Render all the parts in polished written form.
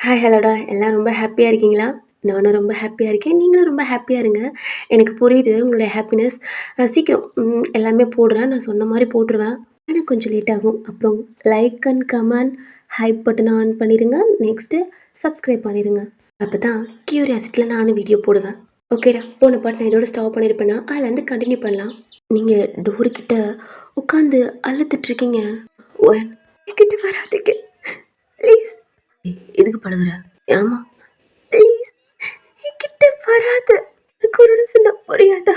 Hi ஹலோடா எல்லாம் ரொம்ப ஹாப்பியாக இருக்கீங்களா? நானும் ரொம்ப ஹாப்பியாக இருக்கேன். நீங்களும் ரொம்ப ஹாப்பியாக இருங்க. எனக்கு புரியுது உங்களுடைய ஹாப்பினஸ். சீக்கிரம் எல்லாமே போடுறேன். நான் சொன்ன மாரி போட்டுருவேன். ஆனா கொஞ்சம் லேட் ஆகும். அப்புறம் லைக் அண்ட் கமெண்ட், ஹைப் பட்டன ஆன் பண்ணிடுங்க. நெக்ஸ்ட்டு சப்ஸ்கிரைப் பண்ணிடுங்க. அப்போ தான் கியூரியாசிட்டியில் நானும் வீடியோ போடுவேன். ஓகேடா, போன பாட்டு நான் இதோட ஸ்டாப் பண்ணியிருப்பேன்னா அதுலேருந்து கண்டினியூ பண்ணலாம். நீங்கள் டோரு கிட்ட உட்காந்து அழுத்துட்ருக்கீங்க. ஒன் என்கிட்ட வராதீங்க ப்ளீஸ். எதுக்கு பழகுற? ஆமா ப்ளீஸ் என்கிட்ட வராத. எனக்கு ஒரு நிமிஷம் சொன்னா புரியாதா?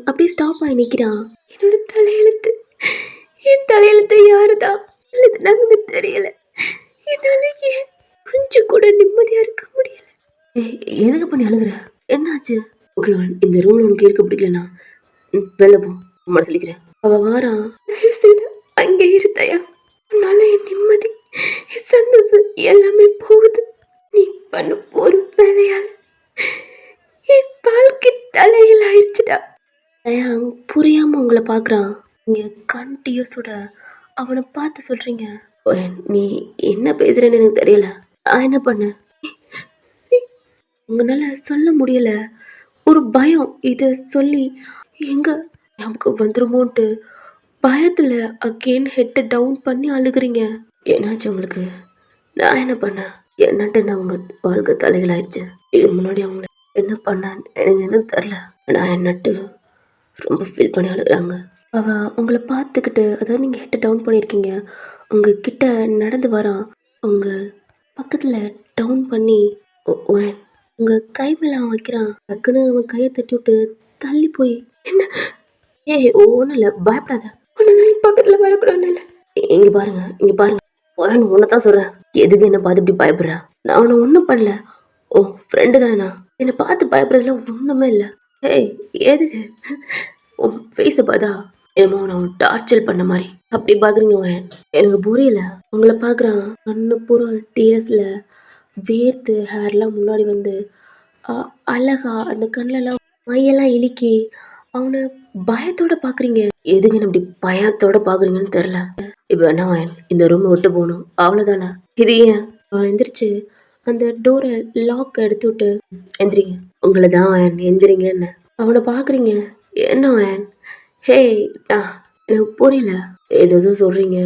அப்படியே ஸ்டாப் ஆகி நிற்கிறான். என்னோட தலையெழுத்து, என் தலையெழுத்து யாருதான் எழுதுனாங்கன்னு தெரியல. என்னால ஏன் கொஞ்சம் கூட நிம்மதியா இருக்க முடியல. எதுக்கு பண்ணி அழுகுற? என்னாச்சு? ஓகே, இந்த ரூம்ல உனக்கு இருக்க பிடிக்கலனா வெளில போ. அம்மா சொல்லிக்கிறேன். அவ வாரான். தயவு செய்து அங்கே இருந்தயா. உன்னால என் நிம்மதி, என் சந்தோஷம் எல்லாமே போகுது. நீ பண்ண ஒரு வேலையால என் வாழ்க்கை தலையில் ஆயிடுச்சுடா. புரியாம உங்களை பார்க்குறான். நீங்க கண்டியூஸோட அவனை பார்த்து சொல்றீங்க. நீ என்ன பேசுறேன்னு எனக்கு தெரியல. என்ன பண்ண? உங்களால சொல்ல முடியல. ஒரு பயம். இதை சொல்லி எங்க நமக்கு வந்துருமோன்ட்டு பயத்துல அகெயின் ஹெட்டை டவுன் பண்ணி அழுகுறீங்க. என்னாச்சு உங்களுக்கு? நான் என்ன பண்ணேன்? என்னன்ட்டு நான் உங்க வாழ்க்கை தலைகள் ஆயிடுச்சு. இது முன்னாடி அவங்க என்ன பண்ணான்னு எனக்கு எதுவும் தெரில. நான் என்னட்டு ரொம்ப ஃபீல் பண்ணி அழுகுறாங்க. அவ உங்களை பார்த்துக்கிட்டு, அதாவது நீங்கள் ஹெட்டை டவுன் பண்ணியிருக்கீங்க, உங்ககிட்ட நடந்து வரான். உங்க பக்கத்தில் டவுன் பண்ணி உங்கள் கை மேலே அவன் வைக்கிறான். டக்குன்னு அவன் கையை தட்டி விட்டு தள்ளி போய் என்ன? ஏய் ஒன்றும் இல்லை, பயப்படாத. ஒன்றும் பக்கத்தில் வரக்கூடாது. இல்லை இங்கே பாருங்க, இங்கே பாருங்க. உன்னை தான் சொல்கிறேன். எதுக்கு என்னை பார்த்து இப்படி பயப்படுற? நான் உன்னை ஒன்றும் பண்ணல. ஓ ஃப்ரெண்டு தானேண்ணா? என்னை பார்த்து பயப்படுறதுல ஒன்றுமே இல்லை. ஏய் எதுக்கு? உன் ஃபேஸை பார்த்தா என்னமோ நான் டார்ச்சர் பண்ண மாதிரி அப்படி பார்க்குறீங்க. எனக்கு புரியல. உங்களை பார்க்குறான். கண்ணு பூரா டிஎஸ்ல வேர்த்து ஹேர்லாம் முன்னாடி வந்து அழகா அந்த கண்ணிலலாம் மையெல்லாம் இழுக்கி அவனை பயத்தோட பார்க்குறீங்க. எதுக்கு அப்படி பயத்தோட பார்க்குறீங்கன்னு தெரில. இப்போ என்ன இந்த ரூமை விட்டு போகணும் அவ்வளோதானே? இது ஏன்? அவன் எந்திரிச்சு அந்த டோரை லாக் எடுத்து விட்டு எந்திரிங்க. உங்களை தான் எந்திரிங்கன்னு அவனை பார்க்குறீங்க. என்ன ஹே எனக்கு புரியல. ஏதோ சொல்கிறீங்க.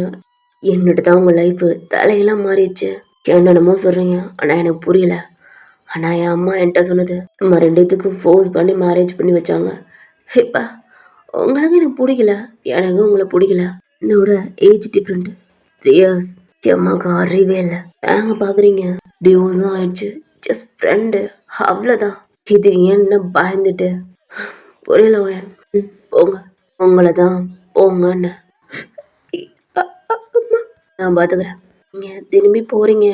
என்னட்டு தான் உங்கள் லைஃபு தலையெல்லாம் மாறிடுச்சு. என்னென்னமோ சொல்கிறீங்க, ஆனால் எனக்கு புரியல. ஆனால் என் அம்மா என்கிட்ட சொன்னது நம்ம ரெண்டுத்துக்கும் ஃபோர்ஸ் பண்ணி மேரேஜ் பண்ணி வச்சாங்க. இப்போ உங்களுக்கு எனக்கு பிடிக்கல, எனக்கு உங்களை பிடிக்கல. என்னோட ஏஜ் டிஃப்ரெண்ட் 3 இயர்ஸ். அம்மாவுக்கு அறிவே இல்லை. நாங்கள் பார்க்குறீங்க டிவோர்ஸும் ஆயிடுச்சு. ஜஸ்ட் ஃப்ரெண்டு அவ்வளோதான். இது என்ன பயந்துட்டு புரியல. போங்க, உங்களை தான் போங்கன்னு நான் பார்த்துக்கிறேன். நீங்கள் திரும்பி போகிறீங்க.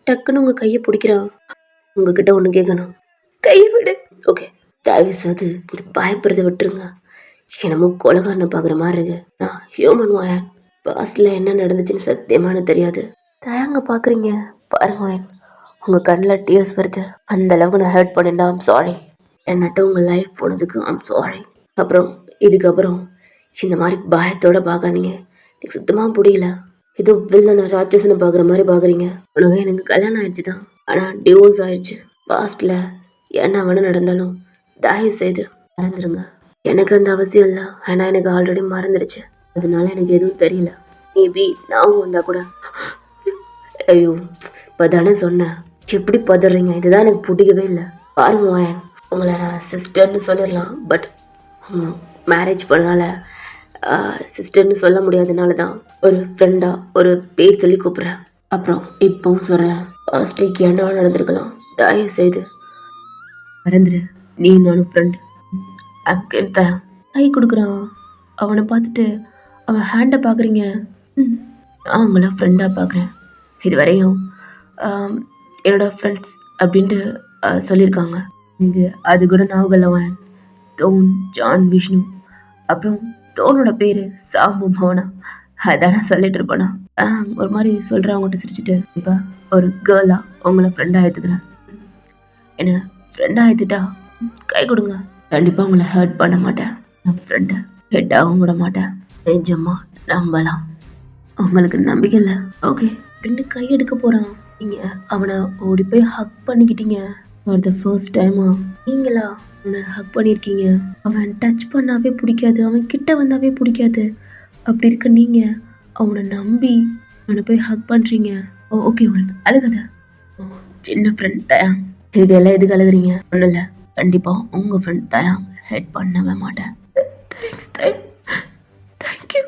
டக்குன்னு உங்கள் கையை பிடிக்கிறான். உங்ககிட்ட ஒன்று கேட்கணும். கையை விடு. ஓகே, தயவு செய்து இது பயப்படுறதை விட்டுருங்க. என்னமோ கொலகாரனை பார்க்குற மாதிரி இருக்கு. நான் ஹியூமன் வாயன். பாஸ்டில் என்ன நடந்துச்சுன்னு சத்தியமான தெரியாது. தயங்க பார்க்குறீங்க. பாருங்க வாயன், உங்கள் கண்ணில் டியர்ஸ் வருது. அந்த அளவுக்கு நான் ஹர்ட் பண்ணியிருந்தா ஐம் சாரி. என்னட்ட உங்கள் லைஃப் போனதுக்கு ஐம் சாரி. அப்புறம் இதுக்கப்புறம் இந்த மாதிரி பயத்தோட பார்க்காதீங்க. எனக்கு சுத்தமாக பிடிக்கல. ஏதோ வில்லனை ராட்சசனை பார்க்குற மாதிரி பார்க்குறீங்க. உனக்கு எனக்கு கல்யாணம் ஆயிடுச்சு தான், ஆனால் டிவோர்ஸ் ஆயிடுச்சு. பாஸ்டில் என்ன வேணும் நடந்தாலும் தயவு செய்து மறந்துடுங்க. எனக்கு அந்த அவசியம் இல்லை. ஆனால் எனக்கு ஆல்ரெடி மறந்துடுச்சு. அதனால எனக்கு எதுவும் தெரியல. மேபி நான் வந்தால் கூட ஐயோ இப்போ தானே சொன்னேன். எப்படி பதறீங்க? இதுதான் எனக்கு பிடிக்கவே இல்லை. பாருங்க வாயன், உங்களை நான் சிஸ்டர்னு சொல்லிடலாம். பட் மேரேஜ் பண்ணனால சிஸ்டர்னு சொல்ல முடியாதனால தான் ஒரு ஃப்ரெண்டாக ஒரு பேர் சொல்லி கூப்பிட்றேன். அப்புறம் இப்போவும் சொல்கிறேன், ஃபர்ஸ்ட்டுக்கு என்ன நடந்திருக்கலாம். தயவு செய்து மறந்துடு. நீ நானும் ஃப்ரெண்டு. அங்கேன்னு தரேன். கை கொடுக்குறான். அவனை பார்த்துட்டு அவன் ஹேண்டை பார்க்குறீங்க. நான் உங்களை ஃப்ரெண்டாக பார்க்குறேன். இது வரையும் என்னோடய ஃப்ரெண்ட்ஸ் அப்படின்ட்டு சொல்லியிருக்காங்க. இங்கே அது கூட நாவகல்லவன் தோன், ஜான், விஷ்ணு, அப்புறம் தோனோட பேர் சாமு மோனா. அதான் நான் சொல்லிட்டு இருப்பேனா? ஒரு மாதிரி சொல்கிறேன் அவங்ககிட்ட சிரிச்சுட்டு. இப்போ ஒரு கேர்ளாக உங்களை ஃப்ரெண்டாக ஏற்றுக்கிறேன். என்ன ஃப்ரெண்டாக ஏற்றுட்டா கை கொடுங்க. கண்டிப்பாக உங்களை ஹர்ட் பண்ண மாட்டேன். என் ஃப்ரெண்டை ஹெட்டாகவும் விட மாட்டேன். நிஜமா நம்பலாம். உங்களுக்கு நம்பிக்கை இல்லை? ஓகே, ரெண்டு கை எடுக்க போகிறான். நீங்கள் அவனை ஓடி போய் ஹக் பண்ணிக்கிட்டீங்க. ஃபார் த ஃபர்ஸ்ட் டைமா நீங்களா அவனை ஹக் பண்ணியிருக்கீங்க. அவன் டச் பண்ணாவே பிடிக்காது, அவன் கிட்ட வந்தாவே பிடிக்காது. அப்படி இருக்க நீங்கள் அவனை நம்பி அவனை போய் ஹக் பண்ணுறீங்க. ஓகே அழுகாத. சின்ன ஃப்ரெண்ட் தயா, இதெல்லாம் எதுக்கு அழுகுறீங்க? ஒன்றும் இல்லை, கண்டிப்பாக உங்கள் ஃப்ரெண்ட் தயா ஹெட் பண்ணவே மாட்டேன். Thanks Daya, thank you.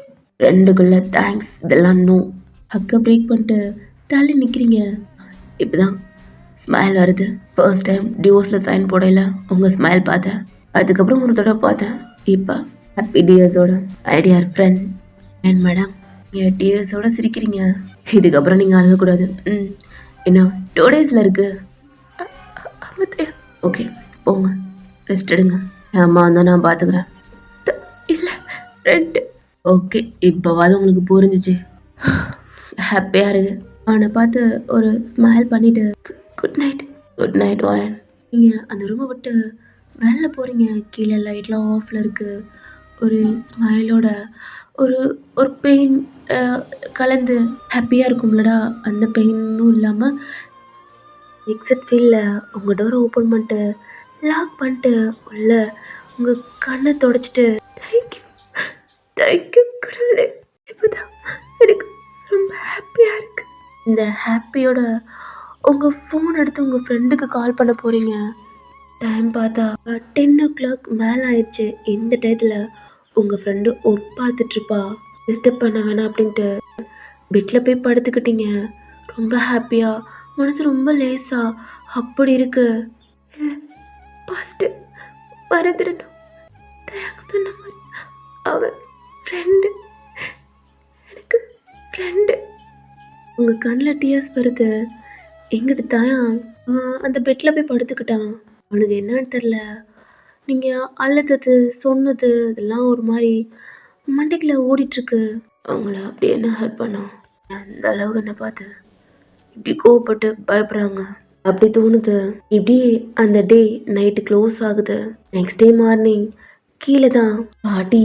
ரெண்டுக்குள்ள தேங்க்ஸ் இதெல்லாம் நோ. ஹக்கை பிரேக் பண்ணிட்டு தள்ளி நிற்கிறீங்க. இப்போதான் ஸ்மைல் வருது. ஃபர்ஸ்ட் டைம் டிவோர்ஸில் சைன் போடையில உங்கள் ஸ்மைல் பார்த்தேன், அதுக்கப்புறம் ஒரு தடவை பார்த்தேன். இப்போ ஹாப்பி டியர்ஸோட ஐடியா ஃப்ரெண்ட் அண்ட் மேடம் நீங்கள் டியர்ஸோட சிரிக்கிறீங்க. இதுக்கப்புறம் நீங்கள் அழுகக்கூடாது. என்ன 2 days இருக்கு. ஓகே போங்க, ரெஸ்ட் எடுங்க. அம்மா தான் நான் பார்த்துக்கிறேன். இல்லை ரெண்டு. ஓகே இப்போவாது உங்களுக்கு புரிஞ்சிச்சு. ஹாப்பியாக இருக்கு. அவனை பார்த்து ஒரு ஸ்மைல் பண்ணிவிட்டு குட் நைட். குட் நைட் வாயன். நீங்கள் அந்த ரூமை விட்டு வெளில போகிறீங்க. கீழே லைட்லாம் ஆஃபில் இருக்குது. ஒரு ஸ்மைலோட ஒரு ஒரு பெயின் கலந்து ஹாப்பியாக இருக்கும்லடா, அந்த பெயினும் இல்லாமல் எக்ஸிட் ஃபீலில் உங்கள் டோரை ஓப்பன் பண்ணிட்டு லாக் பண்ணிட்டு உள்ள உங்கள் கண்ணை தொடச்சிட்டு தேங்க்யூ தேங்க்யூ கடவுளே, இப்போதான் எனக்கு ரொம்ப ஹாப்பியாக இருக்குது. இந்த ஹாப்பியோட உங்கள் ஃபோன் எடுத்து உங்கள் ஃப்ரெண்டுக்கு கால் பண்ண போகிறீங்க. டைம் பார்த்தா 10 o'clock மேலே ஆயிடுச்சு. இந்த டயத்தில் உங்கள் ஃப்ரெண்டு ஒர்க் பார்த்துட்ருப்பா. டிஸ்டர்ப் பண்ண வேணாம் அப்படின்ட்டு பெட்டில் போய் படுத்துக்கிட்டீங்க. ரொம்ப ஹாப்பியாக, மனசு ரொம்ப லேசா அப்படி இருக்கு. இல்லை பாஸ்ட்டு மறந்துடணும். தேங்க்ஸ் சொன்ன மாதிரி அவன் ஃப்ரெண்டு, எனக்கு ஃப்ரெண்டு. உங்கள் கண்ணில் டியர்ஸ் வருது. எங்கிட்ட தாயா அவன் அந்த பெட்டில் போய் படுத்துக்கிட்டான். அவனுக்கு என்னன்னு தெரில, நீங்கள் அழுதது சொன்னது இதெல்லாம் ஒரு மாதிரி மண்டைக்குள்ள ஓடிட்டுருக்கு. அவங்கள அப்படி என்ன ஹெல்ப் பண்ணோம்? அந்த அளவுக்கு என்ன பார்த்து இப்படி கோவப்பட்டு பயப்படுறாங்க அப்படி தோணுது. இப்படி அந்த டே நைட்டு க்ளோஸ் ஆகுது. நெக்ஸ்ட் டே மார்னிங் கீழே தான் பாட்டி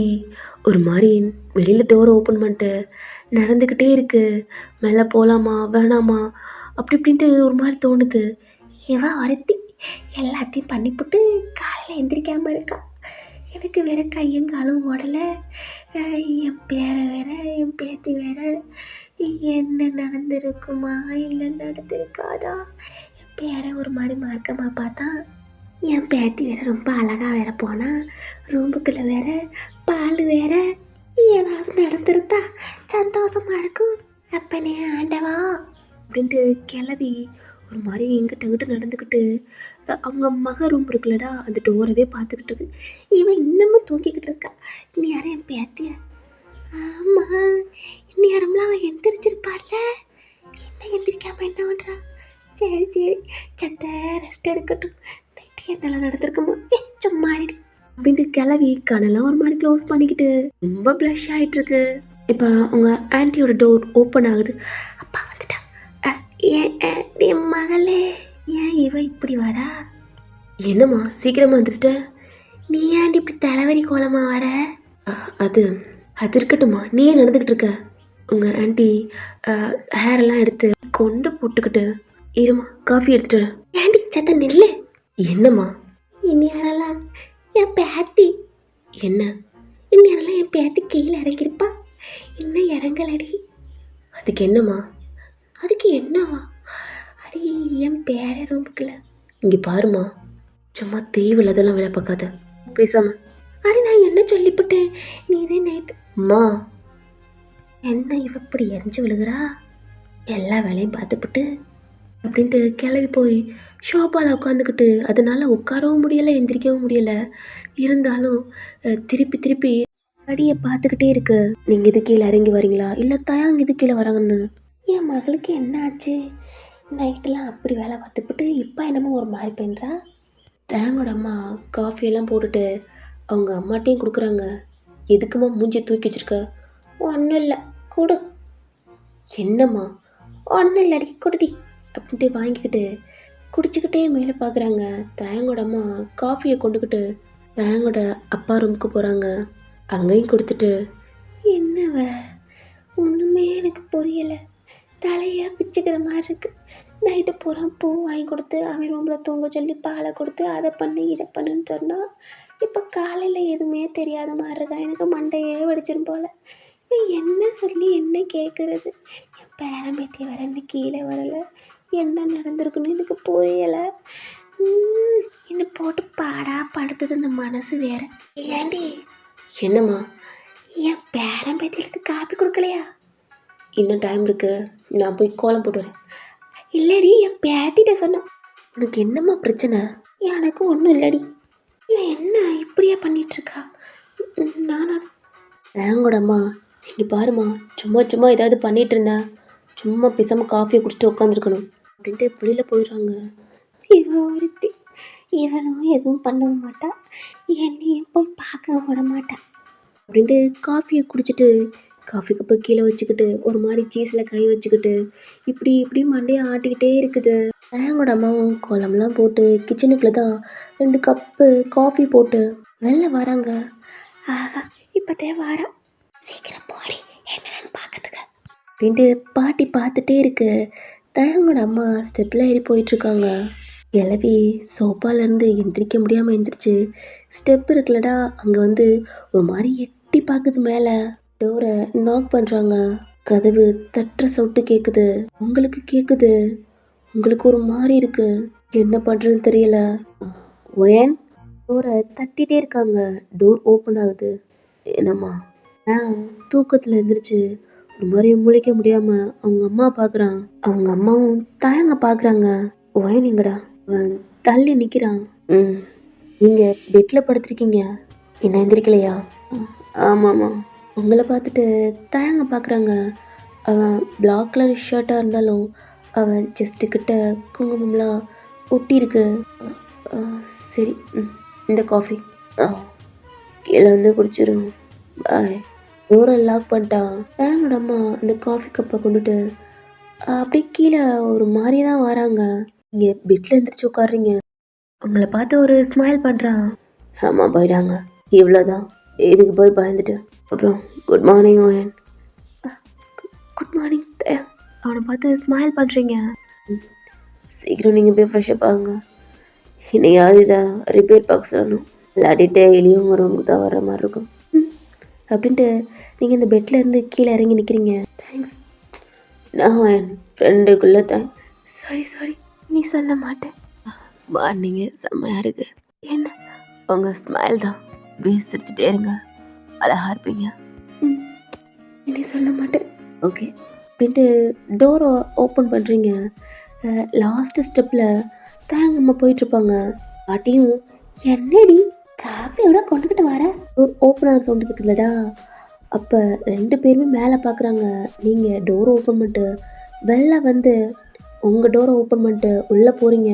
ஒரு மாதிரி வெளியில் டோரை ஓப்பன் பண்ணிட்டு நடந்துக்கிட்டே இருக்கு. மேலே போகலாமா வேணாமா அப்படி இப்படின்ட்டு ஒரு மாதிரி தோணுது. இவன் ஒருத்தி எல்லாத்தையும் பண்ணிவிட்டு காலையில் எந்திரிக்காமல் இருக்கா. எனக்கு வேற கையும் காலும் ஓடலை. என் பேரை வேற என் பேத்தி வேற என்ன நடந்திருக்குமா இல்லை நடந்திருக்காதா? என் பேரை ஒரு மாதிரி மார்க்கமாக பார்த்தா என் பேத்தி வேற ரொம்ப அழகாக வேற போனா. ரூமுக்குள்ள வேற பால் வேற. ஏதாவது நடந்திருந்தா சந்தோஷமா இருக்கும். அப்பனே ஆண்டவா அப்படின்ட்டு கிளவி ஒரு மாதிரி எங்கிட்ட அங்கிட்ட நடந்துக்கிட்டு அவங்க மக ரூம் இருக்குல்லடா அந்த டோரவே பார்த்துக்கிட்டு இருக்கு. இவன் இன்னமும் தூங்கிக்கிட்டு இருக்கா. இன்னும் யாரும் என் பேத்திய? ஆமாம், இன்னும் யாரம்லாம் அவன் எந்திரிச்சிருப்பார்ல. என்ன எந்திரிக்காம என்ன பண்ணுறா? சரி சரி சத்த ரெஸ்ட் எடுக்கட்டும். நைட்டு என்னெல்லாம் நடந்திருக்குமோ சும்மா அப்படின்ட்டு கிளவி கணெல்லாம் ஒரு மாதிரி க்ளோஸ் பண்ணிக்கிட்டு ரொம்ப ப்ளஷ் ஆகிட்டுருக்கு. இப்போ உங்கள் ஆன்ட்டியோட டோர் ஓப்பன் ஆகுது. அப்பா வந்துட்டா. என் மகளே, ஏன் இவ இப்படி வரா? என்னம்மா சீக்கிரமா வந்துட்ட? நீ ஏன்டி இப்படி தலைவரி கோலமா வர? அது அது இருக்கட்டும்மா, நீ ஏன் நடந்துக்கிட்டு இருக்க? உங்கள் ஆன்ட்டி ஹேரெல்லாம் எடுத்து கொண்டு போட்டுக்கிட்டு இருமா காஃபி எடுத்துட்டு. ஏன்டி சத்த நெல்லு. என்னம்மா? இன்னும் என் பேத்தி. என்ன? இன்னும் என் பேத்தி கீழே இறங்கிருப்பா. இன்னும் இறங்கலடி. அதுக்கு என்னம்மா? அதுக்கு என்னவா? அடி என் பேர ரூமுக்குள்ள. இங்கே பாருமா, சும்மா தேவையில்லாதெல்லாம் வேலை பார்க்காத பேசாம. அடி நான் என்ன சொல்லிவிட்டேன்? நீதே நைட்டு அம்மா என்ன இவ இப்படி எரிஞ்சு விழுகிறா? எல்லா வேலையும் பார்த்துப்பிட்டு அப்படின்ட்டு கிளம்பி போய் ஷோபாவில் உட்காந்துக்கிட்டு அதனால உட்காரவும் முடியலை எந்திரிக்கவும் முடியலை. இருந்தாலும் திருப்பி திருப்பி அடியை பார்த்துக்கிட்டே இருக்கு. நீங்கள் இது கீழே இறங்கி வரீங்களா இல்லை தயாங்க இது கீழே வராங்கன்னு. என் மகளுக்கு என்ன ஆச்சு? நைட்டெல்லாம் அப்படி வேலை பார்த்துக்கிட்டு இப்போ என்னமோ ஒரு மாதிரி பண்ணுறா. தேங்கோட அம்மா காஃபியெல்லாம் போட்டுட்டு அவங்க அம்மாட்டையும் கொடுக்குறாங்க. எதுக்குமா மூஞ்சி தூக்கி வச்சுருக்க? ஒன்றும் இல்லை கொடு. என்னம்மா? ஒன்றும் இல்லடி கொடுடி அப்படின்ட்டு வாங்கிக்கிட்டு குடிச்சிக்கிட்டே மேலே பார்க்குறாங்க. தேங்கோட அம்மா காஃபியை கொண்டுக்கிட்டு தேங்கோட அப்பா ரூமுக்கு போகிறாங்க. அங்கேயும் கொடுத்துட்டு என்னவ ஒன்றுமே எனக்கு புரியலை, தலையாக பிச்சுக்கிற மாதிரி இருக்கு. நைட்டு பூரா பூ வாங்கி கொடுத்து அவன் ரூமில் தூங்க சொல்லி பாலை கொடுத்து அதை பண்ணி இதை பண்ணுன்னு சொன்னால் இப்போ காலையில் எதுவுமே தெரியாத மாதிரி தான் எனக்கு மண்டையே வெடிச்சிரும் போல். இப்போ என்ன சொல்லி என்ன கேட்குறது? என் பேரன் பேத்தி வர இன்னும் கீழே வரலை. என்ன நடந்திருக்குன்னு எனக்கு புரியலை. என்னை போட்டு பாடா படுத்துது இந்த மனசு வேற. ஏண்டி? என்னம்மா? என் பேரன் பேத்திகளுக்கு காப்பி கொடுக்கலையா? இன்னும் டைம் இருக்கு, நான் போய் கோலம் போட்டு வரேன். இல்லடி, என் பேத்திட்ட சொன்னேன். உனக்கு என்னம்மா பிரச்சனை? எனக்கு ஒன்றும் இல்லடி. இவன் என்ன இப்படியா பண்ணிகிட்ருக்கா? நானா வேங்கூடம்மா, இங்கே பாருமா, சும்மா சும்மா ஏதாவது பண்ணிகிட்டு இருந்தேன், சும்மா பேசாமல் காஃபியை குடிச்சிட்டு உட்காந்துருக்கணும் அப்படின்ட்டு வெளியில் போயிடுறாங்க. ஒருத்தி இவனும் எதுவும் பண்ணவும் மாட்டா, என்னையும் போய் பார்க்க விட மாட்டான் அப்படின்ட்டு காஃபியை குடிச்சிட்டு காஃபி கப்பை கீழே வச்சுக்கிட்டு ஒரு மாதிரி சீஸில் கை வச்சுக்கிட்டு இப்படி இப்படி மண்டையை ஆட்டிக்கிட்டே இருக்குது. வேங்கோட அம்மாவும் கோலம்லாம் போட்டு கிச்சனுக்குள்ளே தான் 2 கப்பு காஃபி போட்டு வெளில வராங்க. ஆஹா, இப்போதே வரேன், சீக்கிரம் போடி என்னன்னு பார்க்கறதுக்கு அப்படின்ட்டு பாட்டி பார்த்துட்டே இருக்கு. தயங்கோட அம்மா ஸ்டெப்பில் ஏறி போயிட்டுருக்காங்க. கிளவி சோஃபாலேருந்து எந்திரிக்க முடியாமல் எந்திரிச்சு ஸ்டெப் இருக்குல்லடா அங்கே வந்து ஒரு மாதிரி எட்டி பார்க்குது. மேலே டோரை நாக் பண்ணுறாங்க. கதவு தட்டுற சவுட்டு கேட்குது. உங்களுக்கு கேட்குது, உங்களுக்கு ஒரு மாதிரி இருக்கு, என்ன பண்ணுறதுன்னு தெரியல. ஒயன் டோரை தட்டிகிட்டே இருக்காங்க. டோர் ஓப்பன் ஆகுது. என்னம்மா? தூக்கத்தில் எழுந்திரிச்சு ஒரு மாதிரி முழிக்க முடியாமல் அவங்க அம்மா பார்க்குறான். அவங்க அம்மாவும் தாயங்க பார்க்குறாங்க. ஒயனிங்கடா அவன் தள்ளி நிற்கிறான். நீங்கள் பெட்டில் படுத்துருக்கீங்க, என்ன எந்திரிக்கலையா? ஆமாம்மா. உங்களை பார்த்துட்டு தாயங்க பார்க்குறாங்க. அவன் பிளாக் கலர் ஷர்ட்டாக இருந்தாலும் அவன் செஸ்ட்டுக்கிட்ட குங்குமம்லாம் ஒட்டியிருக்கு. சரி, இந்த காஃபி கீழே வந்து குடிச்சிடும், பாய். டோரை லாக் பண்ணிட்டான். தாயங்கோட அம்மா அந்த காஃபி கப்பை கொண்டுட்டு அப்படியே கீழே ஒரு மாதிரி தான் வராங்க. நீங்கள் பெட்டில் எழுந்திரிச்சு உட்காடுறீங்க. உங்களை பார்த்து ஒரு ஸ்மைல் பண்ணுறான். ஆமாம், போயிட்டாங்க, இவ்வளோதான், இதுக்கு போய் பயந்துட்டு. அப்புறம் குட் மார்னிங் ஓயன். Good morning. அவனை பார்த்து ஸ்மைல் பண்ணுறீங்க. சீக்கிரம் நீங்கள் போய் ஃப்ரெஷ்ஷப் ஆகுங்க, இன்னையாவது இதை ரிப்பேர் பார்க்க சொல்லணும், இல்லாட்டி டெய்லியும் ஒரு ரூமுக்கு தான் வர்ற மாதிரி இருக்கும் அப்படின்ட்டு நீங்கள் இந்த பெட்டில் இருந்து கீழே இறங்கி நிற்கிறீங்க. தேங்க்ஸ். நான் என் ஃப்ரெண்டுக்குள்ளே சாரி நீ சொல்ல மாட்டேன். மார்னிங்க செம்மையாக இருக்கு. என்ன? உங்கள் ஸ்மைல் தான், அப்படியே சிரிச்சுட்டே இருங்க, அழகாக இருப்பீங்க. நீ சொல்ல மாட்டேன். ஓகே அப்படின்ட்டு டோரை ஓப்பன் பண்ணுறீங்க. லாஸ்ட்டு ஸ்டெப்பில் தாங்கம்மா போயிட்டுருப்பாங்க. பாட்டியும் என்னடி காஃபியோட கொண்டுக்கிட்டு வர? டோர் ஓப்பனாக சவுண்டு கேட்குதுலடா. அப்போ 2 பேருமே மேலே பார்க்குறாங்க. நீங்கள் டோரை ஓப்பன் பண்ணிட்டு வெளில வந்து உங்கள் டோரை ஓப்பன் பண்ணிட்டு உள்ளே போகிறீங்க.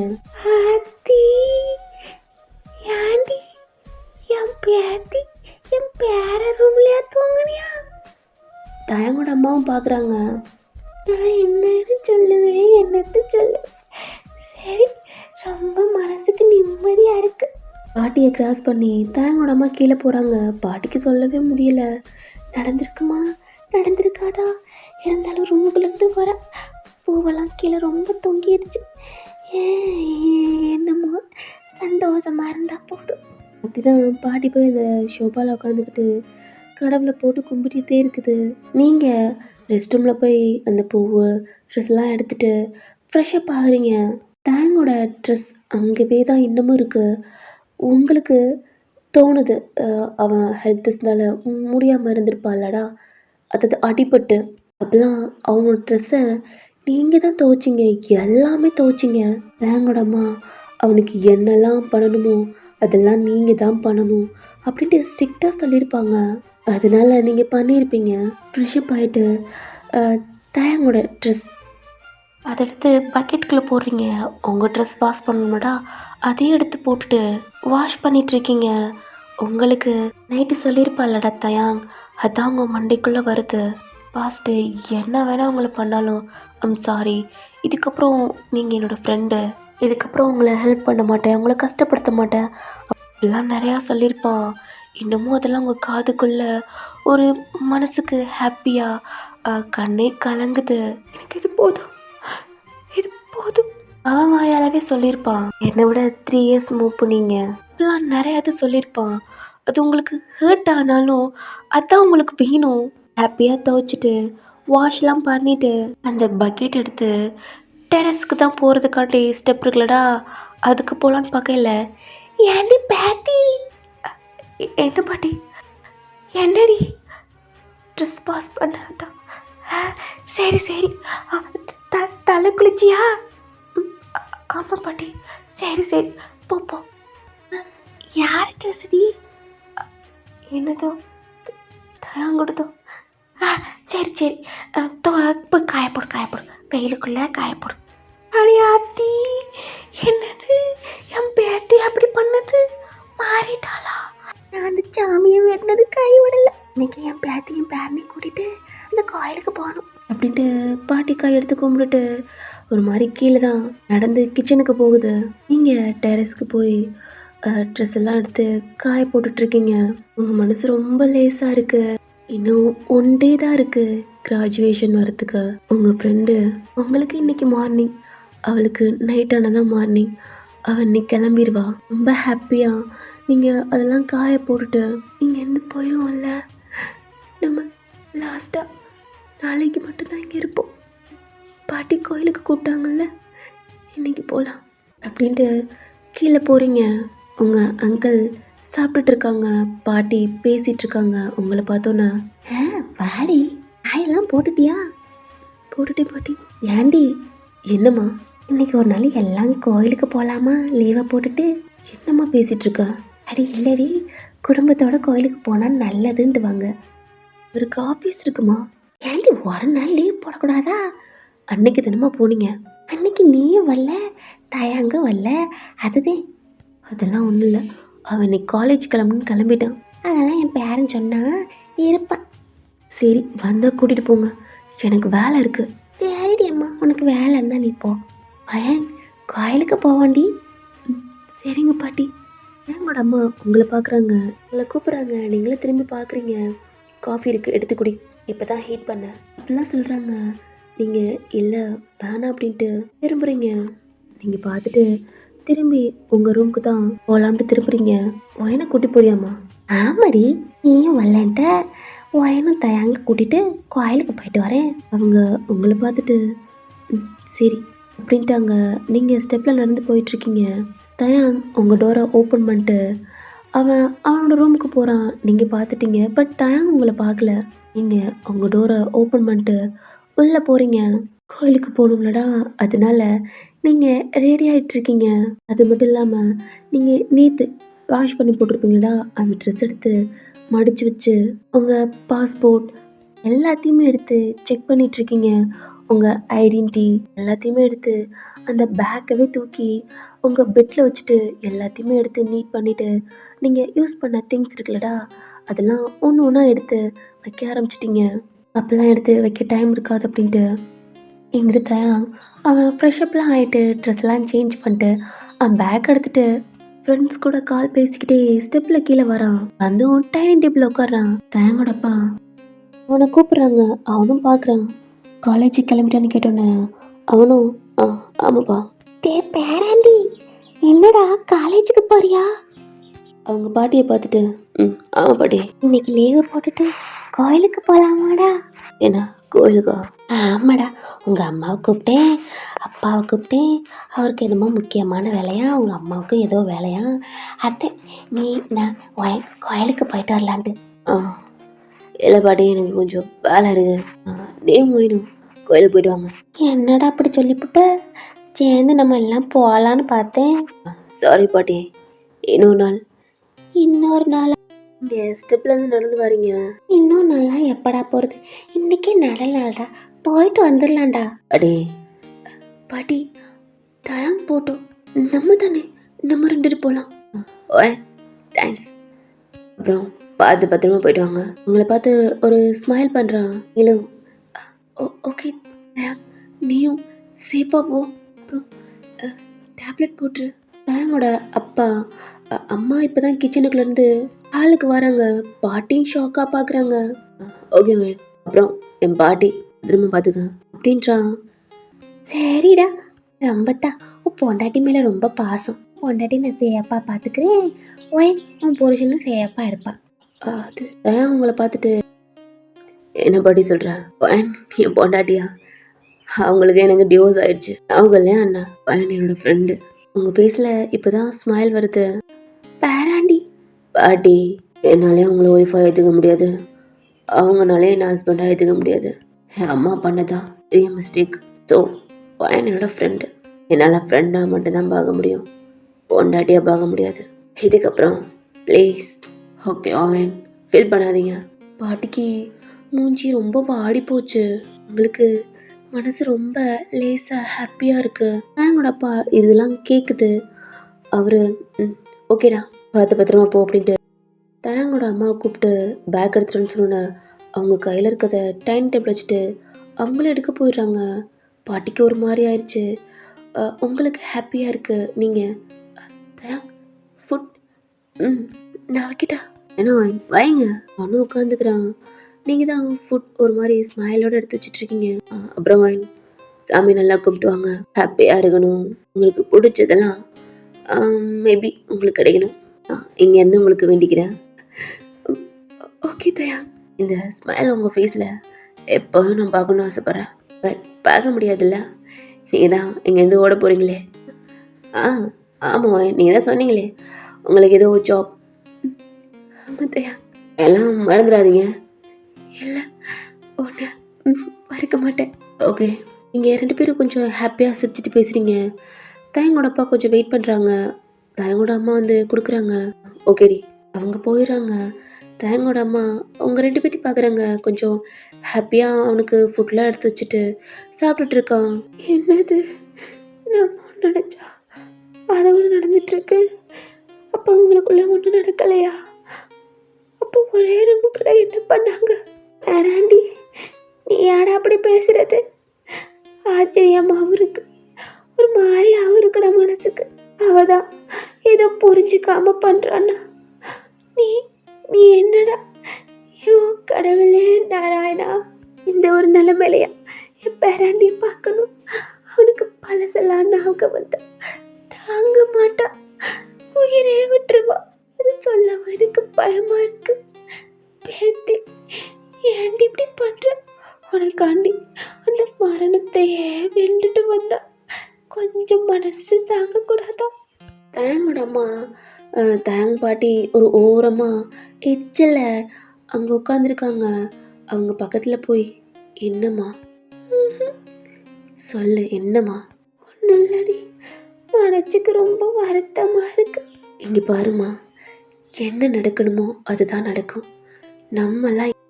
ஆத்தி, ஆண்டி, என் பேத்தி என் பேர ரூம்லையா தூங்குனியா? தயங்கோட அம்மாவும் பார்க்குறாங்க. நான் என்னன்னு சொல்லுவேன், என்னத்து சொல்லுவேன்? சரி, ரொம்ப மனசுக்கு நிம்மதியாக இருக்கு. பாட்டியை கிராஸ் பண்ணி தயங்கோட அம்மா கீழே போகிறாங்க. பாட்டிக்கு சொல்லவே முடியல, நடந்திருக்குமா நடந்திருக்காதா. இருந்தாலும் ரூமுக்குள்ளேருந்து வர பூவெல்லாம் கீழே ரொம்ப தொங்கிடுச்சு. என்னமோ சந்தோஷமாக இருந்தால் போதும். அப்படி தான் பாட்டி போய் இந்த ஷோபாவில் உட்காந்துக்கிட்டு கடவுளை போட்டு கும்பிட்டுட்டே இருக்குது. நீங்கள் ரெஸ்ட் ரூமில் போய் அந்த பூவு ட்ரெஸ்லாம் எடுத்துகிட்டு ஃப்ரெஷ்ஷப் ஆகுறீங்க. டேங்கோட ட்ரெஸ் அங்கேவே தான் இன்னமும் இருக்குது. உங்களுக்கு தோணுது, அவன் ஹெல்த்னால முடியாமல் இருந்திருப்பாள்லடா, அதாவது அடிபட்டு. அப்போல்லாம் அவனோட ட்ரெஸ்ஸை நீங்கள் தான் துவைச்சிங்க, எல்லாமே துவைச்சிங்க. டேங்கோட அம்மா அவனுக்கு என்னெல்லாம் பண்ணணுமோ அதெல்லாம் நீங்கள் தான் பண்ணணும் அப்படின்ட்டு ஸ்ட்ரிக்டாக சொல்லியிருப்பாங்க. அதனால நீங்கள் பண்ணியிருப்பீங்க. ஃப்ரெஷ்ஷப் ஆகிட்டு தயங்கோட ட்ரெஸ் அதை எடுத்து பக்கெட்டுக்குள்ளே போடுறீங்க. உங்கள் ட்ரெஸ் வாஷ் பண்ணணுமாடா, அதையும் எடுத்து போட்டுட்டு வாஷ் பண்ணிகிட்ருக்கீங்க. உங்களுக்கு நைட்டு சொல்லியிருப்பாள்லடா தயாங், அதான் உங்கள் மண்டைக்குள்ளே வருது. பாஸ்ட்டு என்ன வேணால் உங்களை பண்ணாலும் ஐம் சாரி, இதுக்கப்புறம் நீங்கள் என்னோடய ஃப்ரெண்டு, இதுக்கப்புறம் உங்களை ஹெல்ப் பண்ண மாட்டேன், உங்களை கஷ்டப்படுத்த மாட்டேன் அப்படிலாம் நிறையா சொல்லியிருப்பான். இன்னமும் அதெல்லாம் உங்கள் காதுக்குள்ளே ஒரு மனசுக்கு ஹாப்பியாக கண்ணே கலங்குது. எனக்கு இது போதும், இது போதும். அவன் வாயாலவே சொல்லியிருப்பான், என்னை விட 3 இயர்ஸ் மூவ் பண்ணீங்க இப்பெல்லாம் நிறைய இது சொல்லியிருப்பான். அது உங்களுக்கு ஹர்ட் ஆனாலும் அதான் உங்களுக்கு வேணும். ஹாப்பியாக துவைச்சிட்டு வாஷ்லாம் பண்ணிட்டு அந்த பக்கெட் எடுத்து டெரஸ்க்கு தான் போகிறதுக்காண்டி ஸ்டெப் இருக்குல்லடா, அதுக்கு போகலான்னு பார்க்கல. ஏண்டி பேத்தி, என்ன பாட்டி, என்னடி ட்ரெஸ் பாஸ் பண்ணாதான்? சரி சரி, தலை குளிச்சியா? ஆமாம் பாட்டி. சரி சரி, போ போ. யார் ட்ரெஸ்டி? என்னதோ தயாங்கொடுத்தோ. சரி சரி, போய் காயப்போடு காயப்போடு, வெயிலுக்குள்ளே காயப்போடு. அடியாத்தி, என்னது என் பேத்தி அப்படி பண்ணது? மாறிட்டாளா? நான் அந்த சாமியை வெட்டினது கை விடல. இன்னைக்கு என் பேத்தியும் பேரனையும் கூட்டிட்டு அந்த கோயிலுக்கு போகணும் அப்படின்ட்டு பாட்டி காய் எடுத்து கும்பிட்டுட்டு ஒரு மாதிரி கீழே தான் நடந்து கிச்சனுக்கு போகுது. நீங்கள் டெரஸ்க்கு போய் ட்ரெஸ் எல்லாம் எடுத்து காய போட்டுட்ருக்கீங்க. உங்கள் மனசு ரொம்ப லேசாக இருக்குது. இன்னும் 1 டே தான் இருக்குது கிராஜுவேஷன் வரத்துக்கு. உங்கள் ஃப்ரெண்டு உங்களுக்கு இன்னைக்கு மார்னிங், அவளுக்கு நைட் ஆனால் தான் மார்னிங். அவள் இன்னைக்கு கிளம்பிடுவா. ரொம்ப ஹாப்பியாக நீங்கள் அதெல்லாம் காய போட்டுட்டு நீங்கள் என்ன போயிடுவோம்ல. நம்ம லாஸ்ட்டாக நாளைக்கு மட்டும்தான் இங்கே இருப்போம். பாட்டி கோயிலுக்கு கூப்பிட்டாங்கல்ல, இன்னைக்கு போகலாம் அப்படின்ட்டு கீழே போகிறீங்க. உங்கள் அங்கிள் சாப்பிட்டுட்ருக்காங்க, பாட்டி பேசிகிட்ருக்காங்க. உங்களை பார்த்தோன்னே, வாடி, காயெல்லாம் போட்டுட்டியா? போட்டுட்டேன் பாட்டி. ஏண்டி? என்னம்மா, இன்னைக்கு ஒரு நாள் எல்லாம் கோயிலுக்கு போகலாமா லீவை போட்டுட்டு? என்னம்மா பேசிகிட்ருக்கா? அடி இல்லடி, குடும்பத்தோட கோயிலுக்கு போனால் நல்லதுன்ட்டு வாங்க. இவருக்கு ஆஃபீஸ் இருக்குமா? ஏண்டி ஒரு நாள் லீவ் போடக்கூடாதா? அன்னைக்கு தினமா போனீங்க, அன்னைக்கு நீயும் வரல, தயாங்க வரல. அதுதான். அதெல்லாம் ஒன்றும் இல்லை, அவன் இன்னைக்கு காலேஜ் கிளம்புன்னு கிளம்பிட்டான். அதெல்லாம் என் பேரன் சொன்னா இருப்பான். சரி, வந்தால் கூட்டிகிட்டு போங்க, எனக்கு வேலை இருக்குது. சரிடி அம்மா, உனக்கு வேலை இருந்தால் நீ போ. பையன் கோயிலுக்கு போவாண்டி. சரிங்க பாட்டி. எங்களோட அம்மா உங்களை பார்க்குறாங்க, உங்களை கூப்பிட்றாங்க, நீங்களே திரும்பி பார்க்குறீங்க. காஃபி இருக்குது, எடுத்து குடி, இப்போ தான் ஹீட் பண்ணேன் அப்படிலாம் சொல்கிறாங்க. நீங்கள் இல்லை வேணாம் அப்படின்ட்டு திரும்புகிறீங்க. நீங்கள் பார்த்துட்டு திரும்பி உங்கள் ரூமுக்கு தான் போகலான்ட்டு திரும்புறீங்க. ஒயனை கூட்டி போறியாம்மா? ஆமாடி, நீயும் வரலன்ட்ட, ஒயனும் தயாங்க கூட்டிகிட்டு கோயிலுக்கு போயிட்டு வரேன். அவங்க உங்களை பார்த்துட்டு சரி அப்படின்ட்டாங்க. நீங்கள் ஸ்டெப்பில் நடந்து போயிட்டுருக்கீங்க. தயாங் உங்கள் டோரை ஓப்பன் பண்ணிட்டு அவனோட ரூமுக்கு போகிறான். நீங்கள் பார்த்துட்டீங்க, பட் தயாங் உங்களை பார்க்கல. நீங்கள் உங்கள் டோரை ஓப்பன் பண்ணிட்டு உள்ளே போகிறீங்க. கோயிலுக்கு போகணும்லடா, அதனால நீங்கள் ரெடி ஆகிட்ருக்கீங்க. அது மட்டும் இல்லாமல் நீங்கள் நேற்று வாஷ் பண்ணி போட்டிருப்பீங்களா, அந்த ட்ரெஸ் எடுத்து மடித்து வச்சு உங்கள் பாஸ்போர்ட் எல்லாத்தையுமே எடுத்து செக் பண்ணிகிட்ருக்கீங்க. உங்கள் ஐடென்டிட்டி எல்லாத்தையுமே எடுத்து அந்த பேக்கவே தூக்கி உங்கள் பெட்டில் வச்சுட்டு எல்லாத்தையுமே எடுத்து நீட் பண்ணிவிட்டு நீங்கள் யூஸ் பண்ண திங்ஸ் இருக்குல்லடா, அதெல்லாம் ஒன்று ஒன்றா எடுத்து வைக்க ஆரம்பிச்சிட்டிங்க. அப்போல்லாம் எடுத்து வைக்க டைம் இருக்காது அப்படின்ட்டு எங்கிட்ட தயாங் அவன் ஃப்ரெஷ்அப்லாம் ஆகிட்டு ட்ரெஸ்லாம் சேஞ்ச் பண்ணிட்டு அவன் பேக் எடுத்துகிட்டு ஃப்ரெண்ட்ஸ் கூட கால் பேசிக்கிட்டே ஸ்டெப்பில் கீழே வரான். வந்து டைனிங் டேபிள் உட்காடுறான். தயாங்கோடப்பா அவனை கூப்பிட்றாங்க, அவனும் பார்க்குறான். காலேஜுக்கு கிளம்பிட்டான்னு கேட்டோன்னே அவனும் ஆமாப்பா. பேராண்டி, என்னடா காலேஜுக்கு போறியா? அவங்க பாட்டியை பார்த்துட்டு ஆமாம் பாட்டி, இன்னைக்கு லீவு போட்டுட்டு கோயிலுக்கு போகலாமாடா? என்ன கோயிலுக்கா? ஆமாடா, உங்கள் அம்மாவை கூப்பிட்டேன், அப்பாவை கூப்பிட்டேன். அவருக்கு என்னமோ முக்கியமான வேலையா, உங்கள் அம்மாவுக்கு ஏதோ வேலையா, அது நீ நான் கோயிலுக்கு போயிட்டு வரலான்ட்டு. இல்லை பாட்டி, எனக்கு கொஞ்சம் வேலை இருக்கு, நீ வேணும் கோயிலுக்கு போயிட்டு வாங்க. என்னடா அப்படி சொல்லிவிட்ட? சேர்ந்து நம்ம எல்லாம் போகலான்னு பார்த்தேன். சாரி பாட்டி, இன்னொரு நாள் இங்கே ஸ்டெப்லேருந்து நடந்து வரீங்க. இன்னொரு நாளாக எப்படா போகிறது? இன்றைக்கே நல்ல நாள்டா, போயிட்டு வந்துடலாம்டா. அடே பாட்டி, தயாங் போட்டோம், நம்ம தானே, நம்ம 2 பேரும் போகலாம். ஓ தேங்க்ஸ். அப்புறம் பார்த்து பத்திரமா போயிட்டு வாங்க. உங்களை பார்த்து ஒரு ஸ்மைல் பண்ணுறான். இல்லை ஓகே தயாங், நீயும் சேஃபாக போ. அப்புறம் டேப்லெட் போட்டுரு. தயாங்கோட அப்பா அம்மா இப்போ தான் கிச்சனுக்குள்ளேருந்து ஹாலுக்கு வராங்க. பாட்டியும் ஷாக்காக பார்க்குறாங்க. ஓகே மேம், அப்புறம் என் பாட்டி திரும்ப பார்த்துக்க அப்படின்றான். சரிடா, ரொம்பத்தான் உன் பொண்டாட்டி மேலே ரொம்ப பாசம். பொண்டாட்டி நான் சேஃபாக பார்த்துக்கிறேன், ஒயின் உன் புருஷனும் சேஃபாக இருப்பான். அது ஏன் உங்களை பார்த்துட்டு என்ன பாட்டி சொல்கிற? ஒயின் என் பொண்டாட்டியா? அவங்களுக்கு எனக்கு டிவோர்ஸ் ஆயிடுச்சு. அவங்க இல்லையா அண்ணா, ஒயின் என்னோட ஃப்ரெண்டு. உங்கள் ஃபேஸில் இப்போ தான் ஸ்மைல் வருது. பேராண்டி பாட்டி, என்னாலே அவங்கள ஒய்ஃபாக ஏற்றுக்க முடியாது, அவங்கனாலே என்ன ஹஸ்பண்டாக ஏற்றுக்க முடியாது. என் அம்மா பண்ணதான் பெரிய மிஸ்டேக். ஸோ ஒயின் என்னோட ஃப்ரெண்டு, என்னால் ஃப்ரெண்டாக மட்டும்தான் பார்க்க முடியும், பொண்டாட்டியாக பார்க்க முடியாது. இதுக்கப்புறம் ப்ளீஸ் ஓகே ஒயின் ஃபீல் பண்ணாதீங்க. பாட்டிக்கு மூஞ்சி ரொம்ப வாடி போச்சு. உங்களுக்கு மனசு ரொம்ப லேசாக ஹாப்பியாக இருக்குது. எங்களோட அப்பா இதெல்லாம் கேட்குது. அவர் ஓகேடா பார்த்து பத்திரமா போ அப்படின்ட்டு தனங்களோட அம்மாவை கூப்பிட்டு பேக் எடுத்துட்டுன்னு சொன்னோன்னே அவங்க கையில் இருக்கிறத டைம் டேபிள் வச்சுட்டு அவங்களே எடுக்க போயிடுறாங்க. பாட்டிக்கு ஒரு மாதிரி ஆயிடுச்சு. உங்களுக்கு ஹாப்பியாக இருக்குது. நீங்கள் ஃபுட் நான் வைக்கிட்டா என்ன வைங்க அவனும் உட்காந்துக்கிறான். நீங்கள் தான் ஃபுட் ஒரு மாதிரி ஸ்மைலோடு எடுத்து வச்சிட்ருக்கீங்க. அப்புறம் வைன் சாமி நல்லா கும்பிட்டு வாங்க, ஹாப்பியாக இருக்கணும், உங்களுக்கு பிடிச்சதெல்லாம் மேபி உங்களுக்கு கிடைக்கணும், இங்கேருந்து உங்களுக்கு வேண்டிக்கிறேன். ஓகே தயா, இந்த ஸ்மைல் உங்கள் ஃபேஸில் எப்போதும் நான் பார்க்கணுன்னு ஆசைப்பட்றேன். பட் பார்க்க முடியாதுல்ல, நீங்கள் தான் இங்கேருந்து ஓட போகிறீங்களே. ஆமாம் நீங்கள் தான் சொன்னீங்களே உங்களுக்கு ஏதோ ஜாப். ஆமாம் தயா, எல்லாம் மறந்துடாதீங்க. இல்லை ஒன்று மறக்க மாட்டேன். ஓகே, நீங்கள் 2 பேரும் கொஞ்சம் ஹாப்பியாக சிரிச்சிட்டு பேசுகிறீங்க. தயங்கோட அப்பா கொஞ்சம் வெயிட் பண்ணுறாங்க. தயங்கோட அம்மா வந்து கொடுக்குறாங்க. ஓகேடி அவங்க போயிடுறாங்க. தயங்கோட அம்மா அவங்க 2 பேர்த்தையும் பார்க்குறாங்க. கொஞ்சம் ஹாப்பியாக அவனுக்கு ஃபுட்லாம் எடுத்து வச்சுட்டு சாப்பிட்டுட்டு இருக்கான். என்னது நம்ம ஒன்று நினச்சா அதை ஒன்று நடந்துட்டுருக்கு. அப்போ அவங்களுக்குள்ள ஒன்றும் நடக்கலையா? அப்போ ஒரே ரூமுக்குள்ள என்ன பண்ணாங்க? ஆண்டி நீ யாரா அப்படி பேசுறது? ஆச்சரியமாகவும் இருக்கு, ஒரு மாதிரியாகவும் இருக்குடா மனசுக்கு. அவதான் ஏதோ புரிஞ்சுக்காம பண்றான்னா நீ நீ என்னடா? ஐயோ கடவுளே நாராயணா, இந்த ஒரு நிலைமையிலையா என் பேராண்டியை பார்க்கணும்? அவனுக்கு பழசெல்லாம் ஞாபகம் வந்தா தாங்க மாட்டான், உயிரே விட்டுருவா. அது சொல்லவா எனக்கு பயமா இருக்கு. பேத்தி ஏன்டி இப்படி பண்ற? உனக்காண்டி அந்த மரணத்தையே வெண்டுட்டு வந்தா கொஞ்சம் மனசு தாங்க கூடாதா? தேங்கடம்மா தேங்க பாட்டி ஒரு ஓரமாக எச்சில் அங்கே உட்காந்துருக்காங்க. அவங்க பக்கத்தில் போய் என்னம்மா சொல்லு, என்னம்மா? ஒன்றும் இல்லடி, மனசுக்கு ரொம்ப வருத்தமாக இருக்கு. இங்கே பாருமா, என்ன நடக்கணுமோ அதுதான் நடக்கும். நம்மளாம்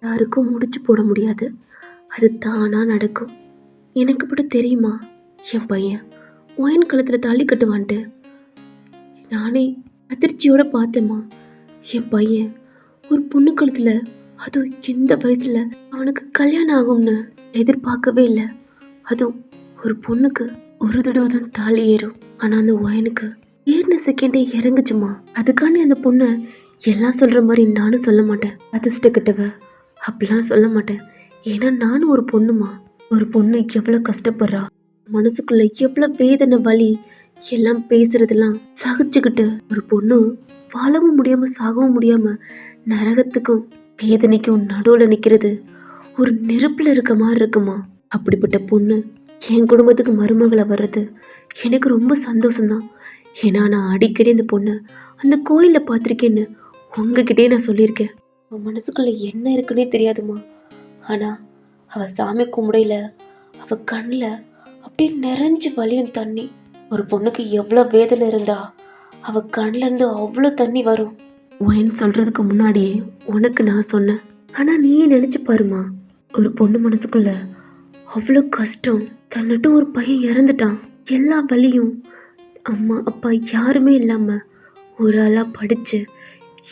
யாருக்கும் முடிச்சு போட முடியாது, அது தானாக நடக்கும். எனக்கு இப்படி தெரியுமா? என் பையன் ஒயின் கழுத்தில் தாலி கட்டுவான்ட்டு நானே அதிர்ச்சியோட பார்த்தேம்மா. என் பையன் ஒரு பொண்ணு கழுத்தில், அதுவும் இந்த வயசில் அவனுக்கு கல்யாணம் ஆகும்னு எதிர்பார்க்கவே இல்லை. அதுவும் ஒரு பொண்ணுக்கு ஒரு தடவை தான் தாலி ஏறும், ஆனால் அந்த ஒயனுக்கு ஏறின செகண்டே இறங்குச்சுமா. அதுக்காண்டி அந்த பொண்ணை எல்லாம் சொல்கிற மாதிரி நானும் சொல்ல மாட்டேன், அதிர்ஷ்டக்கிட்டவ அப்படிலாம் சொல்ல மாட்டேன். ஏன்னா நானும் ஒரு பொண்ணுமா. ஒரு பொண்ணு எவ்வளோ கஷ்டப்படுறா, மனசுக்குள்ள எவ்வளோ வேதனை வலி எல்லாம் பேசுறதெல்லாம் சகிச்சுக்கிட்டு ஒரு பொண்ணு வாழவும் முடியாம சாகவும் முடியாம நரகத்துக்கும் வேதனைக்கும் நடுவில் நிற்கிறது ஒரு நெருப்புல இருக்க மாதிரி இருக்குமா. அப்படிப்பட்ட பொண்ணு என் குடும்பத்துக்கு மருமகளை வர்றது எனக்கு ரொம்ப சந்தோஷம்தான். ஏன்னா நான் அடிக்கடி இந்த பொண்ணை அந்த கோயிலில் பார்த்துருக்கேன்னு உங்ககிட்டே நான் சொல்லியிருக்கேன். அவன் மனசுக்குள்ள என்ன இருக்குன்னே தெரியாதுமா. ஆனால் அவள் சாமி கும்பிடையில அவள் கண்ணில் அப்படியே நிறைஞ்சு வலியும் தண்ணி. ஒரு பொண்ணுக்கு எவ்வளோ வேதனை இருந்தா அவள் கண்ணிலேருந்து அவ்வளோ தண்ணி வரும். ஒயின் சொல்கிறதுக்கு முன்னாடியே உனக்கு நான் சொன்னேன். ஆனால் நீயே நினச்சி பாருமா, ஒரு பொண்ணு மனசுக்குள்ள அவ்வளோ கஷ்டம். தன்னிட்டு ஒரு பையன் இறந்துட்டான், எல்லா வலியும் அம்மா அப்பா யாருமே இல்லாமல் ஒரு ஆளாக படித்து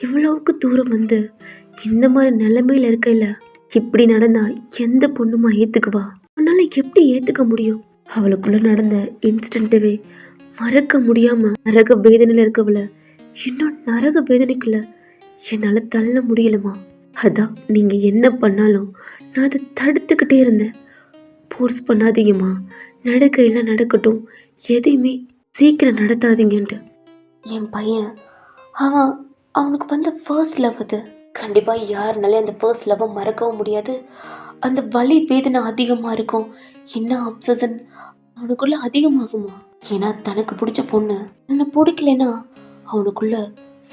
இவ்வளவுக்கு தூரம் வந்து இந்த மாதிரி நிலைமையில் இருக்கையில இப்படி நடந்தா எந்த பொண்ணுமா ஏற்றுக்குவா? உன்னால் எப்படி ஏற்றுக்க முடியும்? அவளுக்குள்ள நடந்த இன்ஸ்டன்ட்டவே மறக்க முடியாமல் நரக வேதனையில் இருக்கவளை இன்னும் நரக வேதனைக்குள்ள என்னால் தள்ள முடியலமா. அதான் நீங்கள் என்ன பண்ணாலும் நான் அதை தடுத்துக்கிட்டே இருந்தேன். ஃபோர்ஸ் பண்ணாதீங்கம்மா, நடக்கையில் நடக்கட்டும், எதையுமே சீக்கிரம் நடத்தாதீங்கன்ட்டு. என் பையன் அவன் அவனுக்கு வந்த ஃபர்ஸ்ட் லவ் அது. கண்டிப்பாக யாருனாலே அந்த ஃபர்ஸ்ட் லவ்வை மறக்கவும் முடியாது. அந்த வலி வேதனை அதிகமாக இருக்கும். என்ன அப்சஷன் அவனுக்குள்ள அதிகமாகுமா? ஏன்னா தனக்கு பிடிச்ச பொண்ணு என்ன பிடிக்கலன்னா அவனுக்குள்ள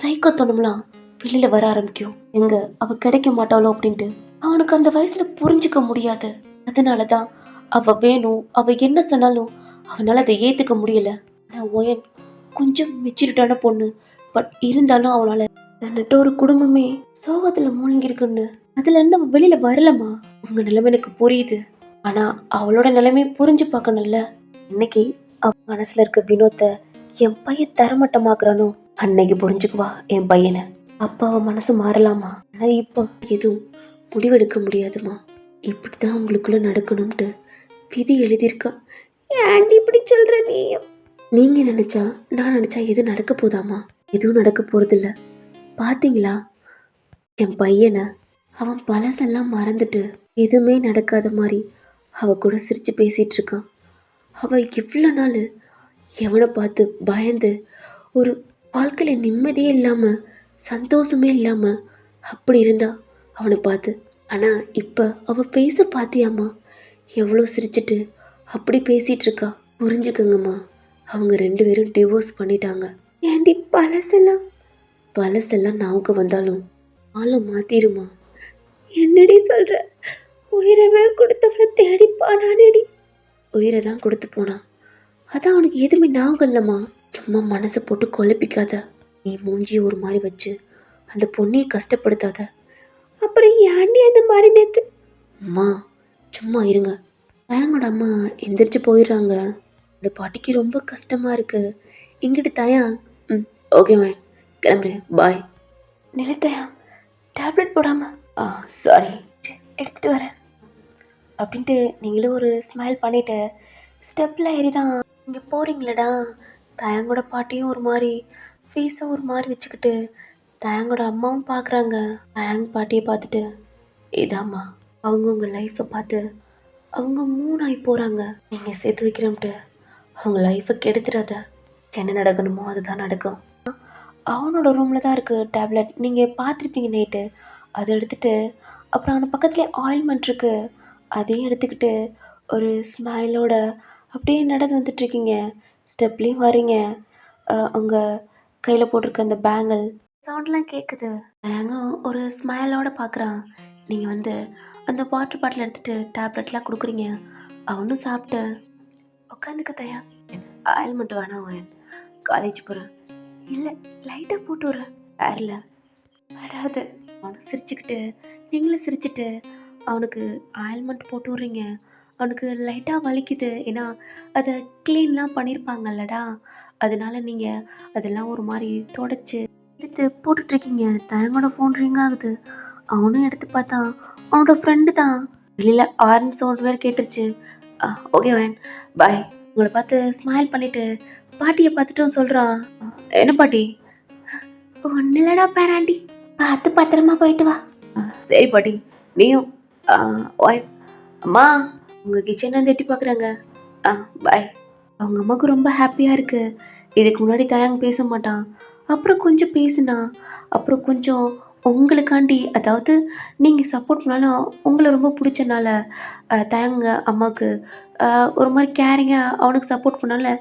சைக்கோத்தனம்லாம் வெளியில வர ஆரம்பிக்கும். எங்க அவ கிடைக்க மாட்டாளோ அப்படின்ட்டு அவனுக்கு அந்த வயசுல புரிஞ்சுக்க முடியாது. அதனாலதான் அவ வேணும், அவ என்ன சொன்னாலும் அவனால அதை ஏத்துக்க முடியல. ஆனா ஓயன் கொஞ்சம் மெச்சூரிட்டான பொண்ணு. பட் இருந்தாலும் அவனால தன்னிட்ட ஒரு குடும்பமே சோகத்துல மூழ்கி இருக்குன்னு அதுல இருந்து அவன் வெளியில வரலமா. உங்க நிலைமை எனக்கு புரியுது. ஆனா அவளோட நிலைமை புரிஞ்சு பார்க்கணும்ல. இன்னைக்கு அவ மனசுல இருக்க வினோத்தை என் பையன் தரமட்டமாக்குறானோ அன்னைக்கு புரிஞ்சுக்குவா என் பையனை. அப்ப அவன் மனசு மாறலாமா. ஆனா இப்போ எதுவும் முடிவெடுக்க முடியாதுமா. இப்படிதான் உங்களுக்குள்ள நடக்கணும்ட்டு விதி எழுதியிருக்கா. ஏன்டி இப்படி சொல்ற நீ? நீங்க நினைச்சா நான் நினைச்சா எது நடக்க போதாமா? எதுவும் நடக்க போறதில்ல. பாத்தீங்களா என் பையனை? அவன் பழசெல்லாம் மறந்துட்டு எதுவுமே நடக்காத மாதிரி அவ கூட சிரிச்சு பேசிட்டு இருக்கான். அவ இவ்வளோ நாள் எவனை பார்த்து பயந்து ஒரு வாழ்க்கையில் நிம்மதியே இல்லாமல் சந்தோஷமே இல்லாமல் அப்படி இருந்தா அவனை பார்த்து. ஆனால் இப்போ அவள் பேச பார்த்தியாம்மா? எவ்வளோ சிரிச்சிட்டு அப்படி பேசிகிட்டு இருக்கா. புரிஞ்சுக்கங்கம்மா, அவங்க 2 பேரும் டிவோர்ஸ் பண்ணிட்டாங்க. ஏண்டி பழசெல்லாம் நாவுக்கு வந்தாலும் ஆளை மாற்றிடுமா? என்னடி சொல்கிற? உயிரவே கொடுத்தவளை தேடிப்பானானேடி. உயிரை தான் கொடுத்து போனான். அதான் அவனுக்கு எதுவுமே ஞாபகம் இல்லைம்மா. சும்மா மனசை போட்டு குழப்பிக்காத. நீ மூஞ்சி ஒரு மாதிரி வச்சு அந்த பொண்ணையை கஷ்டப்படுத்தாத. அப்புறம் ஏன்டி அந்த மாதிரி நேற்று? அம்மா சும்மா இருங்க. தயங்கோட அம்மா எந்திரிச்சு போயிடுறாங்க. அந்த பாட்டிக்கு ரொம்ப கஷ்டமாக இருக்கு. இங்கிட்டு தயா. ஓகே மேம், கிளம்புறேன், பாய். நிலத்தயா டேப்லெட் போடாம? சாரி, எடுத்துகிட்டு வரேன் அப்படின்ட்டு நீங்களும் ஒரு ஸ்மைல் பண்ணிவிட்டு ஸ்டெப்பில் ஏறி தான் இங்கே போகிறீங்களடா. தயங்கோட பாட்டியும் ஒரு மாதிரி ஃபேஸை ஒரு மாதிரி வச்சுக்கிட்டு தயங்கோட அம்மாவும் பார்க்குறாங்க. தயங் பாட்டியை பார்த்துட்டு இதாம்மா அவங்க உங்கள் லைஃப்பை பார்த்து அவங்க மூணாகி போகிறாங்க. நீங்கள் சேர்த்து வைக்கிறோம்ட்டு அவங்க லைஃப்பை கெடுத்துடாத. என்ன நடக்கணுமோ அதுதான் நடக்கும். அவனோட ரூமில் தான் இருக்குது டேப்லெட், நீங்கள் பார்த்துருப்பீங்க நைட்டு. அதை எடுத்துகிட்டு அப்புறம் அவனை பக்கத்துலேயே ஆயில்மெண்ட் இருக்குது, அதையும் எடுத்துக்கிட்டு ஒரு ஸ்மைலோட அப்படியே நடந்து வந்துட்டுருக்கீங்க. ஸ்டெப்லேயும் வரீங்க. அவங்க கையில் போட்டிருக்க அந்த பேங்கிள் சவுண்ட்லாம் கேட்குது. ஏங்க ஒரு ஸ்மைலோட பார்க்குறான். நீங்கள் வந்து அந்த வாட்டர் பாட்டில் எடுத்துகிட்டு டேப்லெட்லாம் கொடுக்குறீங்க. அவனும் சாப்பிட்டு உட்காந்துக்க தயா. ஆயில்மெண்ட் வேணாம் அவன், காலேஜ் போகிறேன். இல்லை லைட்டாக போட்டு விட்றேன், வேறில் வராது. அவனும் சிரிச்சுக்கிட்டு நீங்களும் சிரிச்சிட்டு அவனுக்கு ஆயில்மெண்ட் போட்டு விட்றீங்க. அவனுக்கு லைட்டாக வலிக்குது, ஏன்னா அதை க்ளீன்லாம் பண்ணியிருப்பாங்கல்லடா. அதனால நீங்கள் அதெல்லாம் ஒரு மாதிரி தொடச்சி எடுத்து போட்டுட்ருக்கீங்க. தயங்கோட ஃபோன் ரிங் ஆகுது. அவனும் எடுத்து பார்த்தா அவனோட ஃப்ரெண்டு தான். வெளியில் ஆரன் சவுண்ட் வேறு கேட்டுருச்சு. ஓகே வேன், பாய். உங்களை பார்த்து ஸ்மைல் பண்ணிவிட்டு பாட்டியை பார்த்துட்டும் சொல்கிறான். என்ன பாட்டி? ஒன்றும் இல்லடா பேராண்டி, பார்த்து பத்திரமா போயிட்டு வா. சரி பாட்டி, நீயும். ஓய் அம்மா, உங்கள் கிச்சன் வந்து எட்டி பார்க்குறாங்க. பாய். அவங்க அம்மாவுக்கு ரொம்ப ஹாப்பியாக இருக்குது. இதுக்கு முன்னாடி தயங்க பேச மாட்டான், அப்புறம் கொஞ்சம் பேசுனா, அப்புறம் கொஞ்சம் உங்களுக்காண்டி, அதாவது நீங்கள் சப்போர்ட் பண்ணாலும் உங்களை ரொம்ப பிடிச்சனால தயங்க அம்மாவுக்கு ஒரு மாதிரி கேரிங்காக அவனுக்கு சப்போர்ட் பண்ணால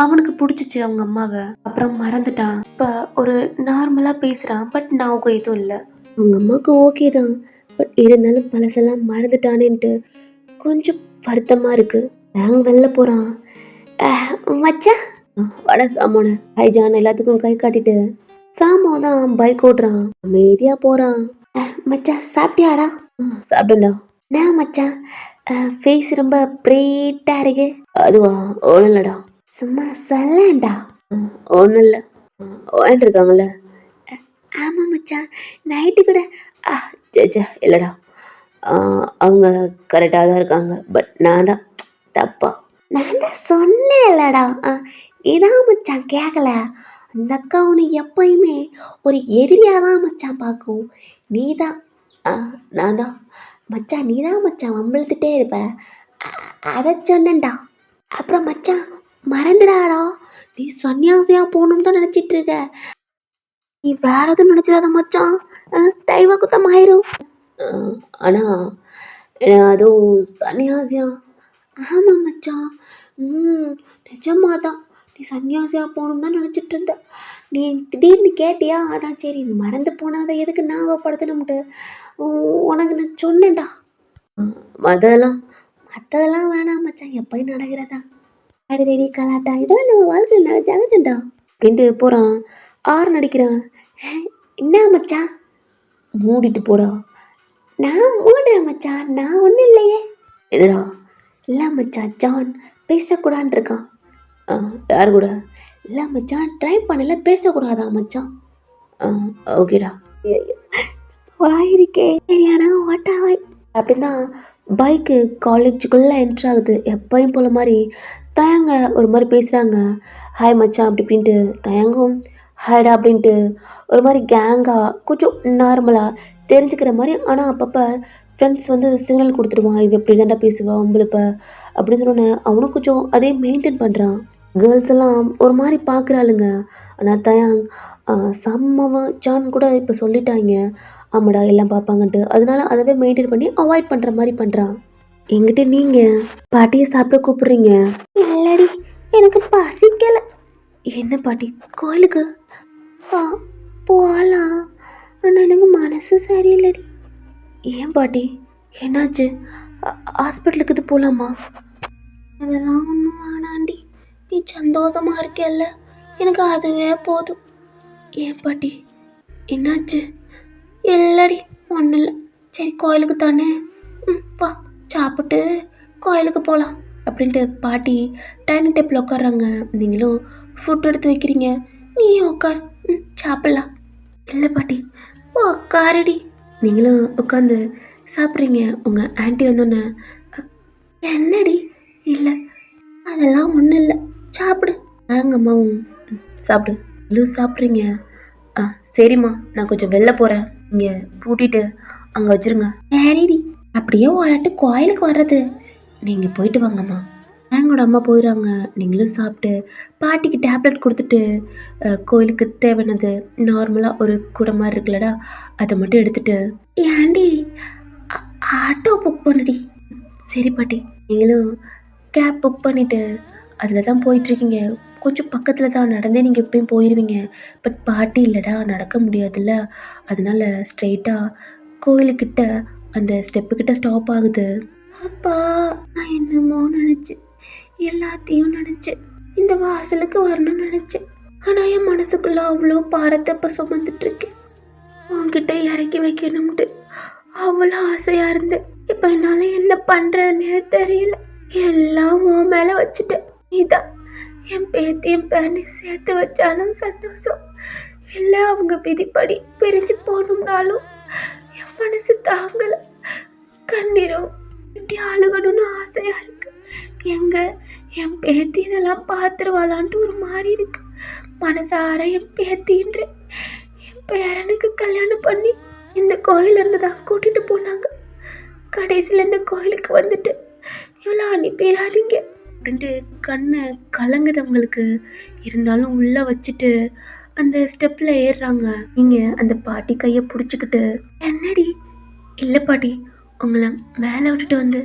அவனுக்கு பிடிச்சிச்சு அவங்க அம்மாவை. அப்புறம் மறந்துட்டான். இப்போ ஒரு நார்மலாக பேசுகிறான், பட் ஞாபகம் எதுவும் இல்லை. அவங்க அம்மாவுக்கு ஓகே தான், பட் இருந்தாலும் பழசெல்லாம் மறந்துட்டானேன்ட்டு கொஞ்சம் வருத்தமாக இருக்குது. நாங்கள் வெளில போகிறான். மச்சா வட சாமான ஹைஜான் எல்லாத்துக்கும் கை காட்டிட்டு சாமோ தான் பைக் ஓட்டுறான். அமைதியாக போகிறான். மச்சா சாப்பிட்டியாடா? சாப்பிட்டேன்டா. நான் மச்சான் ஃபேஸ் ரொம்ப ப்ரீட்டாக இருக்கு. அதுவா ஒன்றும் இல்லைடா, சும்மா சொல்லண்டா. ஒன்றும் இல்லை, வாங்கிட்டுருக்காங்கல்ல. ஆமாம் மச்சான், நைட்டு கூட. சேச்சா இல்லைடா, அவங்க கரெக்டாக தான் இருக்காங்க, பட் நான் தான் தப்பா. நான் தான் சொன்னேன் இல்லைடா, இதான் மச்சான் கேட்கல. அந்த அக்கா உனக்கு எப்பயுமே ஒரு எதிரியாக தான் மச்சான் பார்க்கும். நீ தான் நான் தான் மச்சான், நீ தான் மச்சான் வம்பிழுத்துட்டே இருப்ப. அதை சொன்னேன்டா. அப்புறம் மச்சான் மறந்துடாடா, நீ சன்னியாசியா போகணும்னு தான் நினச்சிட்டு இருக்க. நீ வேற எதுவும் நினச்சிடாத மச்சான். தெய்வ குத்தம் ஆயிரும். ஆனால் அதுவும் சன்னியாசியா? ஆமாம் மச்சான். ம் நிஜமாக தான். நீ சன்னியாசியா போகணும்னு தான் நினச்சிட்டு இருந்த. நீ திடீர்னு கேட்டியா, அதான் சரி மறந்து போனாத எதுக்கு ஞாபகப்படுத்தணும்ட்டு உனக்கு நான் சொன்னேன்டா. மற்றதெல்லாம் மற்றதெல்லாம் வேணாம் மச்சான், எப்பயும் நடக்கிறதா. அடிதடி கலாட்டா இதெல்லாம் நம்ம வாழ்க்கையில் ஜகஜண்டா அப்படின்ட்டு போகிறான். ஆறு நடிக்கிறான். என்ன மச்சான்? மூடிட்டு போடா. நான் மூடுறேன் மச்சான், நான் ஒன்றும் இல்லையே. என்னடா? இல்லை மச்சான், ஜான் பேசக்கூடாதுன்னு இருக்கான். யார் கூட? இல்லை மச்சான், ட்ரை பண்ணல, பேசக்கூடாதா மச்சான். ஓகேடா. வாயிருக்கே சரியானா ஓட்டாவாய் அப்படின்னா பைக்கு காலேஜுக்குள்ளே என்ட்ரு ஆகுது. எப்பயும் போல மாதிரி தயங்க ஒரு மாதிரி பேசுகிறாங்க. ஹாய் மச்சான் அப்படி இப்படின்ட்டு. தயங்கும் ஹாய்டா அப்படின்ட்டு ஒரு மாதிரி கேங்காக கொஞ்சம் நார்மலாக தெரிஞ்சுக்கிற மாதிரி. ஆனால் அப்பப்போ ஃப்ரெண்ட்ஸ் வந்து சிக்னல் கொடுத்துருவான், இவ எப்படி தாண்டா பேசுவான் உங்களுப்ப அப்படின்னு சொன்னோன்னே அவனும் கொஞ்சம் அதே மெயின்டைன் பண்ணுறான். கேர்ள்ஸ் எல்லாம் ஒரு மாதிரி பார்க்குறாளுங்க. ஆனால் தயாங் செம்மவன் ஜான் கூட இப்போ சொல்லிட்டாங்க, ஆமாடா எல்லாம் பார்ப்பாங்கன்ட்டு. அதனால அதவே மெயின்டைன் பண்ணி அவாய்ட் பண்ணுற மாதிரி பண்ணுறான். எங்கிட்ட நீங்கள் பாட்டியை சாப்பிட கூப்பிட்றீங்க? இல்லடி, எனக்கு பசிக்கலை. என்ன பாட்டி? கோயிலுக்கு போகலாம், ஆனால் எனக்கு மனசு சரியில்லடி. ஏன் பாட்டி, என்னாச்சு? ஹாஸ்பிட்டலுக்கு இது போகலாமா? அதெல்லாம் ஒன்றும் வேணாண்டி, நீ சந்தோஷமாக இருக்கல்ல, எனக்கு அதுவே போதும். ஏன் பாட்டி, என்னாச்சு? இல்லடி ஒன்றும் இல்லை. சரி கோயிலுக்கு தானே, வா சாப்பிட்டு கோயிலுக்கு போகலாம் அப்படின்ட்டு பாட்டி டைனிங் டேபிள் உட்காடுறாங்க. நீங்களும் ஃபுட் எடுத்து வைக்கிறீங்க, நீயும் உட்கார், சாப்பிட்லாம். இல்லை பாட்டி உட்காருடி. நீங்களும் உட்காந்து சாப்பிட்றீங்க. உங்கள் ஆன்ட்டி வந்தோன்னே, என்னடி? இல்லை அதெல்லாம் ஒன்றும் இல்லை, சாப்பிடு. நாங்கள் அம்மாவும் சாப்பிடு. இவ்வளோ சாப்பிட்றீங்க? சரிம்மா, நான் கொஞ்சம் வெளில போகிறேன், இங்கே பூட்டிட்டு அங்கே வச்சுருங்க. சரிடி. அப்படியே ஒரு கோயிலுக்கு வர்றது, நீங்கள் போயிட்டு வாங்கம்மா. எங்களோட அம்மா போயிடுறாங்க. நீங்களும் சாப்பிட்டு பாட்டிக்கு டேப்லெட் கொடுத்துட்டு கோயிலுக்கு தேவையானது நார்மலாக ஒரு கூட மாதிரி இருக்குல்லடா, அதை மட்டும் எடுத்துகிட்டு. ஏன்டி ஆட்டோ புக் பண்ணுடி. சரி பாட்டி. நீங்களும் கேப் புக் பண்ணிவிட்டு அதில் தான் போயிட்டுருக்கீங்க. கொஞ்சம் பக்கத்தில் தான், நடந்தே நீங்கள் எப்பயும் போயிடுவீங்க. பட் பாட்டி இல்லைடா, நடக்க முடியாதுல்ல, அதனால ஸ்ட்ரெயிட்டாக கோயிலுக்கிட்ட அந்த ஸ்டெப்புக்கிட்ட ஸ்டாப் ஆகுது. அப்பா நான் என்னமோ நினச்சேன், எல்லாத்தையும் நினச்சேன், இந்த வாசலுக்கு வரணும்னு நினச்சேன். ஆனால் என் மனசுக்குள்ளே அவ்வளோ பாரத்தை இப்போ சுமந்துட்டுருக்கேன். உன்கிட்ட இறக்கி வைக்கணும்ட்டு அவ்வளோ ஆசையாக இருந்தேன். இப்போ என்னால் என்ன பண்ணுறதுன்னே தெரியல. எல்லாம் உன் மேலே வச்சுட்டேன். நீதான் என் பேத்தி என் பேரனை சேர்த்து வச்சாலும் சந்தோஷம், இல்லை அவங்க விதிப்படி பிரிஞ்சு போகணும்னாலும் என் மனசு தாங்கலை. கண்ணீரும் இப்படி அழுகணும்னு ஆசையாக இருக்கு. எங்க என் பேத்தி இதெல்லாம் பார்த்துருவாளான்ட்டு ஒரு மாதிரி இருக்கு. மனசார என் பேத்தின்ற என் பேரனுக்கு கல்யாணம் பண்ணி இந்த கோயிலேருந்து தான் கூட்டிகிட்டு போனாங்க. கடைசியில் இந்த கோயிலுக்கு வந்துட்டு இவ்வளோ அனுப்பிடாதீங்க அப்படின்ட்டு கண்ணை கலங்குது அவங்களுக்கு. இருந்தாலும் உள்ளே வச்சுட்டு அந்த ஸ்டெப்பில் ஏறுறாங்க. நீங்கள் அந்த பாட்டி கையை பிடிச்சிக்கிட்டு, என்னடி? இல்லை பாட்டி, உங்களை மேலே விட்டுட்டு வந்து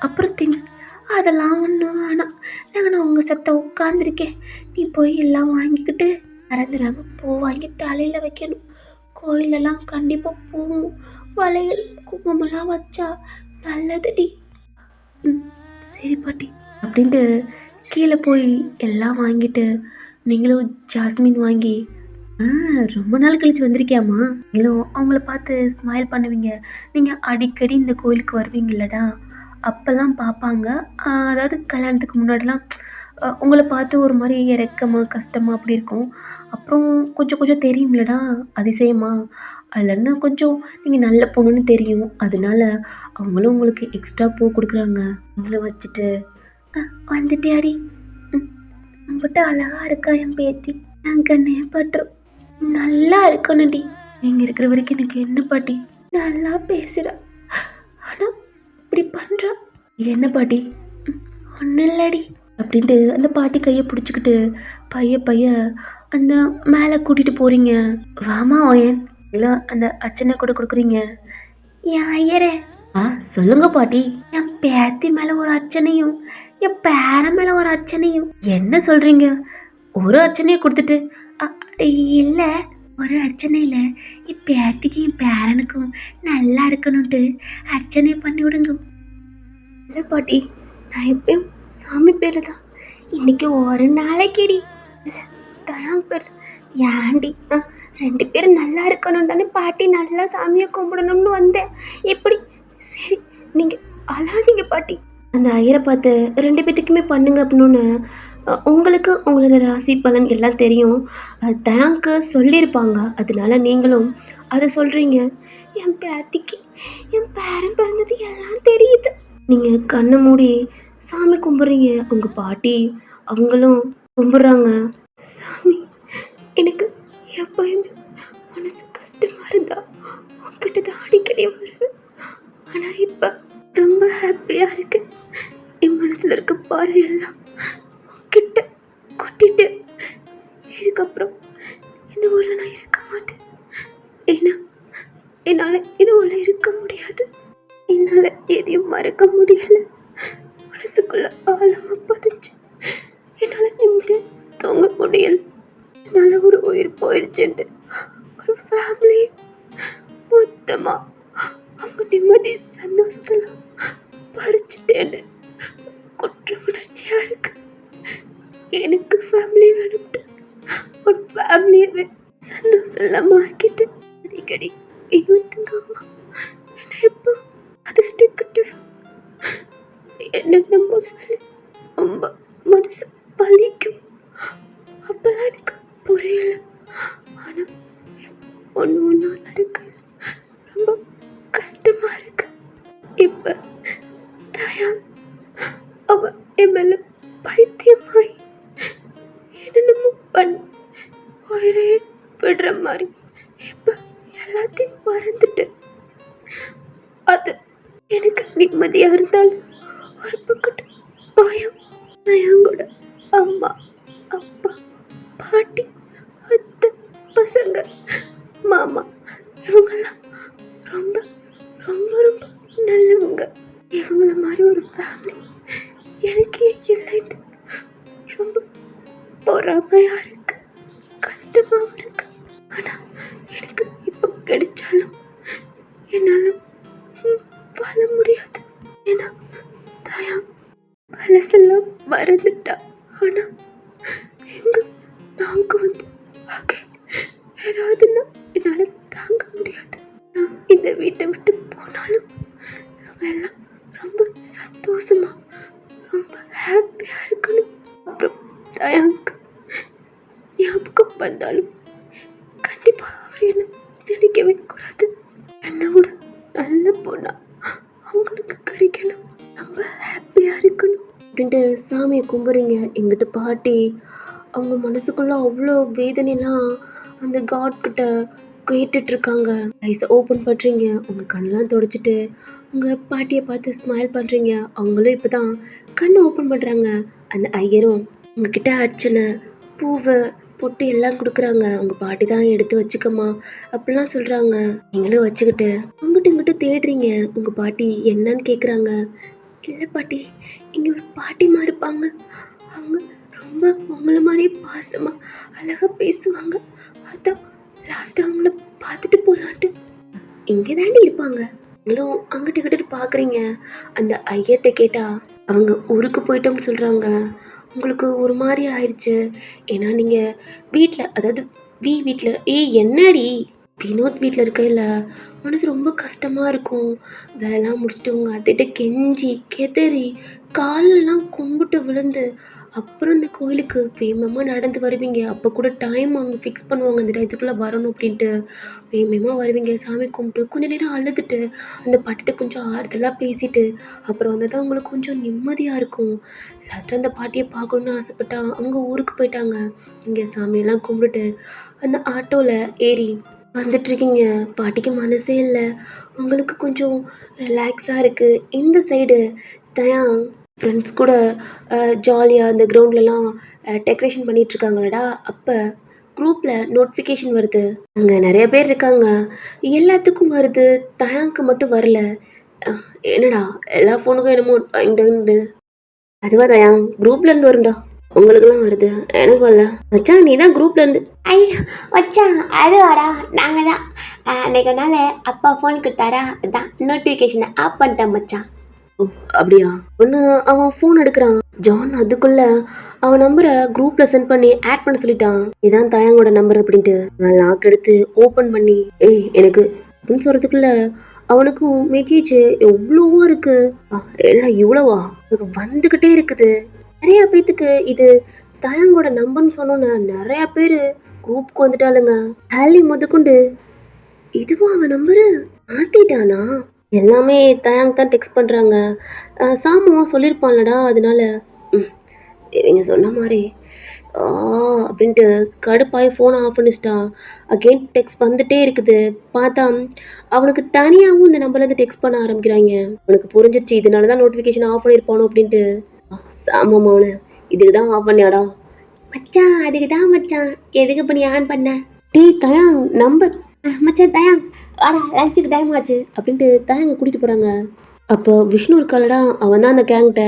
அப்புறம் திங்ஸ் அதெல்லாம் ஒன்றும் வேணாம், நான் உங்கள் சத்தம் உட்காந்துருக்கேன், நீ போய் எல்லாம் வாங்கிக்கிட்டு மறந்துடாமல் பூ வாங்கி தலையில் வைக்கணும். கோயிலெல்லாம் கண்டிப்பாக பூவும் வளையல் குங்குமம்லாம் வச்சா நல்லதுடி. சரி பாட்டி அப்படின்ட்டு கீழே போய் எல்லாம் வாங்கிட்டு நீங்களும் ஜாஸ்மின் வாங்கி, ரொம்ப நாள் கழிச்சு வந்திருக்கியாம்மா. நீங்களும் அவங்கள பார்த்து ஸ்மைல் பண்ணுவீங்க. நீங்கள் அடிக்கடி இந்த கோயிலுக்கு வருவீங்களடா, அப்போல்லாம் பார்ப்பாங்க. அதாவது கல்யாணத்துக்கு முன்னாடிலாம் உங்களை பார்த்து ஒரு மாதிரி இறக்கமாக கஷ்டமாக அப்படி இருக்கும். அப்புறம் கொஞ்சம் கொஞ்சம் தெரியும்லடா அதிசயமா, அதுலேருந்து கொஞ்சம் நீங்கள் நல்ல பொண்ணுன்னு தெரியும். அதனால அவங்களும் உங்களுக்கு எக்ஸ்ட்ரா பூ கொடுக்குறாங்க. நீங்களும் வச்சுட்டு, வந்துட்டியாடி, ரொம்பட்டு அழகாக இருக்கா என் பேத்தி, நான் கண்ணே பட்டுரும், நல்லா இருக்கணும்டி. நீங்கள் இருக்கிற வரைக்கும் எனக்கு என்ன பாட்டி? நல்லா பேசுகிறா, ஆனால் இப்படி பண்ணுறா. என்ன பாட்டி? ஒன்றும் இல்லடி அப்படின்ட்டு அந்த பாட்டி கையை பிடிச்சிக்கிட்டு பையன் அந்த மேலே கூட்டிட்டு போறீங்க. வாமா ஓயன் இல்லை அந்த அர்ச்சனை கூட கொடுக்குறீங்க. என் ஐயரே ஆ சொல்லுங்க பாட்டி. என் பேத்தி மேல ஒரு அர்ச்சனையும் என் பேரன் மேல ஒரு அர்ச்சனையும். என்ன சொல்றீங்க? ஒரு அர்ச்சனையை கொடுத்துட்டு "அ, இல்ல ஒரு அர்ச்சனையில என் பேத்திக்கு என் பேரனுக்கும் நல்லா இருக்கணும்ட்டு அர்ச்சனை பண்ணி விடுங்க. இல்ல பாட்டி, நான் எப்பயும் சாமி பேரு தான். இன்னைக்கு ஒரு நாளைக்குடி இல்ல தயாங் பேர் ஏண்டி 2 பேரும் நல்லா இருக்கணும் தானே பாட்டி, நல்லா சாமியை கும்பிடணும்னு வந்தேன். எப்படி சரி நீங்க அழாதீங்க பாட்டி. அந்த ஐயரை பார்த்து 2 பேத்துக்குமே பண்ணுங்க அப்படின்னு உங்களுக்கு உங்களோட ராசி பலன் எல்லாம் தெரியும். தேங்க்கு சொல்லியிருப்பாங்க, அதனால நீங்களும் அதை சொல்றீங்க. என் பேத்திக்கு என் பேரன் பிறந்தது எல்லாம் தெரியுது. நீங்க கண்ணை மூடி சாமி கும்பிட்றீங்க. உங்க பாட்டி அவங்களும் கும்பிட்றாங்க. சாமி, எனக்கு எப்பயுமே மனசு கஷ்டமா இருந்தா உங்ககிட்ட தான் அடிக்கடி வருவேன். ஆனா இப்ப ரொம்ப ஹாப்பியா இருக்கு. என் மனசுல இருக்க பாரு எல்லாம் உங்ககிட்ட கொட்டிட்டு இதுக்கப்புறம் இந்த ஊர்ல நான் இருக்க மாட்டேன். ஏன்னா என்னால இது உள்ள இருக்க முடியாது. என்னால எதையும் மறக்க முடியல. மனசுக்குள்ள ஆழமா பதிஞ்சு என்னால நிம்மதியா தூங்க முடியல. என்னால ஒரு உயிர் போயிடுச்சுண்டு ஒரு ஃபேமிலி மொத்தமா அவங்க நிம்மதி சந்தோஷத்தெல்லாம் பறிச்சுட்டேன்னு குற்ற உணர்ச்சியா இருக்கு. எனக்கு ஃபேமிலி வேணும்ட்டு ஒரு ஃபேமிலியவே சந்தோஷம் இல்லாம ஆக்கிட்டு அடிக்கடி இன்னொருத்தங்க அம்மா என்ன எப்போ அதிர்ஷ்டக்கிட்டு என்னென்னமோ சொல்லி ரொம்ப மனசு பலிக்கும். அப்பெல்லாம் எனக்கு புரியல. ஆனா ஒண்ணு நடக்கல. ரொம்ப கஷ்டமா இருக்கு. இப்ப தயா அவ என் மேல பைத்தியமாயி என்னென்னமோ பண்ணி உயிரே விடுற மாதிரி இப்ப எல்லாத்தையும் மறந்துட்டு அது எனக்கு நிம்மதியா இருந்தாலும் ஒரு பக்கத்து பயம். நான் கூட அம்மா அப்பா பாட்டி அத்தை பசங்க மாமா இவங்கெல்லாம் ரொம்ப ரொம்ப ரொம்ப நல்லவங்க. இவங்கள மாதிரி ஒரு ஃபேமிலி எனக்கே இல்லைன்னு ரொம்ப பொறாமையா இருக்கு, கஷ்டமாவும் இருக்கு. ஆனா எனக்கு இப்போ கிடைச்சாலும் என்னால வாழ முடியாது. ஏன்னா தயா பழசெல்லாம் மறந்துட்டா. ஆனா எங்க நாங்க வந்து ஏதாவதுன்னா என்னால தாங்க முடியாது. நான் இந்த வீட்டை விட்டு போனாலும் அவங்க எல்லாம் ரொம்ப சந்தோஷமா ரொம்ப ஹாப்பியா இருக்கணும். அப்புறம் தயாக்கு ஞாபகம் வந்தாலும் கண்டிப்பா அவர் என்ன நினைக்கவே கூடாது. என்னை விட நல்ல பொண்ணா அவங்களுக்கு கிடைக்கணும், ரொம்ப ஹாப்பியா இருக்கணும் அப்படின்ட்டு சாமியை கும்பிடுறீங்க. எங்கிட்ட பாட்டி அவங்க மனசுக்குள்ள அவ்வளோ வேதனைலாம் அந்த காட் கிட்ட கேட்டுட்டு இருக்காங்க. ஐஸை ஓப்பன் பண்ணுறீங்க, உங்கள் கண்ணெலாம் தொடச்சிட்டு உங்கள் பாட்டியை பார்த்து ஸ்மைல் பண்ணுறீங்க. அவங்களும் இப்போ தான் கண்ணை ஓப்பன் பண்ணுறாங்க. அந்த ஐயரும் உங்ககிட்ட அர்ச்சனை பூவை பொட்டு எல்லாம் கொடுக்குறாங்க. உங்கள் பாட்டி தான் எடுத்து வச்சுக்கம்மா அப்படிலாம் சொல்கிறாங்க. நீங்களும் வச்சுக்கிட்டு அங்கிட்ட இங்கிட்ட தேடுறீங்க. உங்கள் பாட்டி என்னன்னு கேட்குறாங்க. இல்லை பாட்டி, இங்கே ஒரு பாட்டிமா இருப்பாங்க. அவங்க ரொம்ப உங்களை மாதிரியே பாசமாக அழகாக பேசுவாங்க. அதான் லாஸ்ட்டாக அவங்கள பார்த்துட்டு போகலான்ட்டு இங்கே தாண்டி இருப்பாங்க. நீங்களும் அங்கிட்ட கிட்ட பார்க்குறீங்க. அந்த ஐயர்கிட்ட கேட்டால் அவங்க ஊருக்கு போயிட்டோம்னு சொல்கிறாங்க. உங்களுக்கு ஒரு மாதிரி ஆயிடுச்சு. ஏன்னா நீங்கள் வீட்டில் அதாவது வீட்டில் என்னடி வினோத் வீட்டில் இருக்கையில் மனசு ரொம்ப கஷ்டமாக இருக்கும். வேலைலாம் முடிச்சுட்டு உங்கள் அத்தைகிட்ட கெஞ்சி கெதறி காலெல்லாம் கும்பிட்டு விழுந்து அப்புறம் இந்த கோயிலுக்கு வேகமாக நடந்து வருவீங்க. அப்போ கூட டைம் அவங்க ஃபிக்ஸ் பண்ணுவாங்க, இந்த டயத்துக்குள்ளே வரணும் அப்படின்ட்டு. வேகமாக வருவீங்க, சாமி கும்பிட்டு கொஞ்ச நேரம் அழுதுட்டு அந்த பாட்டிகிட்ட கொஞ்சம் ஆறுதலாக பேசிட்டு அப்புறம் வந்து தான் உங்களுக்கு கொஞ்சம் நிம்மதியாக இருக்கும். லாஸ்ட்டாக அந்த பாட்டியை பார்க்கணுன்னு ஆசைப்பட்டா அவங்க ஊருக்கு போயிட்டாங்க. இங்கே சாமியெல்லாம் கும்பிட்டுட்டு அந்த ஆட்டோவில் ஏறி வந்துட்டுருக்கீங்க. பாட்டிக்கு மனசே இல்லை, உங்களுக்கு கொஞ்சம் ரிலாக்ஸாக இருக்குது. இந்த சைடு தயா ஃப்ரெண்ட்ஸ் கூட ஜாலியாக அந்த கிரவுண்ட்லலாம் டெக்கரேஷன் பண்ணிகிட்ருக்காங்களடா. அப்போ குரூப்பில் நோட்டிஃபிகேஷன் வருது. அங்கே நிறைய பேர் இருக்காங்க. எல்லாத்துக்கும் வருது. தயாங்க்கு மட்டும் வரல. அ என்னடா எல்லா ஃபோனுக்கும் என்னமோ டாயிங் டாயிங்ன்னு. அதுவா தயாங் குரூப்லேருந்து வரும்டா. உங்களுக்கெல்லாம் வருது. எனக்கு வரல. மச்சான் நீ தான் குரூப்லேருந்து. ஐயோ மச்சான் அதுவாடா நாங்கள் தான் அன்னைக்கு ஒரு நாள் அப்பா ஃபோன் கொடுத்தாரா அதான் நோட்டிஃபிகேஷனை ஆஃப் பண்ணிட்டேன் மச்சான். ஓ அப்படியா? ஒன்று அவன் ஃபோன் எடுக்கிறான். ஜான் அதுக்குள்ள அவன் நம்பரை குரூப்ல சென்ட் பண்ணி ஆட் பண்ண சொல்லிட்டான். இதான் தயாங்கோட நம்பர் அப்படின்ட்டு அவன் லாக் எடுத்து ஓப்பன் பண்ணி ஏய் எனக்கு அப்படின்னு சொல்றதுக்குள்ள அவனுக்கும் மெசேஜ் எவ்வளவோ இருக்கு. என்னடா இவ்வளவா? எனக்கு வந்துகிட்டே இருக்குது. நிறைய பேத்துக்கு இது தயாங்கோட நம்பர்னு சொன்னோன்னு நிறைய பேர் குரூப்புக்கு வந்துட்டாளுங்க. ஹாலி முதற்கொண்டு இதுவா அவன் நம்பரு மாத்திட்டானா? எல்லாமே தயாங் தான் டெக்ஸ்ட் பண்ணுறாங்க. சாமுவா சொல்லியிருப்பான்லடா அதனால இவங்க சொன்ன மாதிரி அப்படின்ட்டு கடுப்பாகி ஃபோனை ஆஃப் பண்ணிச்சிட்டான். அகெயின் டெக்ஸ்ட் வந்துட்டே இருக்குது. பார்த்தா அவனுக்கு தனியாகவும் இந்த நம்பர்லேருந்து டெக்ஸ்ட் பண்ண ஆரம்பிக்கிறாங்க. அவனுக்கு புரிஞ்சிருச்சு இதனால தான் நோட்டிஃபிகேஷன் ஆஃப் பண்ணியிருப்பானோ அப்படின்ட்டு. சாமமான இதுக்கு தான் ஆஃப் பண்ணியாடா? மச்சான் அதுக்கு தான் மச்சான். எதுக்கு பண்ணி ஆன் பண்ண? டீ தயாங் நம்பர் மச்சான் தயாங் ஆடா லஞ்சுக்கு டைம் ஆச்சு அப்படின்ட்டு தயாங்க கூட்டிகிட்டு போகிறாங்க. அப்போ விஷ்ணு இருக்காளடா அவன் தான் அந்த கேங்கிட்ட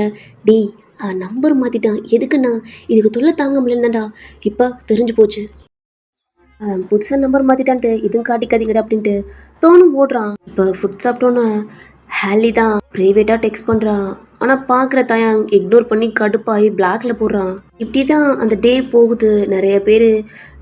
டி அவன் நம்பர் மாற்றிட்டான். எதுக்குண்ணா? இதுக்கு தொல்லை தாங்க முடியலதான்டா. இப்போ தெரிஞ்சு போச்சு புதுசாக நம்பர் மாற்றிட்டான்ட்டு இதுவும் காட்டிக்காதீங்கடா அப்படின்ட்டு தோணும் ஓடுறான். இப்போ ஃபுட் சாப்பிட்டோன்னு ஹேலி தான் ப்ரைவேட்டாக டெக்ஸ்ட் பண்ணுறான். ஆனால் பார்க்குற தயாங் இக்னோர் பண்ணி கடுப்பாகி பிளாக்ல போடுறான். இப்படி தான் அந்த டே போகுது. நிறைய பேர்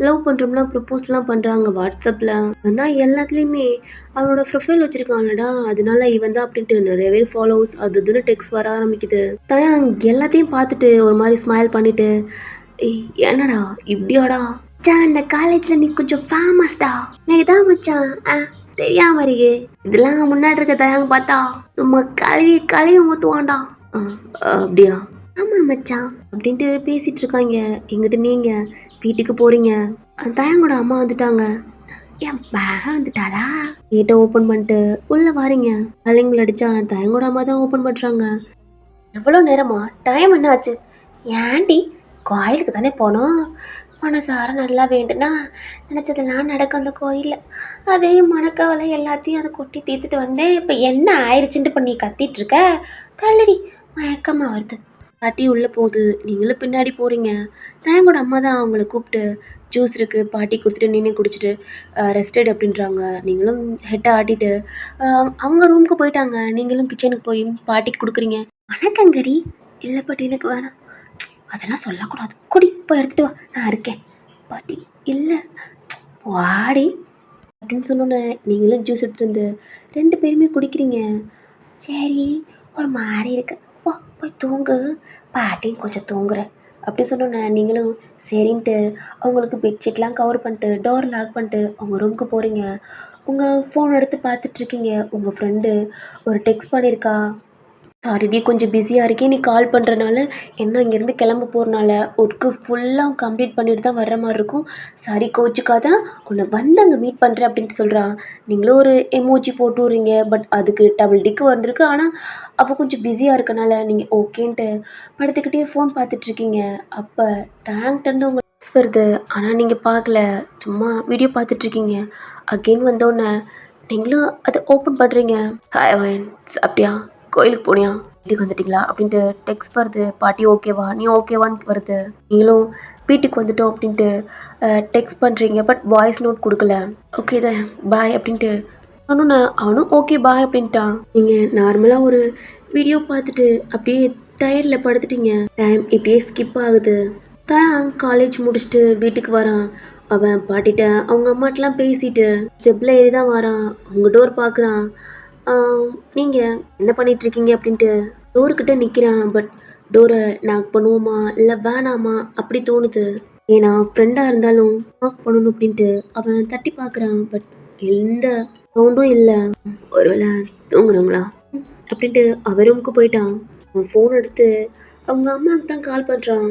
லவ் பண்ணுறோம்லாம் ப்ரப்போஸ்லாம் பண்ணுறாங்க வாட்ஸ்அப்பில். வந்தால் எல்லாத்துலேயுமே அவனோட ப்ரொஃபைல் வச்சுருக்கான்லடா அதனால இவன் தான் அப்படின்ட்டு நிறைய பேர் ஃபாலோவர்ஸ் அது இதுன்னு டெக்ஸ்ட் வர ஆரம்பிக்குது. தயாங் எல்லாத்தையும் பார்த்துட்டு ஒரு மாதிரி ஸ்மைல் பண்ணிட்டு ஏய் என்னடா இப்படியாடா மச்சான் இந்த காலேஜில் நீ கொஞ்சம் ஃபேமஸ்டா. எனக்கு தான் மச்சான் தெரியாம இருக்கு. இதெல்லாம் முன்னாடி இருக்க தயாங்க பார்த்தா சும்மா கழுவி கழுவி ஊற்றுவான்டா. அப்படியா? ஆமாம் மச்சான் அப்படின்ட்டு பேசிகிட்டு இருக்காங்க. எங்கிட்ட நீங்கள் வீட்டுக்கு போகிறீங்க. தயாங்கோட அம்மா வந்துட்டாங்க. என் பேக வந்துட்டாளா? கேட்டை ஓப்பன் பண்ணிட்டு உள்ளே வாரீங்க. கலைங்கள் அடித்தா தயாங்கோட அம்மா தான் ஓப்பன் பண்ணுறாங்க. எவ்வளோ நேரமா? டைம் என்ன ஆச்சு? ஏன்டி கோயிலுக்கு தானே போனோம். மனசார நல்லா வேண்டுனா நினச்சதெல்லாம் நடக்கும் அந்த கோயிலில். அதே மனக்கவலை எல்லாத்தையும் அதை கொட்டி தீர்த்துட்டு வந்தேன். இப்போ என்ன ஆயிடுச்சுன்ட்டு பண்ணி கத்திட்டு இருக்க? தள்ளடி மயக்கமாக வருது. பாட்டி உள்ளே போகுது. நீங்களும் பின்னாடி போகிறீங்க. தயங்கோட அம்மா தான் அவங்கள கூப்பிட்டு ஜூஸ் இருக்குது பாட்டி கொடுத்துட்டு நீனே குடிச்சிட்டு ரெஸ்டட் அப்படின்றாங்க. நீங்களும் ஹெட்டை ஆட்டிட்டு அவங்க ரூமுக்கு போயிட்டாங்க. நீங்களும் கிச்சனுக்கு போய் பாட்டிக்கு கொடுக்குறீங்க. வணக்கங்கடி. இல்லை பாட்டி எனக்கு வேணாம். அதெல்லாம் சொல்லக்கூடாது. குடி போய் எடுத்துகிட்டு வா நான் இருக்கேன். பாட்டி இல்லை வாடி அப்படின்னு சொன்னோன்னே நீங்களும் ஜூஸ் எடுத்துட்டு வந்து 2 பேருமே குடிக்கிறீங்க. சரி ஒரு மாதிரி இருக்கு போ போய் தூங்கு பாட்டியும் கொஞ்சம் தூங்குறேன் அப்படி சொன்னோன்னே நீங்களும் சரின்ட்டு அவங்களுக்கு பெட்ஷீட்லாம் கவர் பண்ணிட்டு டோர் லாக் பண்ணிட்டு உங்கள் ரூமுக்கு போகிறீங்க. உங்கள் ஃபோன் எடுத்து பார்த்துட்ருக்கீங்க. உங்கள் ஃப்ரெண்டு ஒரு டெக்ஸ்ட் பண்ணியிருக்கா. சாரிடி கொஞ்சம் பிஸியாக இருக்கேன். நீ கால் பண்ணுறனால என்ன இங்கேருந்து கிளம்ப போகிறனால ஒர்க்கு ஃபுல்லாக கம்ப்ளீட் பண்ணிட்டு தான் வர்ற மாதிரி இருக்கும். சாரி கோச்சிக்காத உன்னை வந்து அங்கே மீட் பண்ணுறேன் அப்படின்ட்டு சொல்கிறா. நீங்களும் ஒரு எமோஜி போட்டு விட்றீங்க. பட் அதுக்கு டபுள் டிக்கு வந்திருக்கு. ஆனால் அவள் கொஞ்சம் பிஸியாக இருக்கனால நீங்கள் ஓகேன்ட்டு படுத்துக்கிட்டே ஃபோன் பார்த்துட்ருக்கீங்க. அப்போ தேங்க்டேருந்து உங்கள் டெக்ஸ்ட் வருது. ஆனால் நீங்கள் பார்க்கல. சும்மா வீடியோ பார்த்துட்ருக்கீங்க. அகெயின் வந்தோடனே நீங்களும் அதை ஓப்பன் பண்ணுறீங்க. ஹாய் அப்படியா கோயிலுக்கு போனியா வீட்டுக்கு வந்துட்டீங்களா அப்படின்ட்டு டெக்ஸ்ட் வருது. பாட்டி ஓகேவா நீ ஓகேவான்னு வருது. நீங்களும் வீட்டுக்கு வந்துட்டோம் அப்படின்ட்டு டெக்ஸ்ட் பண்ணுறீங்க. பட் வாய்ஸ் நோட் கொடுக்கல. ஓகே தான் பாய் அப்படின்ட்டு சொன்னோன்னே அவனும் ஓகே பாய் அப்படின்ட்டான். நீங்கள் நார்மலாக ஒரு வீடியோ பார்த்துட்டு அப்படியே டயர்டில் படுத்துட்டீங்க. டைம் இப்படியே ஸ்கிப் ஆகுது. தான் காலேஜ் முடிச்சுட்டு வீட்டுக்கு வரான். அவன் பாட்டிட்ட அவங்க அம்மாட்டெலாம் பேசிட்டு ஸ்டெப்பில் ஏறி தான் வரான். அவங்க டோர் பார்க்குறான். நீங்கள் என்ன பண்ணிகிட்ருக்கீங்க அப்படின்ட்டு டோருக்கிட்ட நிற்கிறான். பட் டோரை நாக் பண்ணுவோமா இல்லை வேணாமா அப்படி தோணுது. ஏன்னா ஃப்ரெண்டாக இருந்தாலும் நாக் பண்ணணும் அப்படின்ட்டு அவன் தட்டி பார்க்குறான். பட் எந்த சவுண்டும் இல்லை. ஒருவேளை தூங்குறாங்களா அப்படின்ட்டு அவர் ரூமுக்கு போயிட்டான். அவன் ஃபோன் எடுத்து அவங்க அம்மாவுக்கு தான் கால் பண்ணுறான்.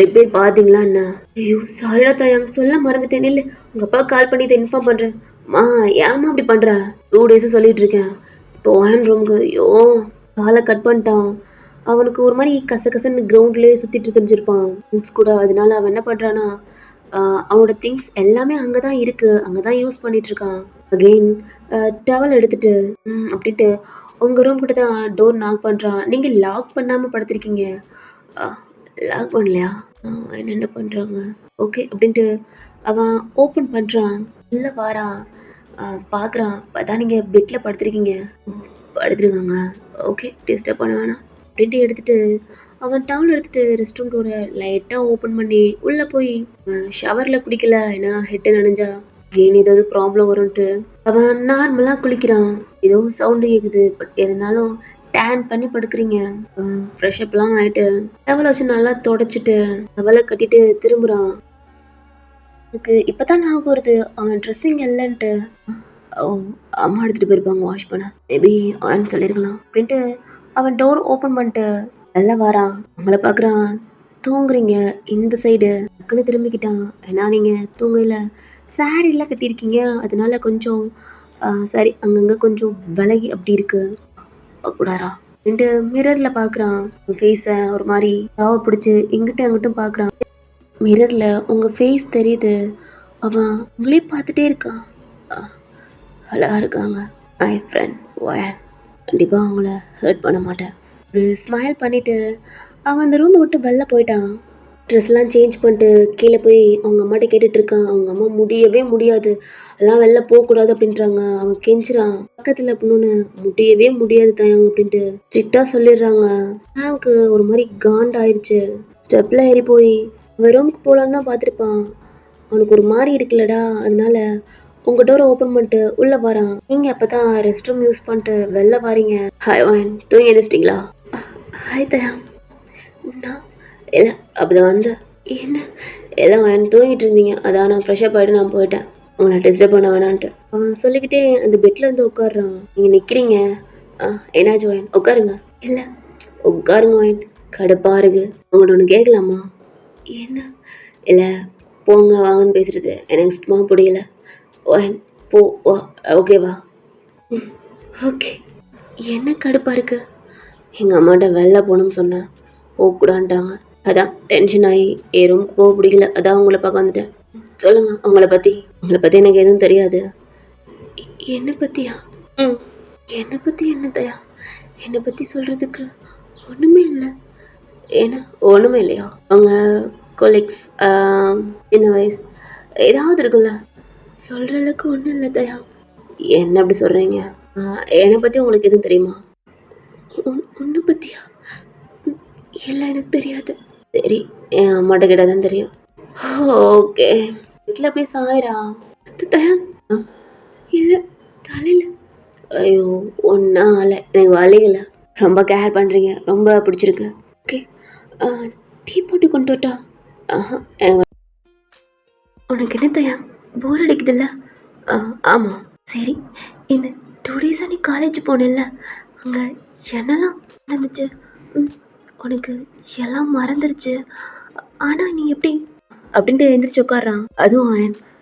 ரிப்பேர் பார்த்தீங்களா என்ன? ஐயோ சாரிடா தாயாங்க சொல்ல மறந்துட்டேன். இல்லை உங்கள் அப்பா கால் பண்ணி இதை இன்ஃபார்ம் பண்ணுறேன். ஏம்மா அப்படி பண்ணுற? 2 டேஸாக சொல்லிட்டு இருக்கேன். இப்போ ரூமுக்கு ஐயோ காலை கட் பண்ணிட்டான். அவனுக்கு ஒரு மாதிரி கசகசன்னு கிரவுண்ட்லேயே சுற்றிட்டு தெரிஞ்சிருப்பான் ஃப்ரெண்ட்ஸ் கூட. அதனால அவன் என்ன பண்ணுறான்னா அவனோட திங்ஸ் எல்லாமே அங்கே தான் இருக்குது, அங்கே தான் யூஸ் பண்ணிட்டு இருக்கான். அகெயின் டவல் எடுத்துட்டு அப்படின்ட்டு உங்கள் ரூம் கிட்ட தான் டோர் நாக் பண்ணுறான். நீங்கள் லாக் பண்ணாமல் படுத்திருக்கீங்க. லாக் பண்ணலையா? என்ன பண்ணுறாங்க ஓகே அப்படின்ட்டு அவன் ஓப்பன் பண்ணுறான். உள்ளே வாரான். பார்க்குறான். பார்த்தா நீங்கள் பெட்டில் படுத்துருக்கீங்க. படுத்துருக்காங்க. ஓகே டிஸ்டர்ப் பண்ண வேணாம் அப்படின்ட்டு எடுத்துட்டு அவன் டவுன் எடுத்துட்டு ரெஸ்ட் ரூம் டோரை லைட்டாக ஓப்பன் பண்ணி உள்ளே போய் ஷவரில் குளிக்கல, ஏன்னா ஹெட்டு நனைஞ்சா கெயின் ஏதாவது ப்ராப்ளம் வரும்ன்ட்டு அவன் நார்மலாக குளிக்கிறான். ஏதோ சவுண்டு கேட்குது, பட் இருந்தாலும் டேன் பண்ணி படுக்கிறீங்க. ஃப்ரெஷ்அப்லாம் ஆகிட்டு டவலை வச்சு நல்லா தொடச்சிட்டு டவலை கட்டிட்டு திரும்புகிறான். எனக்கு இப்போ தான் ஞாபகம் வருது அவன் ட்ரெஸ்ஸிங் இல்லைன்ட்டு. அம்மா எடுத்துகிட்டு போயிருப்பாங்க வாஷ் பண்ண, மேபி ஆன்னு சொல்லியிருக்கலாம் அப்படின்ட்டு அவன் டோர் ஓப்பன் பண்ணிட்டு வெளில வரான். அவங்கள பார்க்குறான். தூங்குறீங்க இந்த சைடு. டக்குன்னு திரும்பிக்கிட்டான். ஏன்னா நீங்கள் தூங்கல, சாரீலாம் கட்டியிருக்கீங்க, அதனால கொஞ்சம் சரி அங்கங்கே கொஞ்சம் விலகி அப்படி இருக்கு கூடாரா அப்படின்ட்டு மிரரில் பார்க்குறான். ஃபேஸை ஒரு மாதிரி தாவை பிடிச்சி இங்கிட்டும் அங்கிட்டும் பார்க்குறான். மிரரில் உங்கள் ஃபேஸ் தெரியுது. அவன் உங்களே பார்த்துட்டே இருக்கான். அழகாக இருக்காங்க மை ஃப்ரெண்ட் ஒயன், கண்டிப்பாக அவங்கள ஹர்ட் பண்ண மாட்டேன். ஒரு ஸ்மைல் பண்ணிவிட்டு அவன் அந்த ரூமை விட்டு வெளில போயிட்டான். ட்ரெஸ்லாம் சேஞ்ச் பண்ணிட்டு கீழே போய் அவங்க அம்மாட்ட கேட்டுட்ருக்கான். அவங்க அம்மா முடியவே முடியாது, எல்லாம் வெளில போகக்கூடாது அப்படின்றாங்க. அவன் கெஞ்சுறான் பக்கத்தில் பொண்ணுன்னு. முடியவே முடியாது தயங்க அப்படின்ட்டு ஸ்ட்ரிக்டாக சொல்லிடுறாங்க. எனக்கு ஒரு மாதிரி காண்ட் ஆயிடுச்சு. ஸ்டெப்பில் ஏறி போய் அவன் ரூமுக்கு போகலான்னு தான் பார்த்துருப்பான். அவனுக்கு ஒரு மாதிரி இருக்குல்லடா, அதனால உங்கள் டோரை ஓப்பன் பண்ணிட்டு உள்ளே வரான். நீங்கள் அப்போ தான் ரெஸ்ட் ரூம் யூஸ் பண்ணிட்டு வெளில வரீங்க. ஹாய் ஒயன், தூங்கி எழுந்திரிச்சிட்டிங்களா? ஹாய் தயா. நான் இல்லை அப்படிதான் வந்தேன். என்ன எல்லாம் ஒயன் தூங்கிட்டு இருந்தீங்க, அதான் நான் ஃப்ரெஷ்அப் ஆகிட்டு நான் போயிட்டேன், உங்களை டிஸ்டர்ப் பண்ண வேணான்ட்டு. அவன் சொல்லிக்கிட்டே அந்த பெட்டில் வந்து உட்காடுறான். நீங்கள் நிற்கிறீங்க. என்னாச்சு ஒயன், உட்காருங்க. இல்லை உட்காருங்க ஒயன், கடுப்பாக இருக்கு. உங்கள்கிட்ட ஒன்று கேட்கலாமா? என்ன? இல்லை போங்க வாங்கன்னு பேசுகிறது எனக்கு சுத்தமாக பிடிக்கல. ஒயன் போ ஓகேவா? ஓகே. என்ன கடுப்பாக இருக்கு? எங்கள் அம்மாட்ட வெளில போகணும்னு சொன்னேன், போகக்கூடான்ட்டாங்க. அதான் டென்ஷன் ஆகி என் ரூமுக்கு போக பிடிக்கல, அதான் உங்களை பார்க்க வந்துட்டேன். சொல்லுங்கள் உங்களை பற்றி எனக்கு எதுவும் தெரியாது. என்னை பற்றியா? என்னை பற்றி என்ன தயா? என்னை பற்றி சொல்கிறதுக்கு ஒன்றுமே இல்லை. ஏன்னா ஒன்றுமே இல்லையா? அவங்க கொலீக்ஸ், என்ன வயசு ஏதாவது இருக்குல்ல? சொல்கிற அளவுக்கு ஒன்றும் இல்லை தயா. என்ன அப்படி சொல்கிறீங்க? என்னை பற்றி உங்களுக்கு எதுவும் தெரியுமா? ஒன்று பற்றியா? எல்லாம் எனக்கு தெரியாது. சரி, என் அம்மாட்ட கிட்ட தான் தெரியும். ஓகே. வீட்டில் அப்படியே சாயிரா தயா? இல்லை தலையில். ஐயோ ஒன்றா இல்லை, எனக்கு வலிக்கல. ரொம்ப கேர் பண்ணுறீங்க, ரொம்ப பிடிச்சிருக்கு. ஓகே, டீ போட்டு கொண்டு வரட்டா? உனக்கு என்ன தயா, போர் அடிக்குதுல்ல? ஆமாம். சரி, இந்த 2 டேஸாக நீ காலேஜ் போனேல்ல, அங்கே என்னெல்லாம் நடந்துச்சு? உனக்கு எல்லாம் மறந்துருச்சு, ஆனால் நீ எப்படி அப்படின்ட்டு எழுந்திரிச்சு உட்காடுறான். அதுவும்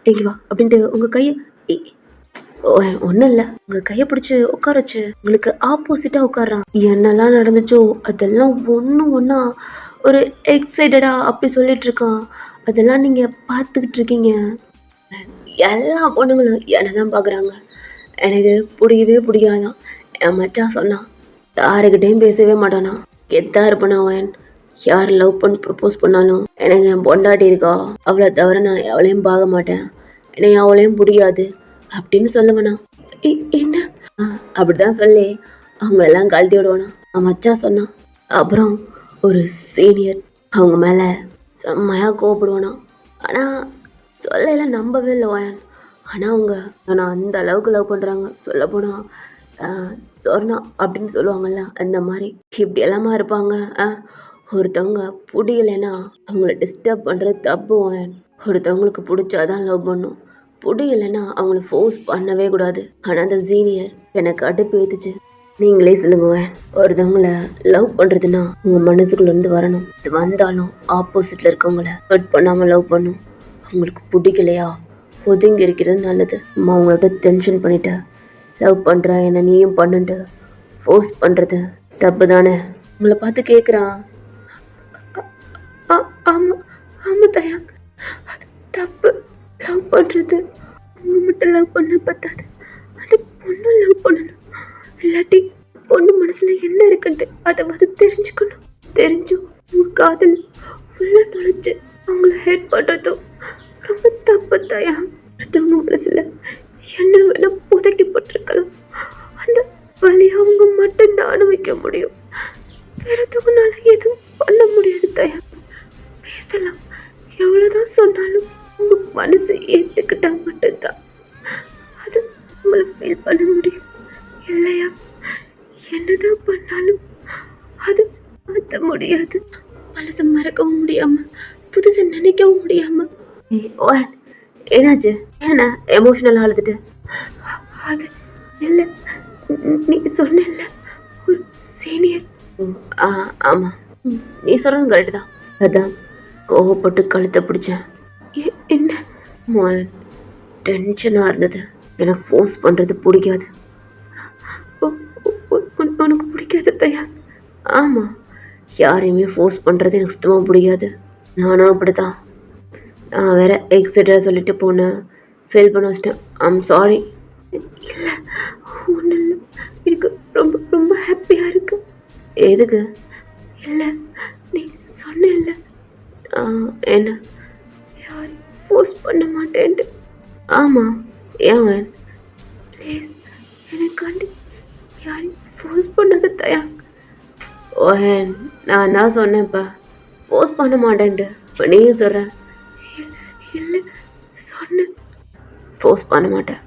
இங்கே வா அப்படின்ட்டு உங்கள் கையை ஒன்றும் இல்லை, உங்கள் கையை பிடிச்சி உட்கார வச்சு உங்களுக்கு ஆப்போசிட்டாக உட்காடுறான். என்னெல்லாம் நடந்துச்சோ அதெல்லாம் ஒன்றா ஒரு எக்ஸைட்டடாக அப்படி சொல்லிட்டு இருக்கான். அதெல்லாம் நீங்கள் பார்த்துக்கிட்டு இருக்கீங்க. எல்லா பொண்ணுங்களும் என்னை தான் பார்க்குறாங்க, எனக்கு பிடிக்கவே பிடிக்காதான். என் மச்சான் சொன்னான் யாருக்கிட்டையும் பேசவே மாட்டானா, கெத்தாக இருப்பானா அவன். யார் லவ் பண்ணி ப்ரப்போஸ் பண்ணாலும் எனக்கு என் பொண்டாட்டி இருக்கா, அவளை தவிர நான் எவளையும் பார்க்க மாட்டேன், எனக்கு அவளையும் பிடிக்காது அப்படின்னு சொல்லுவேண்ணா. என்ன அப்படிதான் சொல்லி அவங்க எல்லாம் கழட்டி விடுவானா. அவன் மச்சான் சொன்னான். அப்புறம் ஒரு சீனியர் அவங்க மேலே செம்மையாக கோவப்படுவானா. ஆனால் சொல்லலாம் நம்பவே இல்லை வாயன். ஆனால் அவங்க நான் அந்த அளவுக்கு லவ் பண்ணுறாங்க. சொல்ல போனால் சொர்ணா அப்படின்னு சொல்லுவாங்கள்ல, அந்த மாதிரி இப்படி எல்லாமா இருப்பாங்க. ஒருத்தவங்க பிடிக்கலைன்னா அவங்கள டிஸ்டர்ப் பண்ணுறது தப்பு வாயன். ஒருத்தவங்களுக்கு பிடிச்சாதான் லவ் பண்ணும், பிடிக்கலைன்னா அவங்கள ஃபோர்ஸ் பண்ணவே கூடாது. ஆனால் அந்த சீனியர் எனக்கு அடுப்பு ஏற்றுச்சு. நீங்களே சொல்லுங்க, ஒருத்தவங்கள லவ் பண்ணுறதுன்னா உங்கள் மனசுக்குள்ளேருந்து வரணும். இது வந்தாலும் ஆப்போசிட்டில் இருக்கவங்கள ஹர்ட் பண்ணாமல் லவ் பண்ணும். அவங்களுக்கு பிடிக்கலையா ஒதுங்கி இருக்கிறது நல்லது. அம்மா அவங்கள்ட்ட டென்ஷன் பண்ணிட்ட, லவ் பண்ணுற என்ன நீயும் பண்ணுட்டு ஃபோர்ஸ் பண்ணுறது தப்பு தானே. உங்களை பார்த்து கேட்குறான். ஆமா ஆமா தயாங், அது தப்பு. லவ் பண்றது அவங்க மட்டும் லவ் பண்ண பத்தாது, அது பொண்ணு லவ் பண்ணணும். இல்லாட்டி பொண்ணு மனசுல என்ன இருக்குன்ட்டு அதை வந்து தெரிஞ்சுக்கணும். தெரிஞ்சும் உங்க காதல் உள்ள நுழைச்சு அவங்கள ஹேட் பண்றதும் ரொம்ப தப்பு தயாங். அடுத்தவங்க மனசுல என்ன வேணா புதைக்கப்பட்டிருக்கலாம், அந்த வலி அவங்க மட்டும்தான் அனுபவிக்க முடியும். வேறதுக்குனால எதுவும் பண்ண முடியாது தயாங். பேசலாம், எவ்வளவுதான் சொன்னாலும் உங்க மனசை ஏத்துக்கிட்டா மட்டும்தான் அது உங்களை ஃபீல் பண்ண முடியும். இல்லையா என்னதான் பண்ணாலும் அது மாற்ற முடியாது. பழசை மறக்கவும் முடியாம புதுசை நினைக்கவும் முடியாம. என்னாச்சு? என்ன எமோஷனல் ஆளுதுட்டு? அது இல்லை, நீ சொன்ன ஒரு சீனியர். ஆமா, நீ சொல்றது கரெக்டு தான். அதான் கோவப்பட்டு கழுத்தை பிடிச்சேன். என்ன? டென்ஷனாக இருந்தது. எனக்கு ஃபோர்ஸ் பண்ணுறது பிடிக்காது. உனக்கு பிடிக்காது தயா? ஆமாம், யாரையுமே ஃபோர்ஸ் பண்ணுறது எனக்கு சுத்தமாக பிடிக்காது. நானும் அப்படி தான். நான் வேற எக்ஸிட்டாக சொல்லிட்டு போனேன், ஃபீல் பண்ண வச்சிட்டேன். I'm sorry. இல்லை ஒன்றும் இல்லை, எனக்கு ரொம்ப ரொம்ப ஹாப்பியாக இருக்கு. எதுக்கு? இல்லை நீ சொன்ன இல்லை என்ன யாரையும் ஃபோர்ஸ் பண்ண மாட்டேன்ட்டு. ஆமாம், ஏன் ப்ளீஸ் எனக்காண்டி யாரையும் ஃபோர்ஸ் பண்ணது தயா. ஓஹன், நான் தான் சொன்னேன்ப்பா ஃபோர்ஸ் பண்ண மாட்டேன்ட்டு. இப்போ நீங்கள் சொல்கிறேன். இல்லை சொன்னேன் ஃபோர்ஸ் பண்ண மாட்டேன்.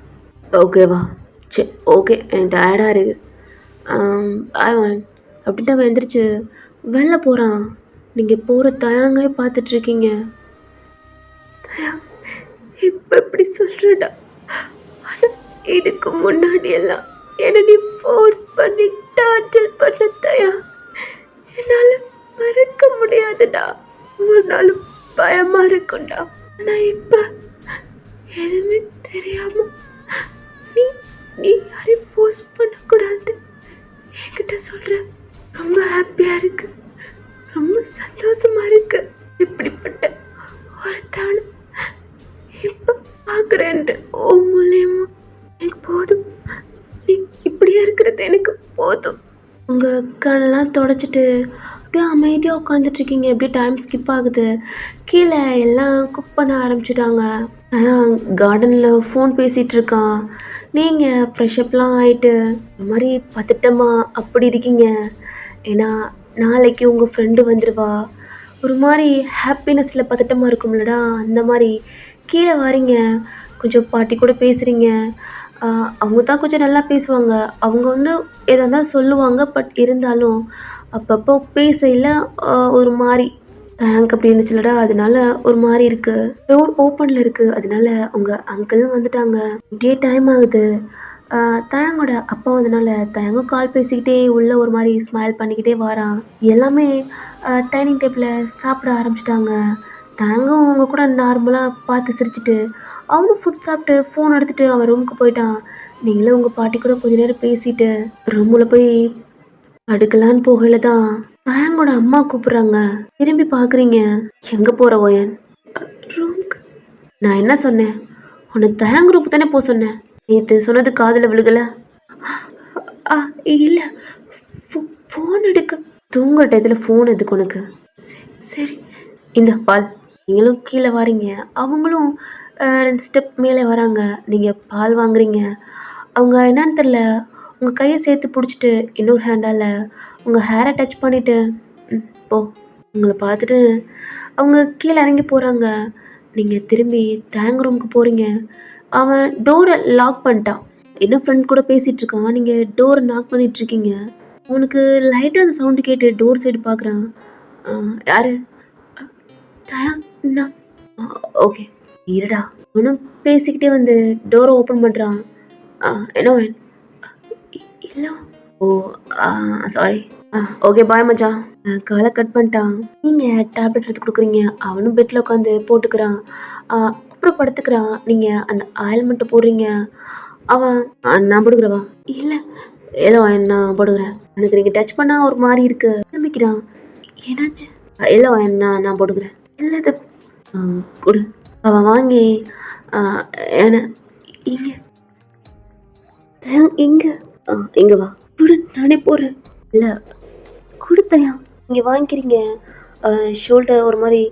ஓகேவா? சரி ஓகே, எனக்கு டயர்டாக இருக்கு. ஆவன் அப்படின்ட்டு அவன் எந்திரிச்சு வெளில போகிறான். நீங்கள் போகிற தயாங்கே பார்த்துட்ருக்கீங்க. தயாங் இப்போ எப்படி சொல்கிறடா? ஆனால் இதுக்கு முன்னாடி எல்லாம் என்னை நீ ஃபோர்ஸ் பண்ணி டார்ச்சர் பண்ண தயாங். என்னால் மறக்க முடியாதுடா. ஒரு நாளும் பயமாக இருக்கும்டா. ஆனால் இப்போ எதுவுமே தெரியாமல் நீ நீ யாரையும் ஃபோர்ஸ் பண்ணக்கூடாது என்கிட்ட சொல்கிற. ரொம்ப ஹாப்பியாக இருக்கு, ரொம்ப சந்தோஷமா இருக்கு. இப்படிப்பட்ட ஒருத்தவனை இப்போ பார்க்குறேன்ட்டு ஓ மூலியமா எனக்கு போதும். நீ இப்படியே இருக்கிறது எனக்கு போதும். உங்கள் கண்ணெலாம் தொடச்சிட்டு அப்படியே அமைதியாக உட்காந்துட்ருக்கீங்க. எப்படி டைம் ஸ்கிப் ஆகுது. கீழே எல்லாம் குக் பண்ண ஆரம்பிச்சிட்டாங்க. ஆனால் கார்டனில் ஃபோன் பேசிகிட்டு இருக்கான். நீங்கள் ஃப்ரெஷ்அப்லாம் ஆகிட்டு இந்த மாதிரி பதட்டமா அப்படி இருக்கீங்க. ஏன்னா நாளைக்கு உங்கள் ஃப்ரெண்டு வந்துடுவா. ஒரு மாதிரி ஹாப்பினஸில் பதட்டமாக இருக்கும்லடா, அந்த மாதிரி கீழே வரீங்க. கொஞ்சம் பாட்டி கூட பேசுகிறீங்க. அவங்க தான் கொஞ்சம் நல்லா பேசுவாங்க. அவங்க வந்து எதாக இருந்தாலும் சொல்லுவாங்க. பட் இருந்தாலும் அப்பப்போ பேசையில் ஒரு மாதிரி தேங்க் அப்படி இருந்துச்சுலடா, அதனால ஒரு மாதிரி இருக்குது. டோர் ஓப்பனில் இருக்குது, அதனால உங்கள் அங்கிளும் வந்துட்டாங்க. இப்படியே டைம் ஆகுது. தயங்கோட அப்பா வந்தனால தயங்கும் கால் பேசிக்கிட்டே உள்ளே ஒரு மாதிரி ஸ்மைல் பண்ணிக்கிட்டே வாரான். எல்லாமே டைனிங் டேபிளில் சாப்பிட ஆரம்பிச்சிட்டாங்க. தயங்கும் அவங்க கூட நார்மலாக பார்த்து சிரிச்சிட்டு அவனும் ஃபுட் சாப்பிட்டு ஃபோன் எடுத்துகிட்டு அவன் ரூமுக்கு போயிட்டான். நீங்களும் உங்கள் பாட்டி கூட கொஞ்ச நேரம் பேசிட்டு ரூமில் போய் அடுக்கலான்னு போகல தான் தயங்கோட அம்மா கூப்பிட்றாங்க. திரும்பி பார்க்குறீங்க. எங்கே போகிற ஓயன்? ரூமுக்கு. நான் என்ன சொன்னேன்? உனக்கு தயங்க ரூப்பு தானே போக சொன்னேன். நேற்று சொன்னது காதில் விழுகலை? இல்லை, ஃபோன் எடுக்க. தூங்குற டயத்தில் ஃபோன் எதுக்கு உனக்கு? சரி இந்த பால். நீங்களும் கீழே வாரீங்க, அவங்களும் 2 ஸ்டெப் மேலே வராங்க. நீங்கள் பால் வாங்குறீங்க. அவங்க என்னன்னு தெரில, உங்கள் கையை சேர்த்து பிடிச்சிட்டு இன்னொரு ஹேண்டால் உங்கள் ஹேரை டச் பண்ணிவிட்டு போ. உங்களை பார்த்துட்டு அவங்க கீழே இறங்கி போகிறாங்க. நீங்கள் திரும்பி தேங்க ரூமுக்கு போகிறீங்க. அவன் டோரை லாக் பண்ணிட்டான். என்ன ஃப்ரெண்ட் கூட பேசிகிட்ருக்கான். நீங்கள் டோரை நாக் பண்ணிகிட்ருக்கீங்க. அவனுக்கு லைட்டாக அந்த சவுண்டு கேட்டு டோர் சைடு பார்க்குறான். யார்? தயா? ஓகே இருடா. அவனும் பேசிக்கிட்டே வந்து டோரை ஓப்பன் பண்ணுறான். என்ன வேணும்? இல்லை. ஓ சாரி. ஓகே பாய் மச்சான். காலை கட் பண்ணிட்டான். நீங்கள் டேப்லெட் எடுத்து கொடுக்குறீங்க. அவனும் பெட்டில் உட்காந்து போட்டுக்கிறான். குப்புறம் படுத்துக்கிறான். நீங்கள் அந்த ஆயில்மெண்ட்டை போடுறீங்க. அவன் நான் போடுக்கிறவா? இல்லை ஏதோ நான் போடுகிறேன். எனக்கு நீங்கள் டச் பண்ணால் ஒரு மாதிரி இருக்கு ஆரம்பிக்கிறான். என்னாச்சு? இல்லை நான் போட்டுக்கிறேன். இல்லை இது கொடு. அவன் வாங்கி என்ன இங்கே இங்கே இங்கே வா கொடு, நானே போடுறேன். இல்லை கொடுத்தையா இங்கே வாங்கிக்கிறீங்க. ஷோல்டர் ஒரு மாதிரி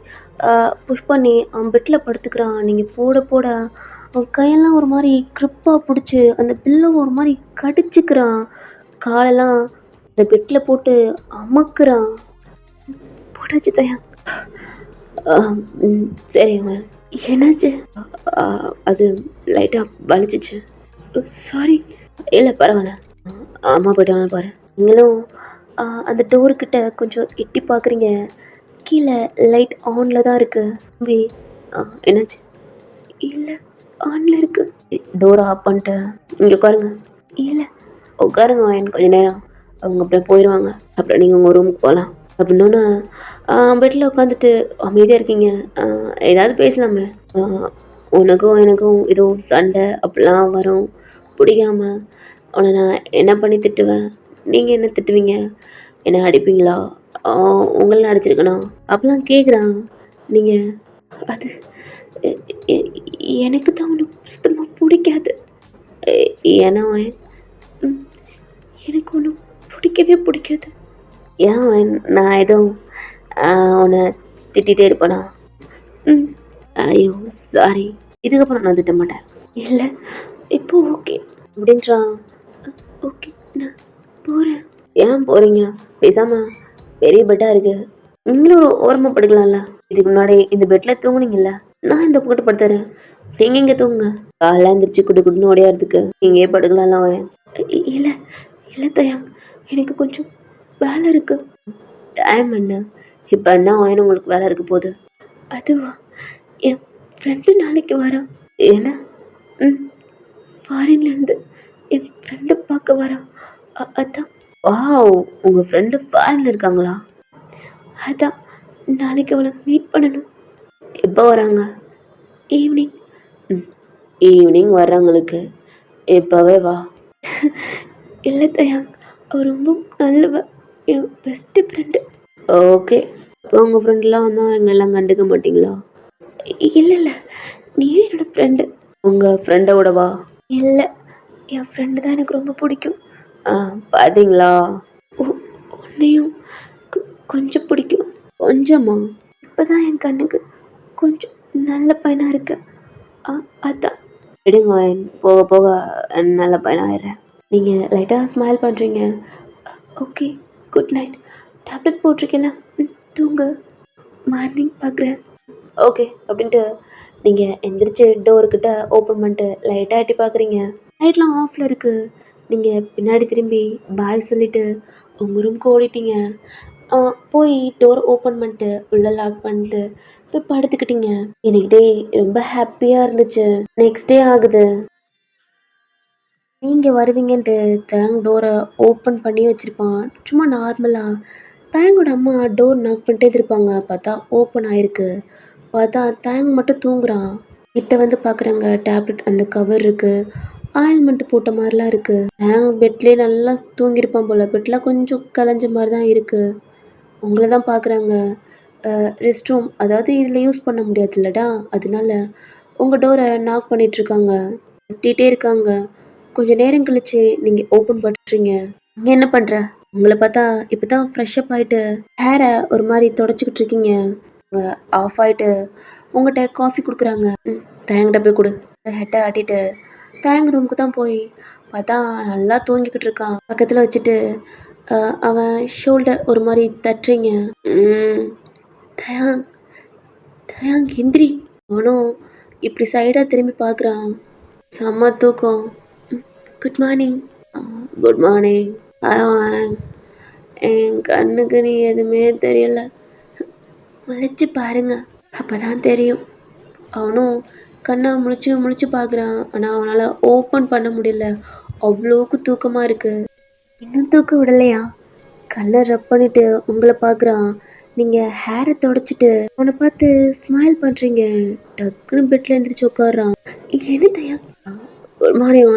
புஷ் பண்ணி அவன் பெட்டில் படுத்துக்கிறான். நீங்கள் போட போட அவன் கையெல்லாம் ஒரு மாதிரி க்ரிப்பாக பிடிச்சி அந்த பில்லோ ஒரு மாதிரி கடிச்சிக்கிறான். காலெல்லாம் அந்த பெட்டில் போட்டு அமக்குறான். போட்டாச்சு தயா. சரி என்னாச்சு? அது லைட்டாக வலிச்சிச்சு. சாரி. இல்லை பரவாயில்ல. அம்மா போயிட்டாங்க பாரு. நீங்களும் அந்த டோருக்கிட்ட கொஞ்சம் எட்டி பார்க்குறீங்க. கீழே லைட் ஆனில் தான் இருக்குது. தம்பி என்னாச்சு? இல்லை ஆனில் இருக்குது. டோரை ஆஃப் பண்ணிட்டேன். இங்கே உட்காருங்க. இல்லை உட்காருங்க எனக்கு கொஞ்சம் நேரம். அவங்க அப்படியே போயிடுவாங்க. அப்புறம் நீங்கள் உங்கள் ரூமுக்கு போகலாம். அப்படின்னோன்னு பெட்டில் உட்காந்துட்டு அமைதியாக இருக்கீங்க. ஏதாவது பேசலாமே. உனக்கும் எனக்கும் ஏதோ சண்டை அப்படிலாம் வரும். பிடிக்காம அவனை நான் என்ன பண்ணி திட்டுவேன்? நீங்கள் என்ன திட்டுவீங்க? என்ன அடிப்பீங்களா? உங்களெலாம் அடிச்சிருக்கணும் அப்படிலாம் கேட்குறான். நீங்கள் அது எனக்கு தான் ஒன்று சுத்தமாக பிடிக்காது. ஏன்னா எனக்கு ஒன்றும் பிடிக்கவே பிடிக்காது. ஏன் நான் எதுவும் உன்னை திட்டிகிட்டே இருப்பேனா? ஐயோ சாரி. இதுக்கப்புறம் நான் திட்ட மாட்டேன். இல்லை இப்போ ஓகே அப்படின்றான். ஓகே நான் போகிறேன். ஏன் போகிறீங்க? பேசாமல் பெரிய பெட்டாக இருக்குது, நீங்களும் ஓரமாக படுக்கலாம்ல. இதுக்கு முன்னாடி இந்த பெட்டில் தூங்குனீங்கல்ல, நான் இந்த போட்டு படுத்துறேன். நீங்கள் இங்கே தூங்குங்க. காலைல எழுந்திரிச்சு குடுன்னு ஓடையாறதுக்கு இங்கேயே படுக்கலாம்ல. இல்லை இல்லை தயா, எனக்கு கொஞ்சம் வேலை இருக்குது. டைம் என்ன? இப்போ என்ன ஆயினும் உங்களுக்கு வேலை இருக்க போகுது. அதுவா, என் ஃப்ரெண்டு நாளைக்கு வரான். ஏன்னா ஃபாரின்லேருந்து என் ஃப்ரெண்டை பார்க்க வரான். அதான். வாவ், உங்கள் ஃப்ரெண்டு ஃபாரினில் இருக்காங்களா? அதான் நாளைக்கு அவளை மீட் பண்ணணும். எப்போ வராங்க? ஈவினிங். ஈவினிங் வர்றவங்களுக்கு இப்போவே வா. இல்லை தயா, அவர் ரொம்ப நல்லவ, என் பெஸ்ட்டு ஃப்ரெண்டு. ஓகே, இப்போ உங்கள் ஃப்ரெண்டெலாம் வந்தால் எங்களெல்லாம் கண்டுக்க மாட்டிங்களா? இல்லை இல்லை, நீயே என்னோடய ஃப்ரெண்டு. உங்கள் ஃப்ரெண்டோட வா. இல்லை, என் ஃப்ரெண்டு தான் எனக்கு ரொம்ப பிடிக்கும். பார்த்தீங்களா, உன்னையும் கொஞ்சம் பிடிக்கும். கொஞ்சமா? இப்போ தான் என் கண்ணுக்கு கொஞ்சம் நல்ல பையனாக இருக்கு. அதான். விடுங்க, போக போக நல்ல பையனாகிடுறேன். நீங்கள் லைட்டாக ஸ்மைல் பண்ணுறீங்க. Okay, good night. டேப்லெட் போட்டிருக்கீங்களா? தூங்கு, மார்னிங் பார்க்குறேன். ஓகே அப்படின்ட்டு நீங்கள் எந்திரிச்சு டோர்கிட்ட ஓப்பன் பண்ணிட்டு லைட்டாக எட்டி பார்க்குறீங்க. லைட்லாம் ஆஃபில் இருக்குது. நீங்கள் பின்னாடி திரும்பி பாய் சொல்லிவிட்டு உங்கள் ரூமுக்கு ஓடிட்டீங்க. போய் டோர் ஓப்பன் பண்ணிட்டு உள்ளே லாக் பண்ணிட்டு போய் படுத்துக்கிட்டீங்க. எனக்கு டே ரொம்ப ஹாப்பியாக இருந்துச்சு. நெக்ஸ்ட் டே ஆகுது. நீங்கள் வருவீங்கன்ட்டு தேங் டோரை ஓப்பன் பண்ணி வச்சுருப்பான். சும்மா நார்மலாக தேங்கோட அம்மா டோர் நாக் பண்ணிட்டே இருப்பாங்க. பார்த்தா ஓப்பன் ஆகிருக்கு. பார்த்தா தேங் மட்டும் தூங்குறான். கிட்ட வந்து பார்க்குறாங்க. டேப்லெட் அந்த கவர் இருக்குது. ஆயில்மெண்ட்டு போட்ட மாதிரிலாம் இருக்குது. தேங் பெட்லேயே நல்லா தூங்கியிருப்பான் போல். பெட்லாம் கொஞ்சம் கலைஞ்ச மாதிரி தான் இருக்குது. உங்களை தான் பார்க்குறாங்க. ரெஸ்ட் ரூம், அதாவது இதில் யூஸ் பண்ண முடியாது இல்லடா, அதனால உங்கள் டோரை நாக் பண்ணிகிட்ருக்காங்க. தட்டிகிட்டே இருக்காங்க. கொஞ்சம் நேரம் கழிச்சு நீங்கள் ஓப்பன் பண்ணுறீங்க. நீங்கள் என்ன பண்ணுற? உங்களை பார்த்தா இப்போ தான் ஃப்ரெஷ்அப் ஆகிட்டு ஹேரை ஒரு மாதிரி தொடச்சிக்கிட்டு இருக்கீங்க. ஆஃப் ஆகிட்டு உங்கள்கிட்ட காஃபி கொடுக்குறாங்க. தேங்கிட்ட போய் கொடு. ஹெட்டை ஆட்டிட்டு தேங்க ரூமுக்கு தான் போய் பார்த்தா நல்லா தூங்கிக்கிட்டு இருக்கான். பக்கத்தில் வச்சுட்டு அவன் ஷோல்டர் ஒரு மாதிரி தட்டுறீங்க. தயாங் தயாங் எந்திரி. அவனும் இப்படி சைடாக திரும்பி பார்க்குறான். செம்ம தூக்கம். Good morning. Good morning. என் கண்ணுக்கு நீ எதுவுமே தெரியல. முழிச்சு பாருங்க, அப்போ தான் தெரியும். அவனும் கண்ணை முழிச்சு பார்க்குறான். ஆனால் அவனால் ஓப்பன் பண்ண முடியல. அவ்வளோக்கு தூக்கமாக இருக்குது. இன்னும் தூக்கம் விடலையா? கண்ணை ரப் பண்ணிவிட்டு உங்களை பார்க்குறான். நீங்கள் ஹேரை தொடச்சிட்டு அவனை பார்த்து ஸ்மைல் பண்ணுறீங்க. டக்குன்னு பெட்டில் எழுந்திரிச்சு உட்காடுறான். என்ன தயா? Good morning.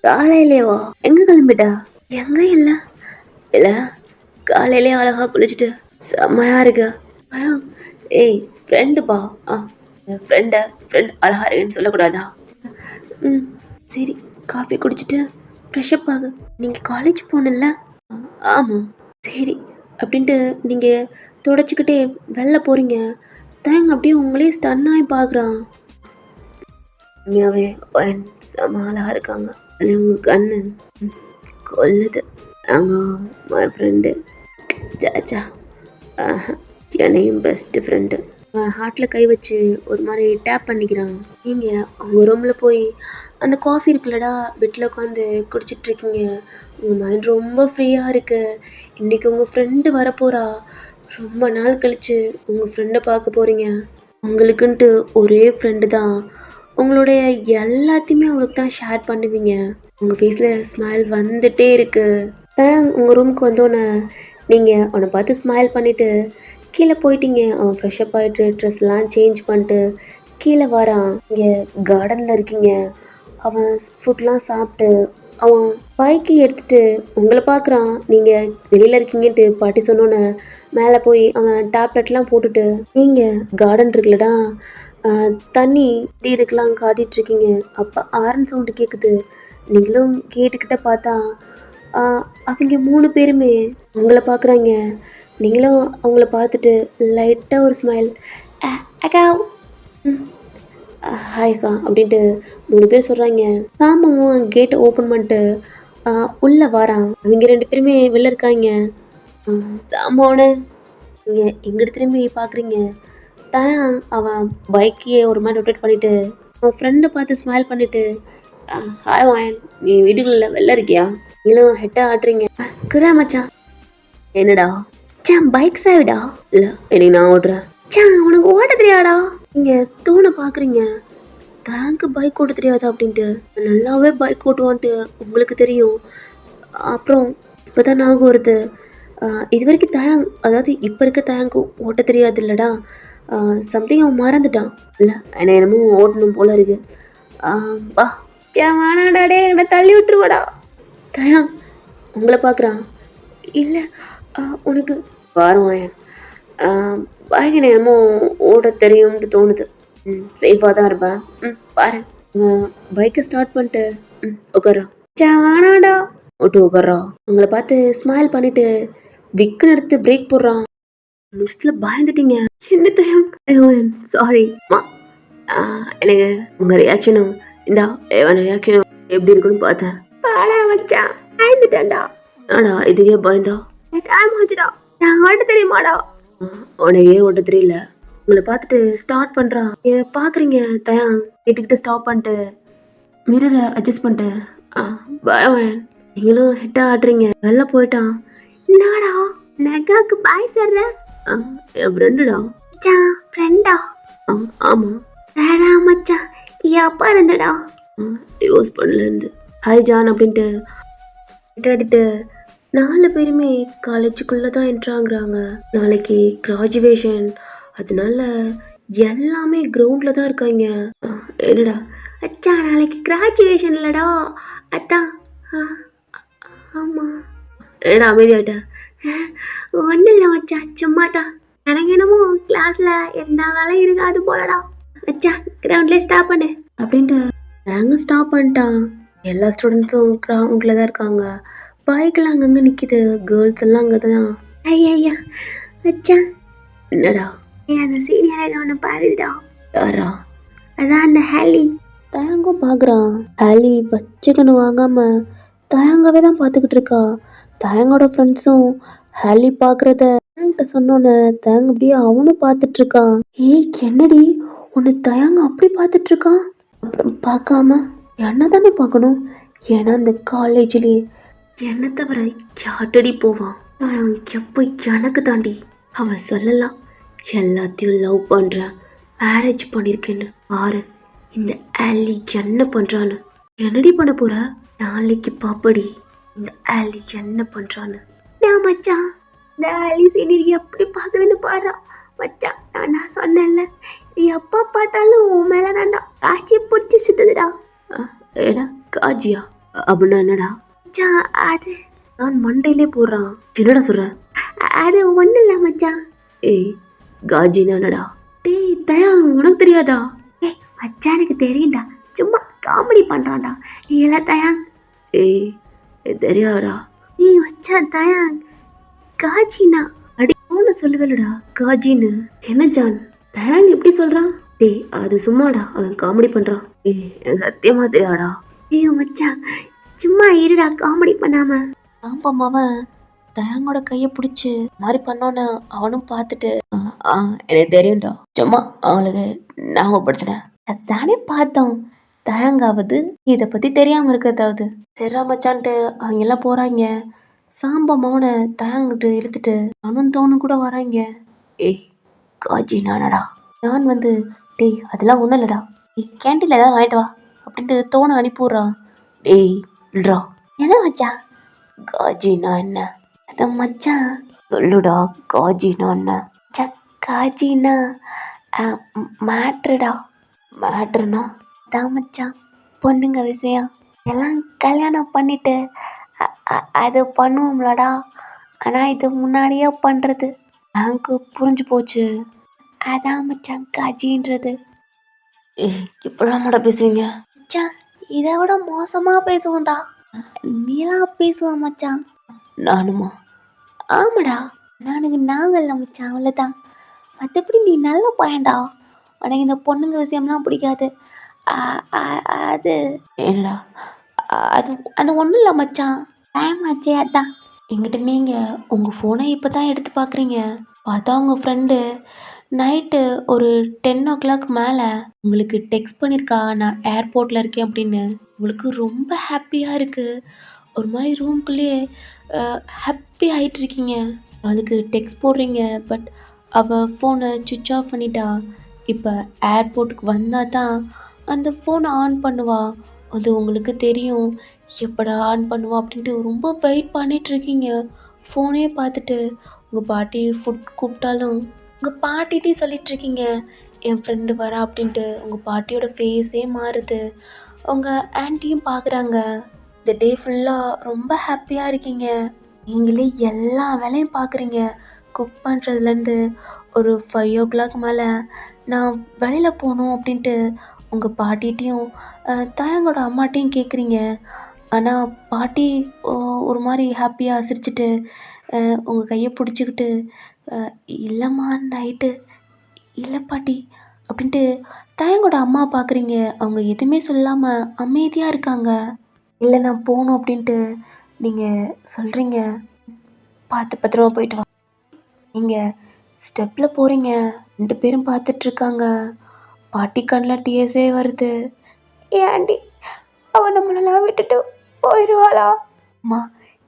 காலையிலேவா? எங்கே கிளம்பிட்டா? எங்க இல்லை இல்லை காலையிலே அழகா குளிச்சுட்டு செம்மையா இருக்கு பயம். ஏய் ஃப்ரெண்டுப்பா. ஆ ஃப்ரெண்ட் அழகா இருக்குன்னு சொல்லக்கூடாதா? ம் சரி, காஃபி குடிச்சிட்டு ஃப்ரெஷ்அப் ஆகு. நீங்கள் காலேஜ் போகணும்ல? ஆமாம். சரி அப்படின்ட்டு நீங்கள் தொடச்சிக்கிட்டே வெளில போகிறீங்க. தேங்க அப்படியே உங்களே ஸ்டன் ஆகி பார்க்குறான். உண்மையாகவே பையன் செம அழகாக இருக்காங்க. அது உங்கள் கண்ணு கொல்லுது. அவங்க மை ஃப்ரெண்டு சாச்சா என்னையும் பெஸ்ட்டு ஃப்ரெண்டு. ஹார்ட்டில் கை வச்சு ஒரு மாதிரி டேப் பண்ணிக்கிறான். நீங்கள் அவங்க ரூமில் போய் அந்த காஃபி இருக்குல்லடா பெட்டில் உட்காந்து குடிச்சிட்ருக்கீங்க. உங்கள் மைண்ட் ரொம்ப ஃப்ரீயாக இருக்குது. இன்றைக்கி உங்கள் ஃப்ரெண்டு வரப்போகிறா. ரொம்ப நாள் கழித்து உங்கள் ஃப்ரெண்டை பார்க்க போகிறீங்க. உங்களுக்குன்ட்டு ஒரே ஃப்ரெண்டு தான். உங்களுடைய எல்லாத்தையுமே அவளுக்கு தான் ஷேர் பண்ணுவீங்க. உங்கள் ஃபேஸில் ஸ்மைல் வந்துகிட்டே இருக்குது. உங்கள் ரூமுக்கு வந்தோன்னே நீங்கள் அவனை பார்த்து ஸ்மைல் பண்ணிவிட்டு கீழே போயிட்டீங்க. அவன் ஃப்ரெஷ்அப் ஆகிட்டு ட்ரெஸ்லாம் சேஞ்ச் பண்ணிட்டு கீழே வரான். இங்கே கார்டனில் இருக்கீங்க. அவன் ஃபுட்லாம் சாப்பிட்டு அவன் பைக்கை எடுத்துகிட்டு உங்களை பார்க்குறான். நீங்கள் வெளியில் இருக்கீங்கன்ட்டு பாட்டி சொன்னோன்னே மேலே போய் அவன் டேப்லெட்லாம் போட்டுட்டு நீங்கள் கார்டன் இருக்குல்லடா தண்ணி டீடுக்கெலாம் காட்டிகிட்ருக்கீங்க. அப்போ ஆரன் சவுண்டு கேட்குது. நீங்களும் கேட்டுக்கிட்ட பார்த்தா அவங்க 3 பேருமே உங்களை பார்க்குறாங்க. நீங்களும் அவங்கள பார்த்துட்டு லைட்டாக ஒரு ஸ்மைல். அக்கா ஹாய் அக்கா அப்படின்ட்டு 3 பேர் சொல்கிறாங்க. சாமும் கேட்டை ஓப்பன் பண்ணிட்டு உள்ளே வரான். அவங்க 2 பேருமே வெளில இருக்காங்க. சாமோன்னு நீங்கள் எங்கிட்ட திரும்பி பார்க்குறீங்க. அவன் பைக்கையே ஒரு மாதிரி ரொட்டேட் பண்ணிவிட்டு அவன் ஃப்ரெண்டை பார்த்து ஸ்மைல் பண்ணிவிட்டு ஹாய் வாயன், நீ வீட்டுக்குள்ள வெளில இருக்கியா? நீங்களும் ஹெட்டாக ஆட்டுறீங்க. குரா மச்சான். என்னடா பைக் சாவிடா? இல்லை இன்னைக்கு நான் ஓட்டுறேன். உனக்கு ஓட்ட தெரியாடா? நீங்கள் தூணை பார்க்குறீங்க. தேங்க்கு பைக் ஓட்ட தெரியாது அப்படின்ட்டு. நல்லாவே பைக் ஓட்டுவான்ட்டு உங்களுக்கு தெரியும். அப்புறம் இப்போ தான் நாங்கள் வருது. இது வரைக்கும் அதாவது இப்போ இருக்க தேங்கு ஓட்ட தெரியாது இல்லைடா. சம்திங் அவன் மறந்துட்டான். இல்லை என்ன என்னமோ ஓட்டணும் போல இருக்கு. வா வேணாடாடே என்னை தள்ளி விட்டுருவாடா. தயாங் உங்களை பார்க்குறான். இல்லை உனக்கு பாருவாயன் பைக் என்னமோ ஓட தெரியும்னு தோணுது. சேஃபாக தான் இருப்பேன். பாரு பைக்கை ஸ்டார்ட் பண்ணிட்டு உட்காரா. வேணாடா ஓட்டு உட்காரா. உங்களை பார்த்து ஸ்மைல் பண்ணிட்டு விக்குன்னு எடுத்து பிரேக் போடுறான். நிமிஷத்தில் பயந்துட்டீங்க. என்ன தயாங் சாரி எனக்கு உங்கள் ரியாக்ஷனும் இந்தா எவன் ரியாக்ஷனும் எப்படி இருக்குன்னு பார்த்தேன். பாடா மச்சான் பயந்துட்டேன்டா. ஆடா இதுக்கே பயந்தா? டைம் ஆச்சுடா. நான் ஓட்ட தெரியுமாடா? உனக்கே ஓட்ட தெரியல. உங்களை பார்த்துட்டு ஸ்டார்ட் பண்ணுறான். பார்க்குறீங்க தயாங் கேட்டுக்கிட்டு ஸ்டாப் பண்ணிட்டு மிரரை அட்ஜஸ்ட் பண்ணிட்டு பயம் நீங்களும் ஹெட்டாக ஆடுறீங்க. வெளில போயிட்டான். என்னடா நெகாவுக்கு பாய் சொல்ற? என் ஃப்ரெண்டுடா. ஃப்ரெண்டா? ஆமாம். வேறா மச்சான் எப்போ இருந்தடா? டிவோர்ஸ் பண்ணலேருந்து. ஹாய் ஜான் அப்படின்ட்டு அடிட்டு 4 பேருமே காலேஜுக்குள்ளே தான் என்ட்ராங்கிறாங்க. நாளைக்கு கிராஜுவேஷன், அதனால எல்லாமே கிரவுண்டில் தான் இருக்காங்க. என்னடா அச்சா நாளைக்கு கிராஜுவேஷன் இல்லைடா அதான். ஆமாம். என்னடா அமைதியாகிட்ட? ஒன்றும் இல்லை மச்சா சும்மா தான். எனக்கு என்னமோ கிளாஸில் எந்த வேலையும் இருக்காது போலடா. அச்சா கிரவுண்ட்லேயே ஸ்டாப் பண்ணு அப்படின்ட்டு நாங்கள் ஸ்டாப் பண்ணிட்டான். எல்லா ஸ்டூடெண்ட்ஸும் கிரவுண்டில் தான் இருக்காங்க. பைக்கெல்லாம் அங்கங்கே நிற்கிது. கேர்ள்ஸ் எல்லாம் அங்கே தான். ஐயா அச்சா என்னடா? அந்த சீனியரை ஒன்று பார்க்குதுடா. யாரா? அதான் அந்த ஹேலி. தயங்கும் பார்க்குறான். ஹேலி வச்சுக்கணும் வாங்காமல் தயங்காவே தான் பார்த்துக்கிட்டு இருக்கா. தயங்கோட ஃப்ரெண்ட்ஸும் ஹேலி பார்க்குறத தயங்கிட்ட சொன்னோன்னே தயங்க அப்படியே அவனும் பார்த்துட்ருக்கான். என்னடி உன்னை தயங்க அப்படி பார்த்துட்ருக்கான்? அப்புறம் பார்க்காம என்ன தானே பார்க்கணும். ஏன்னா அந்த காலேஜ்லேயே என்னை தவிர யார்டடி போவான்? எப்போ எனக்கு தாண்டி அவன் சொல்லலாம் எல்லாத்தையும் லவ் பண்ணுறேன், மேரேஜ் பண்ணியிருக்கேன்னு. பாரு இந்த ஆலி என்ன பண்ணுறான்னு. என்னடி பண்ண போகிற? நாளைக்கு பாப்படி இந்த ஆலி என்ன பண்ணுறான்னு. மச்சான் இந்த ஆலி சீனியர் எப்படி பார்க்குதுன்னு பாடுறா. மச்சான் நான் சொன்னேன்ல எப்போ பார்த்தாலும் உன் மேலே தான்டா காட்சி பிடிச்சி சுத்துதுடா. ஏடா காஜியா அப்படின்னா என்னடா? மச்சான் அது நான் மண்டையிலே போடுறான். என்னடா சொல்ற? அது ஒன்றும் இல்லை மச்சான். ஏய் காஜினா என்னடா? டேய் தயா, உனக்கு தெரியாதா? ஏய் மச்சானுக்கு தெரியும்டா, சும்மா காமெடி பண்ணுறான்டா. நீ எல்லாம் தயா. ஏய் தெரியாதா? ஏய் மச்சான் தயா, காஜினா அடி போன சொல்லுவேலடா காஜின்னு. என்ன ஜான், தயாங்க எப்படி சொல்றான்? டேய் அது சும்மாடா, அவன் காமெடி பண்றான். ஏய் எனக்கு சத்தியமா தெரியாடா. ஐயோ மச்சான் சும்மா இருடா, காமெடி பண்ணாம. ஆமாம், தயாங்கோட கையை பிடிச்சி மாதிரி பண்ணோன்னு அவனும் பார்த்துட்டு எனக்கு தெரியும்டா, சும்மா அவங்களுக்கு ஞாபகப்படுத்தினேன். அதானே பார்த்தோம். தயாங்காவது இதை பற்றி தெரியாமல் இருக்கிறதாவது. சரிடா மச்சான்ட்டு அவங்க எல்லாம் போகிறாங்க. சாம்பம்மாவனை தயாங்கிட்டு இழுத்துட்டு நானும் தோணும் கூட வராங்க. ஏய் காஜி நானடா. நான் வந்து டேய் அதெல்லாம் ஒன்றும் இல்லைடா, நீ கேன்டீனில் ஏதாவது வாங்கிட்டு வா அப்படின்ட்டு தோணை அனுப்பிவிட்றான். டேய் இல்லடா. என்ன மச்சான்? காஜினா என்ன? அதான் மச்சான் சொல்லுடா, காஜினா என்ன? மச்சான் காஜினா மேட்ருடா. மேட்ருனா? அதான் மச்சான் பொண்ணுங்க விஷயம் எல்லாம் கல்யாணம் பண்ணிட்டு அது பண்ணுவோம்லடா. ஆனால் இது முன்னாடியே பண்ணுறது எனக்கு புரிஞ்சு போச்சு. அதான் மச்சான் காஜின்றது. இப்பெல்லாம் மாட பேசுவீங்க மச்சான்? இதை விட மோசமாக பேசுவோம்டா. நீலாம் பேசுவான் மச்சான். நானுமா? ஆமாடா, நானுக்கு நாங்கள்ல மச்சான், அவ்வளோதான். மற்றபடி நீ நல்ல பையன்டா. உனக்கு இந்த பொண்ணுங்க விஷயம்லாம் பிடிக்காது. அது என்னடா? அது அது ஒன்றும் இல்லை மச்சான், டைம் ஆச்சே அதான். எங்கிட்ட நீங்கள் உங்கள் ஃபோனை இப்போ தான் எடுத்து பார்க்குறீங்க. பார்த்தா உங்கள் ஃப்ரெண்டு நைட்டு ஒரு 10 o'clock மேலே உங்களுக்கு டெக்ஸ்ட் பண்ணியிருக்கா, நான் ஏர்போர்ட்டில் இருக்கேன் அப்படின்னு. உங்களுக்கு ரொம்ப ஹாப்பியாக இருக்குது. ஒரு மாதிரி ரூம்குள்ளேயே ஹாப்பி ஆகிட்டு இருக்கீங்க. அவளுக்கு டெக்ஸ்ட் போடுறீங்க, பட் அவள் ஃபோனை சுவிட்ச் ஆஃப் பண்ணிட்டா. இப்போ ஏர்போர்ட்டுக்கு வந்தால் தான் அந்த ஃபோனை ஆன் பண்ணுவா. அது உங்களுக்கு தெரியும். எப்படா ஆன் பண்ணுவா அப்படின்ட்டு ரொம்ப வெயிட் பண்ணிகிட்ருக்கீங்க. ஃபோனே பார்த்துட்டு உங்கள் பாட்டி ஃபுட் கூப்பிட்டாலும் உங்கள் பாட்டிகிட்டே சொல்லிகிட்ருக்கீங்க என் ஃப்ரெண்டு வரா அப்படின்ட்டு. உங்கள் பாட்டியோட ஃபேஸே மாறுது. உங்கள் ஆன்ட்டியும் பார்க்குறாங்க. இந்த டே ஃபுல்லாக ரொம்ப ஹாப்பியாக இருக்கீங்க. நீங்களே எல்லா வேலையும் பார்க்குறீங்க. குக் பண்ணுறதுலேருந்து ஒரு 5 o'clock மேலே நான் வெளியில் போகணும் அப்படின்ட்டு உங்கள் பாட்டிகிட்டையும் தயங்கோட அம்மாட்டையும் கேட்குறீங்க. ஆனால் பாட்டி ஒரு மாதிரி ஹாப்பியாக சிரிச்சிட்டு உங்கள் கையை பிடிச்சிக்கிட்டு இல்லைம்மா நைட்டு இல்லை பாட்டி அப்படின்ட்டு தயங்கோட அம்மா பார்க்குறீங்க. அவங்க எதுவுமே சொல்லாமல் அமைதியாக இருக்காங்க. இல்லை நான் போகணும் அப்படின்ட்டு நீங்கள் சொல்கிறீங்க. பார்த்து பத்திரமா போயிட்டு வா. நீங்கள் ஸ்டெப்பில் போகிறீங்க, 2 பேரும் பார்த்துட்ருக்காங்க. பாட்டி கண்ணில் டிஎஸ்ஏ வருது. ஏன்டி அவன் நம்மளெல்லாம் விட்டுட்டு போயிடுவாளா? அம்மா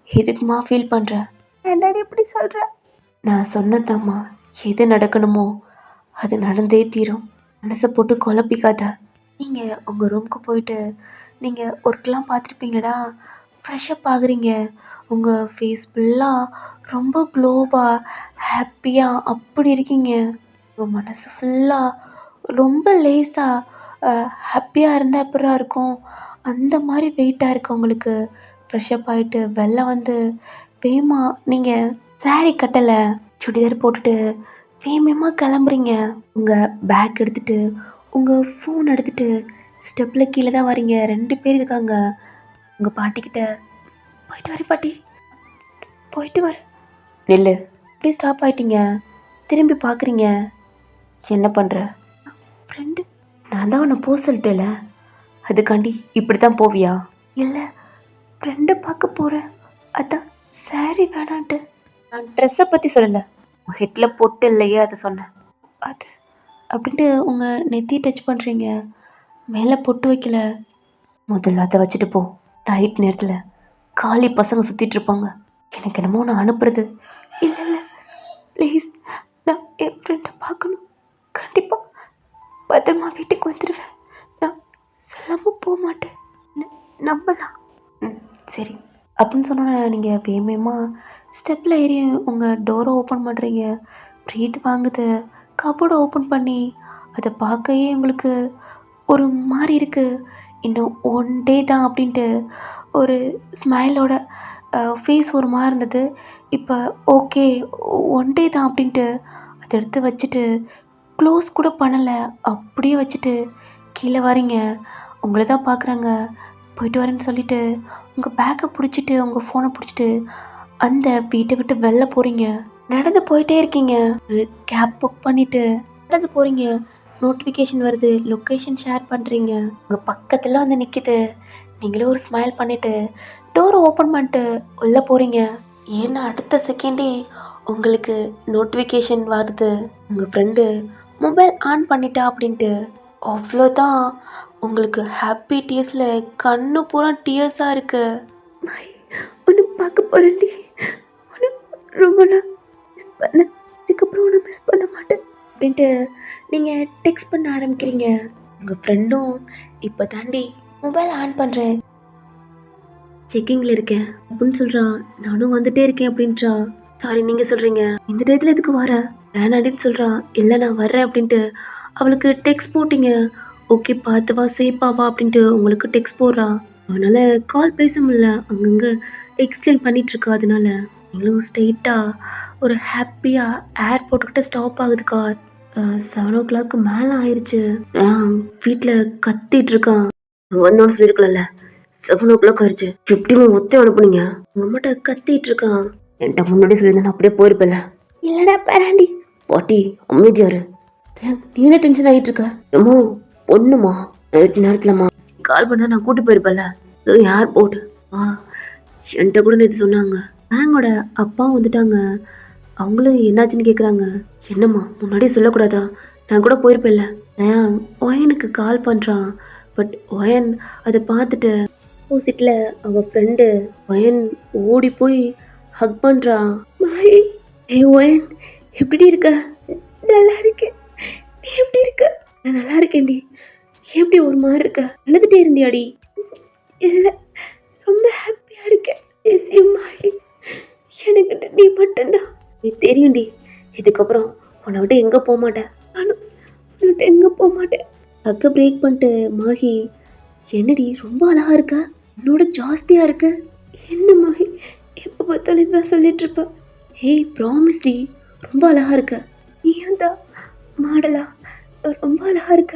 எதுக்குமா ஃபீல் பண்ணுற? என்னடி இப்படி சொல்கிற? நான் சொன்னதாம்மா, எது நடக்கணுமோ அது நடந்தே தீரும். மனசை போட்டு குழப்பிக்காத. நீங்கள் உங்கள் ரூமுக்கு போயிட்டு நீங்கள் ஒர்க்லாம் பார்த்துருப்பீங்கடா. ஃப்ரெஷ்ஷப் ஆகுறீங்க. உங்கள் ஃபேஸ் ஃபுல்லாக ரொம்ப க்ளோவாக ஹாப்பியாக அப்படி இருக்கீங்க. உங்கள் மனசு ஃபுல்லாக ரொம்ப லேஸாக ஹாப்பியாக இருந்தால் எப்படிடா இருக்கும், அந்த மாதிரி வெயிட்டாக இருக்குது உங்களுக்கு. ஃப்ரெஷ்ஷப் ஆகிட்டு வெளில வந்து வேகமாக நீங்கள் சாரீ கட்டலை, சுடிதார் போட்டுட்டு வேகமாக கிளம்புறீங்க. உங்கள் பேக் எடுத்துகிட்டு உங்கள் ஃபோன் எடுத்துகிட்டு ஸ்டெப்பில் கீழே தான் வரீங்க. 2 பேர் இருக்காங்க. உங்கள் பாட்டிக்கிட்ட போயிட்டு வரேன் பாட்டி, போயிட்டு வர. நெல்லு அப்படியே ஸ்டாப் ஆகிட்டீங்க. திரும்பி பார்க்குறீங்க. என்ன பண்ணுற? ஃப்ரெண்டு, நான் தான் உன்னை போக சொல்லிட்டேல, அதுக்காண்டி இப்படி தான் போவியா? இல்லை, ஃப்ரெண்டை பார்க்க போகிறேன், அதான் சாரி வேணான்ட்டு. நான் ட்ரெஸ்ஸை பற்றி சொல்லலை, உன் ஹெட்டில் பொட்டு இல்லையே அதை சொன்னேன். அது அப்படின்ட்டு உங்கள் நெத்தி டச் பண்ணுறீங்க. மேலே பொட்டு வைக்கல. முதல்ல அதை வச்சுட்டு போ. நைட் நேரத்தில் காலி பசங்க சுற்றிட்டுருப்பாங்க. எனக்கு என்னமோ நான் அனுப்புறது. இல்லை இல்லை ப்ளீஸ், நான் என் ஃப்ரெண்டை பார்க்கணும். கண்டிப்பாக பத்திரமா வீட்டுக்கு வந்துடுவேன். நான் சொல்லாமல் போக மாட்டேன். நம்பலாம். சரி அப்படின்னு சொன்னோன்னே நீங்கள் வேகமாக ஸ்டெப்பில் ஏறி உங்கள் டோரை ஓப்பன் பண்ணுறீங்க. ப்ரீத் வாங்குது. கபோர்டை ஓப்பன் பண்ணி அதை பார்க்கையே உங்களுக்கு ஒரு மாதிரி இருக்குது. இன்னும் 1 day தான் அப்படின்ட்டு ஒரு ஸ்மைலோட ஃபேஸ் ஒரு மாரி இருந்தது. இப்ப ஓகே, ஒன் டே தான் அப்படின்ட்டு அத எடுத்து வச்சுட்டு, க்ளோஸ் கூட பண்ணல. அப்படியே வச்சுட்டு கீழ வரீங்க. உங்கள தான் பார்க்குறாங்க. போயிட்டு வரேன்னு சொல்லிட்டு, உங்க பேக்க புடிச்சிட்டு, உங்க ஃபோன புடிச்சிட்டு, அந்த வீட்ட விட்டு வெளில போறீங்க. நடந்து போயிட்டே இருக்கீங்க. ஒரு கேப் புக் பண்ணிட்டு, நடந்து போறீங்க. நோட்டிஃபிகேஷன் வருது. லொகேஷன் ஷேர் பண்றீங்க. உங்க பக்கத்துல வந்து நிக்குது. நீங்களும் ஒரு ஸ்மைல் பண்ணிட்டு, டோர ஓப்பன் பண்ணிட்டு உள்ள போறீங்க. ஏன்னா அடுத்த செகண்டே உங்களுக்கு நோட்டிஃபிகேஷன் வருது. உங்க ஃப்ரெண்டு மொபைல் ஆன் பண்ணிட்டா அப்படின்ட்டு. அவ்வளோதான். உங்களுக்கு ஹாப்பி டீயர்ஸ்ல கண்ணு பூரா டீயர்ஸா இருக்கு. மை, உன்னை பார்க்க போறேன்டி. உன்னை ரொம்ப நான் மிஸ் பண்ணேன். இதுக்கப்புறம் உன்னை மிஸ் பண்ண மாட்டேன் அப்படின்ட்டு நீங்கள் டெக்ஸ்ட் பண்ண ஆரம்பிக்கிறீங்க. உங்கள் ஃப்ரெண்டும் இப்போ தாண்டி மொபைல் ஆன் பண்ணுறேன், செக்கிங்கில் இருக்கேன் அப்படின்னு சொல்கிறா. நானும் வந்துட்டே இருக்கேன் அப்படின்றா. சாரி, நீங்கள் சொல்கிறீங்க. இந்த டயத்தில் எதுக்கு வர வேணாடின்னு சொல்கிறா. இல்லை நான் வர்றேன் அப்படின்ட்டு அவளுக்கு டெக்ஸ்ட் போட்டிங்க. ஓகே பார்த்து வா, சேஃபா வா அப்படின்ட்டு உங்களுக்கு டெக்ஸ்ட் போடுறா. அதனால் கால் பேச முடியல. அங்கங்கே எக்ஸ்பிளைன் பண்ணிகிட்ருக்கா. அதனால நீங்களும் ஸ்ட்ரெயிட்டாக ஒரு ஹாப்பியாக ஏர்போர்ட்டுக்கிட்ட ஸ்டாப் ஆகுது கார். 7 o'clock மேலே ஆயிடுச்சு. வீட்டில் கத்திட்டு இருக்கான். வந்தோன்னு சொல்லியிருக்கலாம்ல, 7 o'clock ஆயிடுச்சு, எப்படிமா ஒத்தே அனுப்புனீங்க? உங்க அம்மாட்ட கத்திட்டு இருக்கான். என்கிட்ட முன்னாடி சொல்லியிருந்தேன் அப்படியே போயிருப்பல. இல்லடா பேராண்டி. பாட்டி அமைதியாரு. நீ என்ன டென்ஷன் ஆகிட்டு இருக்க? ஏம்மா பொண்ணுமா, நைட்டு நேரத்துலம்மா கால் பண்ணா நான் கூட்டி போயிருப்பல. யார் போட்டு என்கிட்ட கூட நேற்று சொன்னாங்க. பேங்கோட அப்பாவும் வந்துட்டாங்க. அவங்களும் என்னாச்சுன்னு கேட்குறாங்க. என்னம்மா முன்னாடியே சொல்லக்கூடாதா? நான் கூட போயிருப்பேன்ல. ஒயனுக்கு கால் பண்ணுறான். பட் ஒயன் அதை பார்த்துட்டு ஆப்போசிட்டில் அவள் ஃப்ரெண்டு ஒயன் ஓடி போய் ஹக் பண்ணுறா. மாய், ஏ ஒயன் எப்படி இருக்க? நல்லா இருக்கேன். நீ எப்படி இருக்க? நான் நல்லா இருக்கேன்டி. எப்படி ஒரு மாதிரி இருக்க? அழுதுகிட்டே இருந்தியாடி? இல்லை, ரொம்ப ஹாப்பியாக இருக்கேன். எஸ் மாய், எனக்கு நீ மட்டும்தான். நீ தெரியும்டி, இதுக்கப்புறம் உன்னை விட்டு எங்கே போக மாட்டேன். நானும் உன்னை விட்டு எங்கே போக மாட்டேன். அக்கா பிரேக் பண்ணிட்டு மாஹி, என்னடி ரொம்ப அழகா இருக்க, என்னோட ஜாஸ்தியாக இருக்கு. என்ன மாஹி எப்போ பார்த்தாலும் இதுதான் சொல்லிட்டு இருப்ப. ஹேய் ப்ராமிஸ்டி, ரொம்ப அழகா இருக்க. நீ அந்த மாடலா ரொம்ப அழகா இருக்க.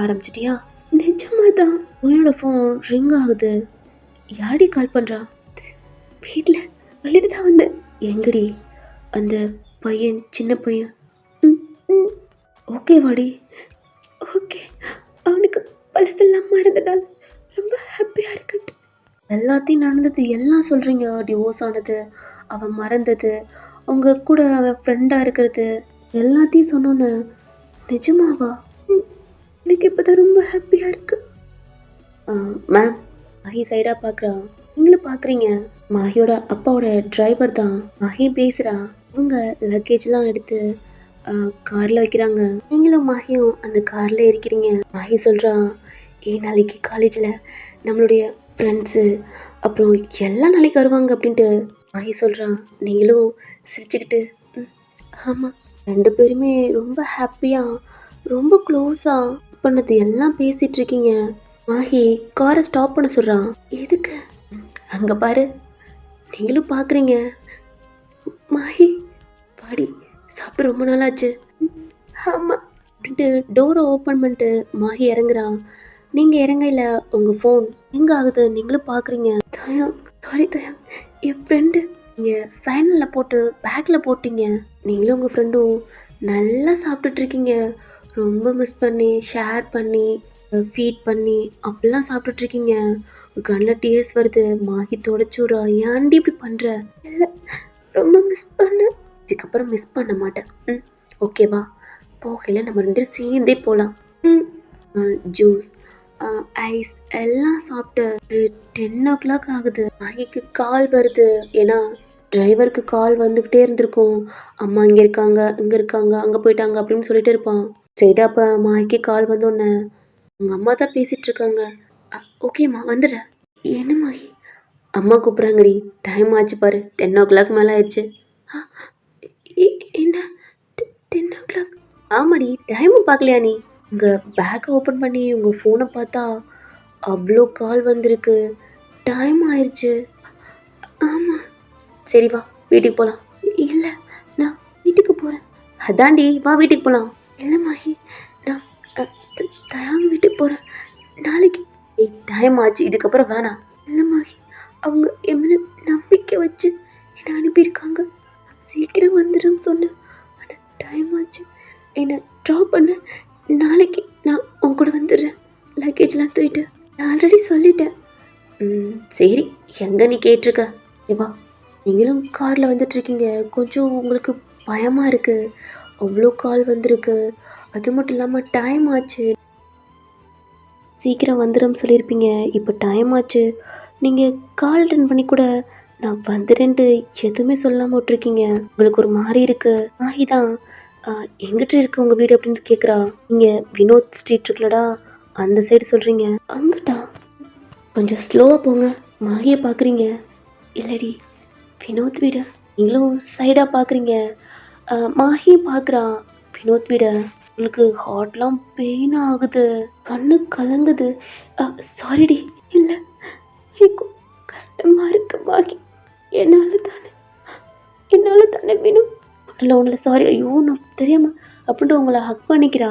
ஆரம்பிச்சிட்டியா? நிஜமா தான். உன்னோட ஃபோன் ரிங் ஆகுது. யாடி கால் பண்ணுறா? வீட்டில் சொல்லிட்டு தான் வந்தேன். எங்கடி அந்த பையன், சின்ன பையன்? ஓகே வாடி. ஓகே, அவனுக்கு பழசெல்லாம் மறந்துட்டால் ரொம்ப ஹாப்பியாக இருக்கட்டும். எல்லாத்தையும் நடந்தது எல்லாம் சொல்கிறீங்க. டிவோர்ஸ் ஆனது, அவன் மறந்தது, அவங்க கூட அவன் ஃப்ரெண்டாக இருக்கிறது, எல்லாத்தையும் சொன்னோன்னு நிஜமாவா? எனக்கு இப்போ தான் ரொம்ப ஹாப்பியாக இருக்கு. மேம், மாஹி சைடாக பார்க்குறா. நீங்களும் பார்க்குறீங்க. மாஹியோட அப்பாவோட டிரைவர் தான். மாஹி பேசுகிறா. அவங்க லக்கேஜ்லாம் எடுத்து காரில் வைக்கிறாங்க. நீங்களும் மாஹியும் அந்த காரில் இருக்கிறீங்க. மாஹி சொல்கிறா, நாளைக்கு காலேஜில் நம்மளுடைய ஃப்ரெண்ட்ஸு அப்புறம் எல்லாம் நாளைக்கு வருவாங்க அப்படின்ட்டு மாஹி சொல்கிறா. நீங்களும் சிரிச்சுக்கிட்டு ஆமாம், 2 பேருமே ரொம்ப ஹாப்பியாக ரொம்ப க்ளோஸாக பண்ணது எல்லாம் பேசிகிட்ருக்கீங்க. மாஹி காரை ஸ்டாப் பண்ண சொல்கிறா. எதுக்கு? அங்கே பாரு, நீங்களும் பார்க்குறீங்க. மாஹி பாடி சாப்பிட்டு ரொம்ப நாளாச்சு. ஆமாம் அப்படின்ட்டு டோரை ஓப்பன் பண்ணிட்டு மாஹி இறங்குறா. நீங்கள் இறங்கையில் உங்கள் ஃபோன் எங்கே ஆகுது, நீங்களும் பார்க்குறீங்க. தயம், சாரி தயம், என் ஃப்ரெண்டு நீங்கள் சைனில் போட்டு பேக்கில் போட்டிங்க. நீங்களும் உங்கள் ஃப்ரெண்டும் நல்லா சாப்பிட்டுட்ருக்கீங்க. ரொம்ப மிஸ் பண்ணி ஷேர் பண்ணி ஃபீட் பண்ணி அப்படிலாம் சாப்பிட்டுட்ருக்கீங்க. கண்ணில் டீயர்ஸ் வருது. மாஹி தொடச்சூரா. ஏன்டி இப்படி பண்ணுற? இல்லை, ரொம்ப மிஸ் பண்ண. இதுக்கப்புறம் மிஸ் பண்ண மாட்டேன். ஓகேவா? போகல நம்ம 2 பேரும் சேர்ந்தே போகலாம். ஜூஸ், ஐஸ் எல்லாம் சாப்பிட்டு 10 o'clock ஆகுது. மாஹிக்கு கால் வருது. ஏன்னா டிரைவருக்கு கால் வந்துக்கிட்டே இருந்திருக்கும். அம்மா இங்கே இருக்காங்க, இங்கே இருக்காங்க, அங்கே போயிட்டாங்க அப்படின்னு சொல்லிட்டு இருப்பான். ஸ்ட்ரெயிட்டாக அப்போ மாஹிக்கு கால் வந்தோடனே உங்கள் அம்மா தான் பேசிகிட்டு இருக்காங்க. ஓகேம்மா வந்துடுறேன். என்ன மாஹி? அம்மா கூப்பிட்றாங்கடி, டைம் ஆச்சு பாரு, 10 o'clock மேலே ஆயிடுச்சு. என்ன 10 o'clock? ஆமாடி, டைமும் பார்க்கலையா நீ? உங்கள் பேக்கை ஓப்பன் பண்ணி உங்கள் ஃபோனை பார்த்தா அவ்வளோ கால் வந்திருக்கு. டைம் ஆயிடுச்சு. ஆமாம். சரி வா வீட்டுக்கு போகலாம். இல்லை, நான் வீட்டுக்கு போகிறேன். அதாண்டி வா வீட்டுக்கு போகலாம். இல்லை மாஹி, நான் தயாங்க வீட்டுக்கு போகிறேன் நாளைக்கு. டைம் ஆச்சு, இதுக்கப்புறம் வேணாம். இல்லை மாஹி, அவங்க என் மேலே நம்பிக்கை வச்சு என்னை அனுப்பியிருக்காங்க. சீக்கிரம் வந்துடும் சொன்னேன். ஆனால் டைம் ஆச்சு. என்னை ட்ராப் பண்ண நாளைக்கு நான் உன் கூட வந்துடுறேன். லக்கேஜ்லாம் தூக்கிட்டு நான் ஆல்ரெடி சொல்லிட்டேன். சரி, எங்கே நீ கேட்டிருக்க? ஏவா, நீங்களும் காரில் வந்துட்டுருக்கீங்க, கொஞ்சம் உங்களுக்கு பயமாக இருக்குது. அவ்வளோ கால் வந்திருக்கு, அது மட்டும் இல்லாமல் டைம் ஆச்சு. சீக்கிரம் வந்துடும் சொல்லியிருப்பீங்க, இப்போ டைம் ஆச்சு. நீங்கள் கால் அட்டன் பண்ணி கூட நான் வந்துடுறேன்ட்டு எதுவுமே சொல்லாமல் விட்ருக்கீங்க. உங்களுக்கு ஒரு மாதிரி இருக்குது. மாஹி தான் எங்கிட்ட இருக்கு உங்கள் வீடு அப்படின்னு கேட்குறா. நீங்கள் வினோத் ஸ்ட்ரீட் இருக்குல்லடா, அந்த சைடு சொல்கிறீங்க. அங்கிட்டா? கொஞ்சம் ஸ்லோவாக போங்க. மாஹியை பார்க்குறீங்க. இல்லடி, வினோத் வீடு. நீங்களும் சைடாக பார்க்குறீங்க. மாஹியும் பார்க்குறா வினோத் வீட. உங்களுக்கு ஹார்ட்லாம் பெயின் ஆகுது, கண்ணு கலங்குது. சாரிடி. இல்லை, எனக்கு கஷ்டமாக இருக்கு மாஹி. என்னால் தானே வினோ. ஒன்றில் சாரி. ஐயோ நான் தெரியாமல் அப்படின்ட்டு உங்களை ஹக் பண்ணிக்கிறா.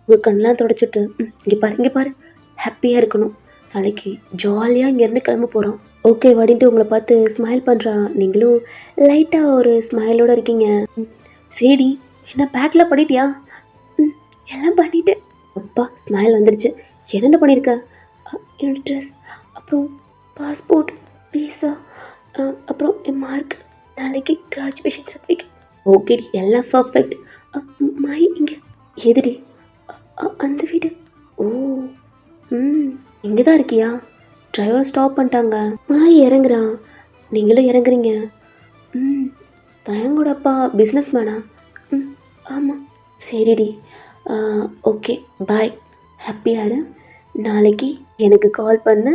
உங்கள் கண்ணெலாம் தொடச்சிட்டு இங்கே பாரு ஹாப்பியாக இருக்கணும். நாளைக்கு ஜாலியாக இங்கேருந்து கிளம்ப போகிறோம். ஓகே வடின்ட்டு உங்களை பார்த்து ஸ்மைல் பண்ணுறா. நீங்களும் லைட்டாக ஒரு ஸ்மைலோடு இருக்கீங்க. சரி, என்ன பேக்கில் பண்ணிட்டியா? எல்லாம் பண்ணிட்டேன். அப்பா, ஸ்மைல் வந்துருச்சு. என்னென்ன பண்ணியிருக்க? என்னோட ட்ரெஸ், அப்புறம் பாஸ்போர்ட், விசா, அப்புறம் என் மார்க், நாளைக்கு கிராஜுவேஷன் சர்டிஃபிகேட். ஓகேடி, எல்லாம் பர்ஃபெக்ட். மாய் இங்கே எதுடி? அந்த வீடு. ஓ, இங்கே தான் இருக்கியா? டிரைவர் ஸ்டாப் பண்ணிட்டாங்க. மாய் இறங்குறான், நீங்களும் இறங்குறீங்க. தயங்கோட அப்பா பிஸ்னஸ் மேனா? ஆமாம். சரிடி, ஓகே பாய். ஹாப்பியாரு. நாளைக்கு எனக்கு கால் பண்ணு,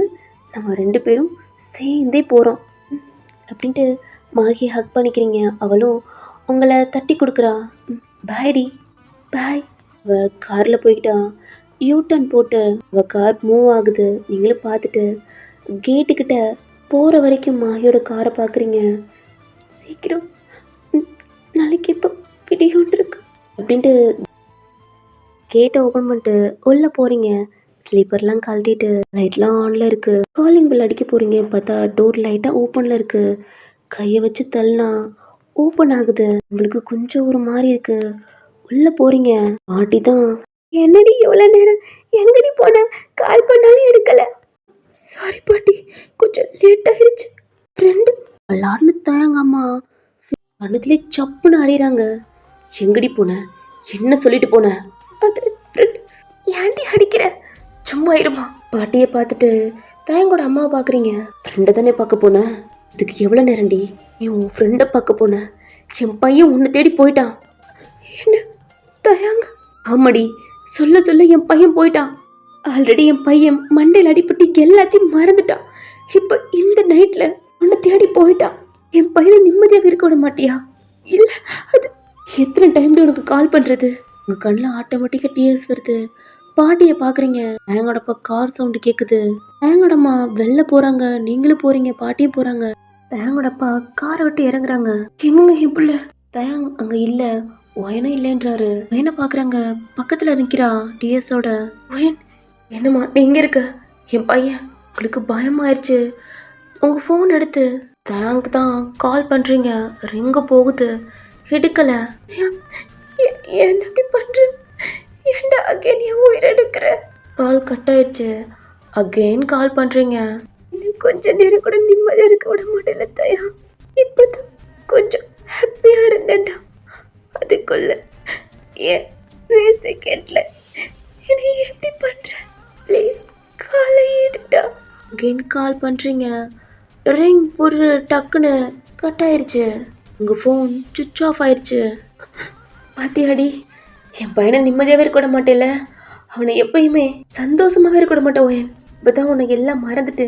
நம்ம 2 பேரும் சேர்ந்தே போகிறோம் அப்படின்ட்டு மாகி ஹக் பண்ணிக்கிறீங்க. அவளும் உங்களை தட்டி கொடுக்குறா. பாய்டி. பாய். அவள் காரில் போய்கிட்டா. யூட்டன் போட்டு அவள் கார் மூவ் ஆகுது. நீங்களும் பார்த்துட்டு கேட்டுக்கிட்ட போகிற வரைக்கும் மாகியோட காரை பார்க்குறீங்க. சீக்கிரம் நாளைக்கு இப்போ விடியோண்டு இருக்கு அப்படின்ட்டு கேட்டை ஓப்பன் பண்ணிட்டு உள்ளே போகிறீங்க. ஸ்லீப்பர்லாம் கழட்டிட்டு லைட்லாம் ஆனில் இருக்குது. காலிங் பெல் அடிக்க போகிறீங்க, பார்த்தா டோர் லைட்டாக ஓப்பனில் இருக்குது. கையை வச்சு தள்ளினா ஓப்பன் ஆகுது. உங்களுக்கு கொஞ்சம் ஒரு மாதிரி இருக்குது. உள்ளே போகிறீங்க. பாட்டி தான். என்னடி எவ்வளோ நேரம், எங்கடி போன? கால் பண்ணாலும் எடுக்கலை. சாரி பாட்டி, கொஞ்சம் லேட் ஆகிடுச்சு. ஃப்ரெண்டு எல்லாருன்னு தயங்காமா கண்ணத்துலேயே சப்புன்னு அறிகிறாங்க. எங்கடி போன? என்ன சொல்லிட்டு போன? அது ஃப்ரெண்ட். ஏன்டி அடிக்கிற? சும்மா இருமா. பாட்டியை பார்த்துட்டு தயங்கோட அம்மாவை பார்க்குறீங்க. ஃப்ரெண்டை தானே பார்க்க போன, இதுக்கு எவ்வளோ நேரம்டி? நீ உன் ஃப்ரெண்டை பார்க்க போன, என் பையன் உன்னை தேடி போயிட்டான். என்ன தயாங்க? ஆமாடி, சொல்ல என் பையன் போயிட்டான். ஆல்ரெடி என் பையன் மண்டையில் அடிப்பட்டு எல்லாத்தையும் மறந்துட்டான். இப்போ இந்த நைட்டில் உன்னை தேடி போயிட்டான். என் பையனை நிம்மதியாக இருக்க விட மாட்டியா? இல்லை, அது எத்தனை டைம்ல உனக்கு கால் பண்ணுறது? உங்கள் கண்ணில் ஆட்டோமேட்டிக்காக டிஎஸ் வருது. பாட்டியை பார்க்குறீங்க. தயங்கோடப்பா கார் சவுண்டு கேட்குது. தயங்கோடம்மா வெளில போகிறாங்க, நீங்களும் போகிறீங்க, பாட்டியும் போகிறாங்க. தயங்கோடப்பா காரை விட்டு இறங்குறாங்க. எங்கங்க என் பிள்ளை? தயங் அங்கே இல்லை, ஒயனும் இல்லைன்றாரு. ஒயனை பார்க்குறாங்க, பக்கத்தில் நிற்கிறா டிஎஸோட. ஒயன், என்னம்மா நீ எங்கே இருக்க? என் பையன். உங்களுக்கு பயமாயிருச்சு. உங்கள் ஃபோன் எடுத்து தயாங்க்கு தான் கால் பண்ணுறீங்க. ரிங்க போகுது, எடுக்கலை. ஏன் அப்படி பண்ணுற? ஏன்டா அகெயின் என் உயிர் எடுக்கிற? கால் கட் ஆயிடுச்சு. அகெயின் கால் பண்ணுறீங்க. இன்னும் கொஞ்சம் நேரம் கூட நிம்மதியாக இருக்க விட மாட்டேல தயா. இப்போ தான் கொஞ்சம் ஹாப்பியாக இருந்தேன்டா, அதுக்குள்ள ஏன் செகண்டில் என்னை எப்படி பண்ணுற? ப்ளீஸ் காலை எடுடா. அகெயின் கால் பண்ணுறீங்க. ரிங் ஒரு டக்குன்னு கட் ஆயிடுச்சு. உங்கள் ஃபோன் சுவிட்ச் ஆஃப் ஆயிடுச்சு. பாத்தியாடி, என் பையனை நிம்மதியாகவே இருக்க விட மாட்டேல. அவனை எப்பயுமே சந்தோஷமாகவே இருக்க விட மாட்டேன். ஒயன் இப்போ தான் உனக்கு எல்லாம் மறந்துட்டு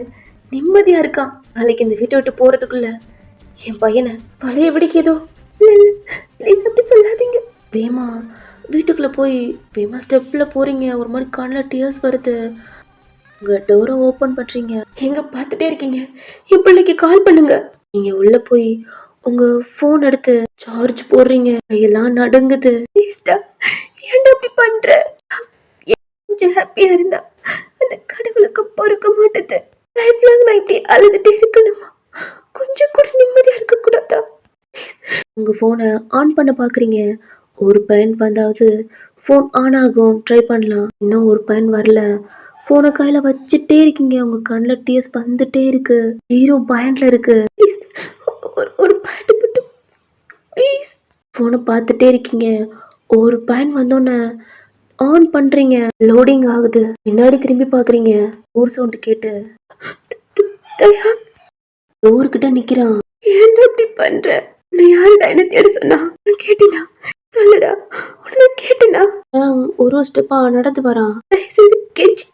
நிம்மதியாக இருக்கான். நாளைக்கு இந்த வீட்டை விட்டு போகிறதுக்குள்ள என் பையனை பழைய விடிக்கு ஏதோ. இல்லை ப்ளீஸ் அப்படி சொல்லாதீங்க. வேமா வீட்டுக்குள்ளே போய் வேமா ஸ்டெப்பில் போகிறீங்க. ஒரு மாதிரி கண்ணில் டியர்ஸ் வருது. உங்கள் டோரை ஓப்பன் பண்ணுறீங்க. எங்கே பார்த்துட்டே இருக்கீங்க? என் பிள்ளைக்கு கால் பண்ணுங்க. நீங்க உள்ள போய் உங்க ஃபோன் எடுத்து சார்ஜ் போடுறீங்க. கையெல்லாம் நடுங்குது. ப்ளீஸ்டா, ஏன்டா இப்படி பண்ற? கொஞ்சம் ஹாப்பியா இருந்தா அந்த கடவுளுக்கு பொறுக்க மாட்டேது. லைஃப் லாங் நான் இப்படி அழுதுட்டே இருக்கணுமா? கொஞ்சம் கூட நிம்மதியா இருக்க கூடாதா? உங்க ஃபோனை ஆன் பண்ண பாக்குறீங்க. ஒரு பயன் வந்தாவது ஃபோன் ஆன் ஆகும், ட்ரை பண்ணலாம். இன்னும் ஒரு பயன் வரல. ஃபோனை கையில வச்சுட்டே இருக்கீங்க. உங்க கண்ணில் டீயர்ஸ் வந்துட்டே இருக்கு. ஹீரோ பயன்ல இருக்கு. ப்ளீஸ், ஒரு பாயிண்ட் மட்டும் ப்ளீஸ். ஃபோனை பார்த்துட்டே இருக்கீங்க. ஒரு பயன் வந்தோன்னே ஆன் பண்றீங்க. லோடிங் ஆகுது. பின்னாடி திரும்பி பார்க்குறீங்க. ஊர் சவுண்டு கேட்டு தயா டோர்கிட்ட நிக்கிறான். ஏன்டா இப்படி பண்ற? உன்னை யாருடா என்ன தேட சொன்னா? கேட்டினா? சொல்லுடா, உன்னை கேட்டினா? ஒரு ஸ்டெப்பா நடந்து வரான். தயவு செய்து கெஞ்சி